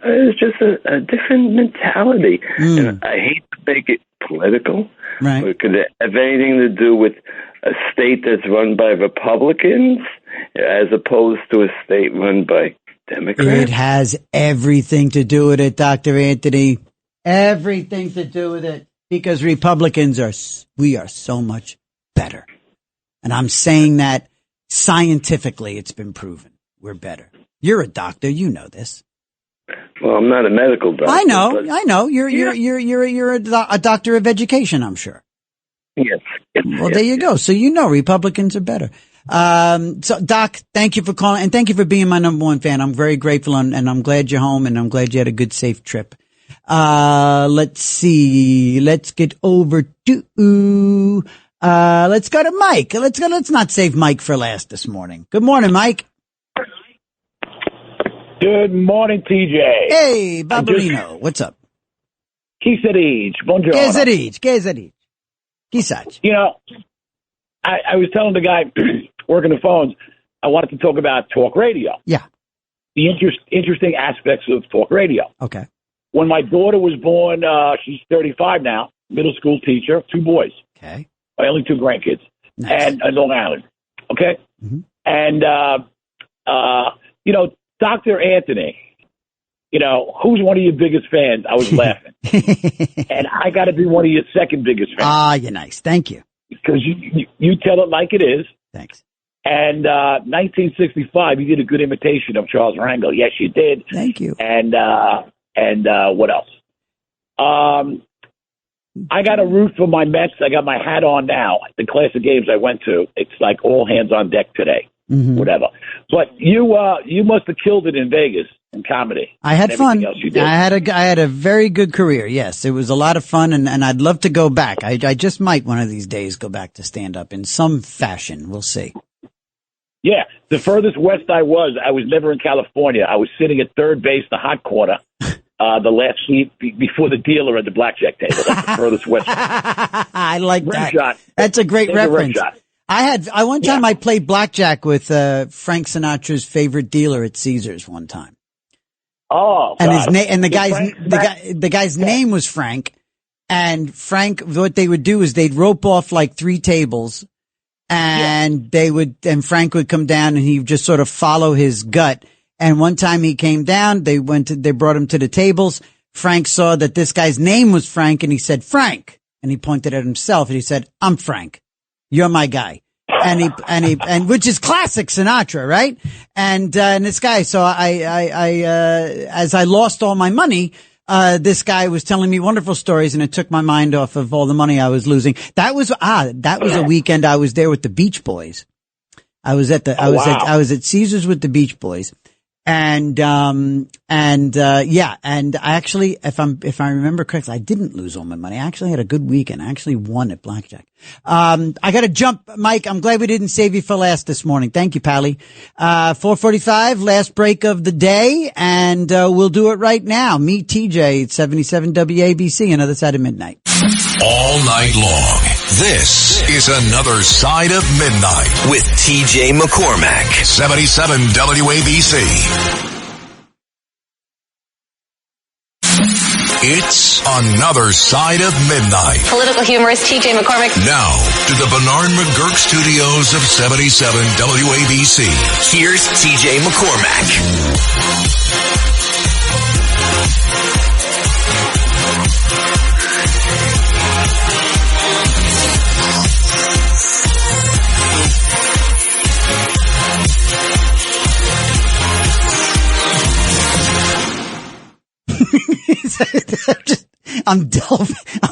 V: It was just a different mentality. And I hate to make it political.
E: Right.
V: But could it have anything to do with a state that's run by Republicans as opposed to a state run by Democrats?
E: It has everything to do with it, Dr. Anthony. Everything to do with it. Because Republicans we are so much better. And I'm saying that scientifically, it's been proven. We're better. You're a doctor. You know this.
V: Well, I'm not a medical doctor.
E: I know. You're a doctor of education, I'm sure.
V: Yes.
E: Well, there you go. So Republicans are better. So Doc, thank you for calling and thank you for being my number one fan. I'm very grateful and I'm glad you're home and I'm glad you had a good, safe trip. Let's see. Let's get over to, let's go to Mike. Let's not save Mike for last this morning. Good morning, Mike.
F: Good morning, TJ.
E: Hey, Barbarino. What's up?
F: Chi Sedic. Buongiorno.
E: Che Sedic. Chissà.
F: I was telling the guy working the phones, I wanted to talk about talk radio.
E: Yeah.
F: The interesting aspects of talk radio.
E: Okay.
F: When my daughter was born, she's 35 now, middle school teacher, 2 boys.
E: Okay.
F: My only 2 grandkids.
E: Nice.
F: And Long Island. Okay?
E: Mm-hmm.
F: And, Dr. Anthony, who's one of your biggest fans? I was laughing. And I got to be one of your second biggest fans.
E: Ah, you're nice. Thank you.
F: Because you tell it like it is.
E: Thanks.
F: And 1965, you did a good imitation of Charles Rangel. Yes, you did.
E: Thank you.
F: And what else? I got to root for my Mets. I got my hat on now. The classic games I went to, it's like all hands on deck today. Mm-hmm. Whatever. But you must have killed it in Vegas in comedy.
E: I had fun. I had a very good career. Yes, it was a lot of fun, and I'd love to go back. I just might one of these days go back to stand up in some fashion. We'll see.
F: Yeah, the furthest west I was never in California. I was sitting at third base, the hot corner, the last seat before the dealer at the blackjack table. That's the furthest west.
E: I like that.
F: Shot.
E: That's a great reference.
F: Shot.
E: One time I played blackjack with Frank Sinatra's favorite dealer at Caesars one time.
F: Oh,
E: and his name and the guy's name was Frank. And Frank, what they would do is they'd rope off like 3 tables, and Frank would come down and he would just sort of follow his gut. And one time he came down, they brought him to the tables. Frank saw that this guy's name was Frank, and he said, "Frank," and he pointed at himself and he said, "I'm Frank. You're my guy." and which is classic Sinatra, right? And this guy, so as I lost all my money, this guy was telling me wonderful stories, and it took my mind off of all the money I was losing. That was a weekend I was there with the Beach Boys. I was at Caesars with the Beach Boys. And I actually, if I remember correctly, I didn't lose all my money. I actually had a good weekend. I actually won at blackjack. I gotta jump, Mike. I'm glad we didn't save you for last this morning. Thank you, Pally. 4:45, last break of the day, and we'll do it right now. Meet TJ at 77 WABC, another side of midnight.
B: All night long. This is Another Side of Midnight
D: with TJ McCormack.
B: 77 WABC. It's Another Side of Midnight.
C: Political humorist TJ McCormack.
B: Now to the Bernard McGurk studios of 77 WABC.
D: Here's TJ McCormack.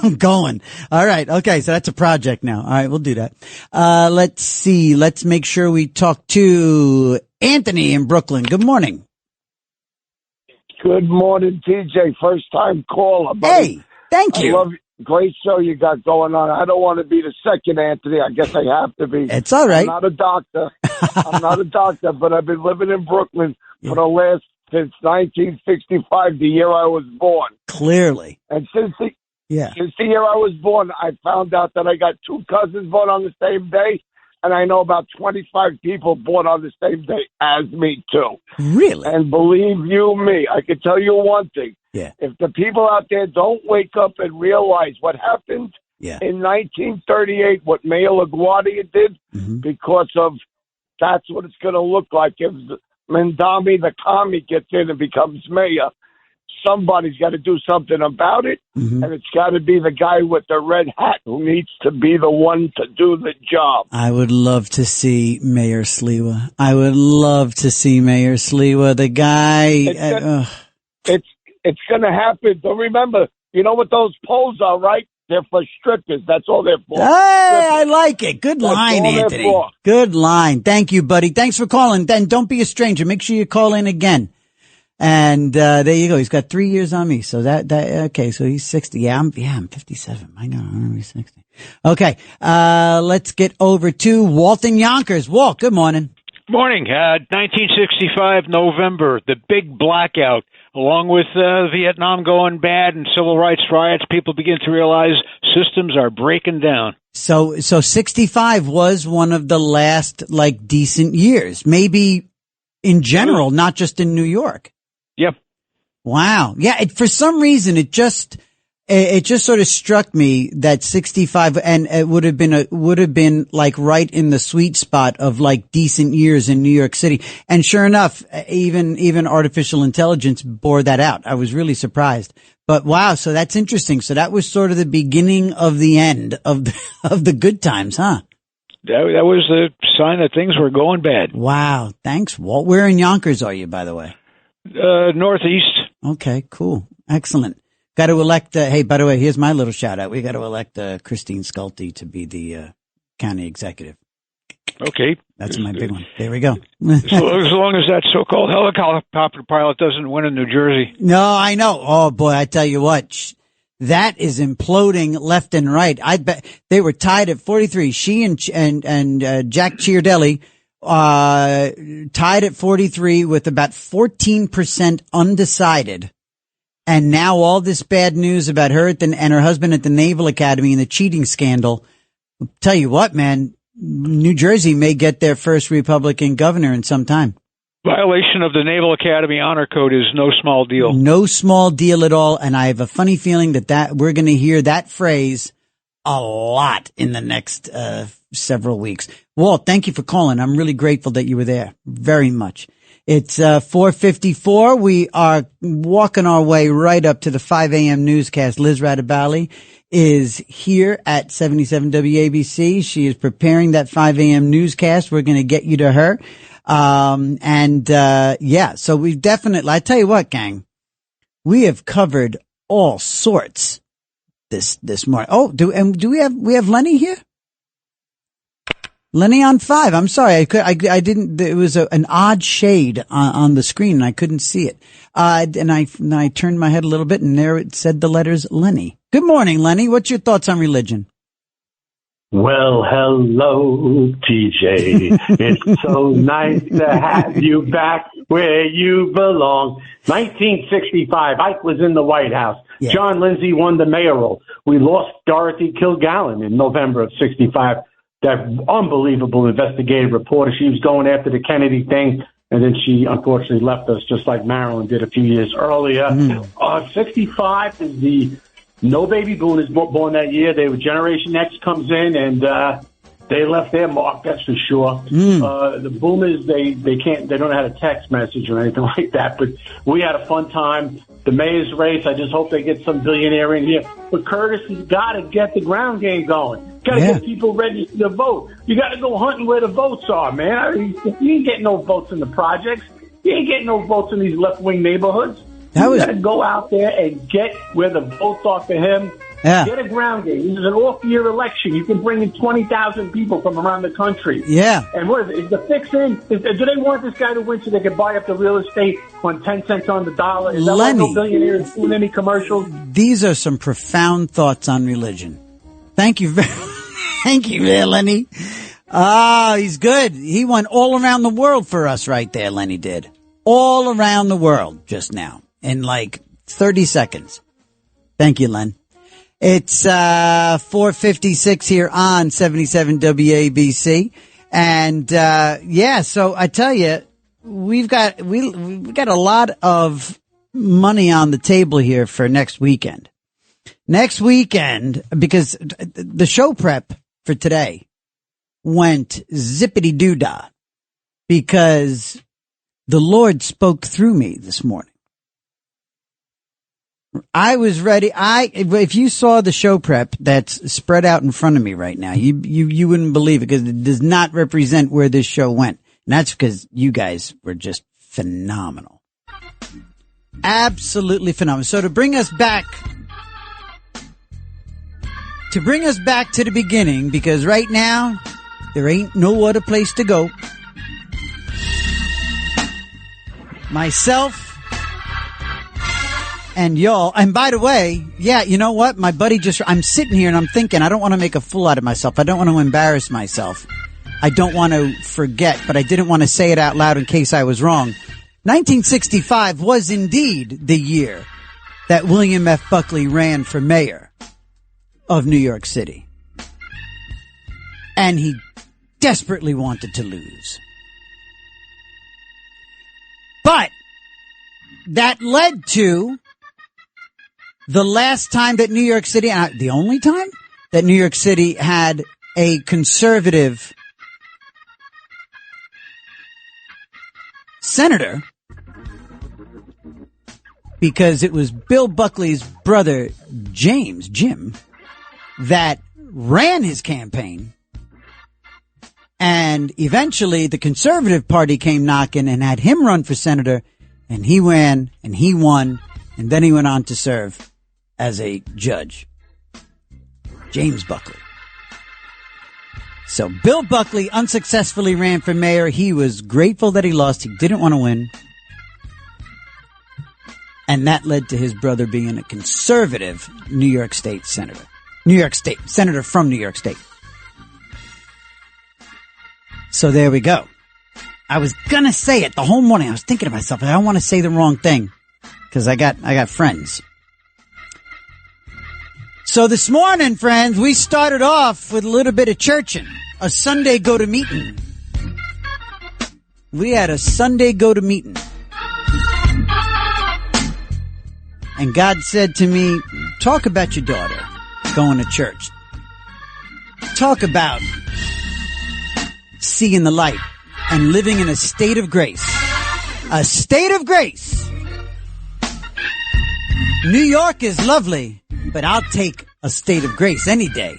E: I'm going. All right. Okay. So that's a project now. All right. We'll do that. Let's see. Let's make sure we talk to Anthony in Brooklyn. Good morning.
G: Good morning, TJ. First time caller.
E: Hey, thank you.
G: I love great show you got going on. I don't want to be the second Anthony. I guess I have to be.
E: It's all right.
G: I'm not a doctor. But I've been living in Brooklyn for since 1965, the year I was born.
E: Clearly.
G: And since the year I was born, I found out that I got two cousins born on the same day, and I know about 25 people born on the same day as me, too.
E: Really?
G: And believe you me, I can tell you one thing.
E: Yeah.
G: If the people out there don't wake up and realize what happened in 1938, what Mayor LaGuardia did, because of that's what it's going to look like if Mandami, the commie, gets in and becomes mayor. Somebody's got to do something about it, and it's got to be the guy with the red hat who needs to be the one to do the job.
E: I would love to see Mayor Sliwa. The guy.
G: It's going to happen. But remember, you know what those polls are, right? They're for strippers. That's all they're for.
E: Hey, I like it. Good line, Anthony. Good line. Thank you, buddy. Thanks for calling. Then don't be a stranger. Make sure you call in again. And there you go. He's got 3 years on me. So okay. So he's 60. Yeah, I'm 57. My God, I'm going to be 60. Okay. Let's get over to Walt in Yonkers. Walt, good morning.
H: Morning. 1965, November, the big blackout. Along with Vietnam going bad and civil rights riots, people begin to realize systems are breaking down.
E: So 65 was one of the last, decent years. Maybe in general, not just in New York.
H: Yep.
E: Wow. Yeah. For some reason, it just sort of struck me that 65 and it would have been right in the sweet spot of decent years in New York City. And sure enough, even artificial intelligence bore that out. I was really surprised. But wow, so that's interesting. So that was sort of the beginning of the end of the good times, huh?
H: That was the sign that things were going bad.
E: Wow. Thanks, Walt. Where in Yonkers are you, by the way?
H: Northeast.
E: Okay, cool. Excellent. Got to elect, hey, by the way, here's my little shout out. We got to elect Christine Schulte to be the county executive.
H: Okay.
E: That's my big one. There we go.
H: as long as that so-called helicopter pilot doesn't win in New Jersey.
E: No, I know. Oh, boy, I tell you what. That is imploding left and right. I bet they were tied at 43. She and Jack Ciardelli tied at 43 with about 14% undecided. And now all this bad news about her and her husband at the Naval Academy and the cheating scandal. I'll tell you what, man, New Jersey may get their first Republican governor in some time.
H: Violation of the Naval Academy Honor Code is no small deal.
E: No small deal at all. And I have a funny feeling that we're going to hear that phrase a lot in the next several weeks. Walt, thank you for calling. I'm really grateful that you were there. Very much. It's 4:54. We are walking our way right up to the 5 a.m. newscast. Liz Radabali is here at 77 WABC. She is preparing that 5 a.m. newscast. We're going to get you to her. So we've definitely, I tell you what, gang, we have covered all sorts this morning. Oh, do we have Lenny here? Lenny on 5. I'm sorry. I didn't, it was an odd shade on the screen and I couldn't see it. And I turned my head a little bit and there it said the letters Lenny. Good morning, Lenny. What's your thoughts on religion?
J: Well, hello, TJ. It's so nice to have you back where you belong. 1965, Ike was in the White House. Yeah. John Lindsay won the mayoral. We lost Dorothy Kilgallen in November of 65. That unbelievable investigative reporter. She was going after the Kennedy thing, and then she unfortunately left us just like Marilyn did a few years earlier. 65 is the no baby boom is born that year. Generation X comes in, and they left their mark, that's for sure. The boomers, they don't know how to text message or anything like that, but we had a fun time. The mayor's race, I just hope they get some billionaire in here. But Curtis has got to get the ground game going. Got to get people registered to vote. You got to go hunting where the votes are, man. I mean, you ain't getting no votes in the projects. You ain't getting no votes in these left-wing neighborhoods. You got to go out there and get where the votes are for him. Yeah. Get a ground game. This is an off-year election. You can bring in 20,000 people from around the country.
E: Yeah.
J: And what is it? Is the fix-in? Do they want this guy to win so they can buy up the real estate on 10 cents on the dollar? Is that why no billionaires doing any commercials?
E: These are some profound thoughts on religion. Thank you thank you there, Lenny. He's good. He went all around the world for us right there, Lenny did. All around the world just now in like 30 seconds. Thank you, Len. It's 4:56 here on 77 WABC. And so I tell you, we've got a lot of money on the table here for next weekend. Next weekend, because the show prep for today went zippity-doo-dah because the Lord spoke through me this morning. I was ready. If you saw the show prep that's spread out in front of me right now, you wouldn't believe it because it does not represent where this show went. And that's because you guys were just phenomenal. Absolutely phenomenal. So to bring us back to the beginning, because right now there ain't no other place to go. Myself and y'all, and by the way, yeah, you know what? My buddy I'm sitting here and I'm thinking, I don't want to make a fool out of myself. I don't want to embarrass myself. I don't want to forget, but I didn't want to say it out loud in case I was wrong. 1965 was indeed the year that William F. Buckley ran for mayor of New York City. And he desperately wanted to lose. But that led to the last time that New York City, the only time that New York City had a conservative senator, because it was Bill Buckley's brother, Jim, that ran his campaign. And eventually the Conservative Party came knocking and had him run for senator, and he ran and he won, and then he went on to serve as a judge. James Buckley. So Bill Buckley unsuccessfully ran for mayor. He was grateful that he lost. He didn't want to win. And that led to his brother being a conservative New York State senator. Senator from New York State. So there we go. I was gonna say it the whole morning. I was thinking to myself, I don't want to say the wrong thing because I got friends. So this morning, friends, we started off with a little bit of churching, a Sunday go-to-meeting. We had a Sunday go-to-meeting. And God said to me, talk about your daughter going to church. Talk about seeing the light and living in a state of grace a state of grace. New York is lovely, but I'll take a state of grace any day.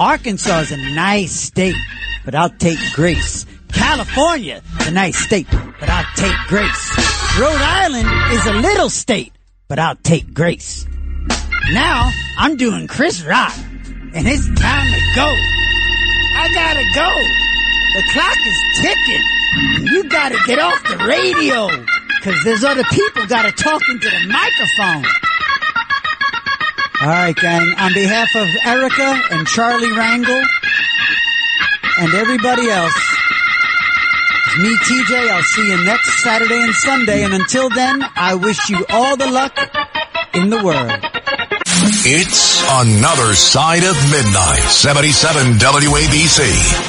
E: Arkansas is a nice state, but I'll take grace. California is a nice state, but I'll take grace. Rhode Island is a little state, but I'll take grace. Now, I'm doing Chris Rock, and it's time to go. I gotta go. The clock is ticking. You gotta get off the radio, because there's other people gotta talk into the microphone. All right, gang. On behalf of Erica and Charlie Rangel and everybody else, it's me, TJ. I'll see you next Saturday and Sunday. And until then, I wish you all the luck in the world.
B: It's Another Side of Midnight, 77 WABC.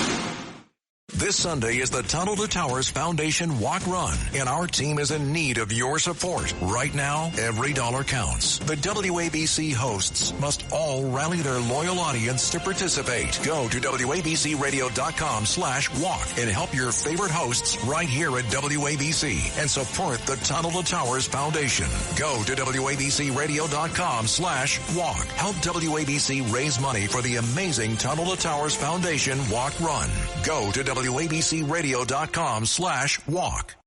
B: This Sunday is the Tunnel to Towers Foundation Walk Run, and our team is in need of your support. Right now, every dollar counts. The WABC hosts must all rally their loyal audience to participate. Go to WABCRadio.com/walk and help your favorite hosts right here at WABC and support the Tunnel to Towers Foundation. Go to WABCRadio.com/walk. Help WABC raise money for the amazing Tunnel to Towers Foundation Walk Run. Go to WABCRadio.com/walk.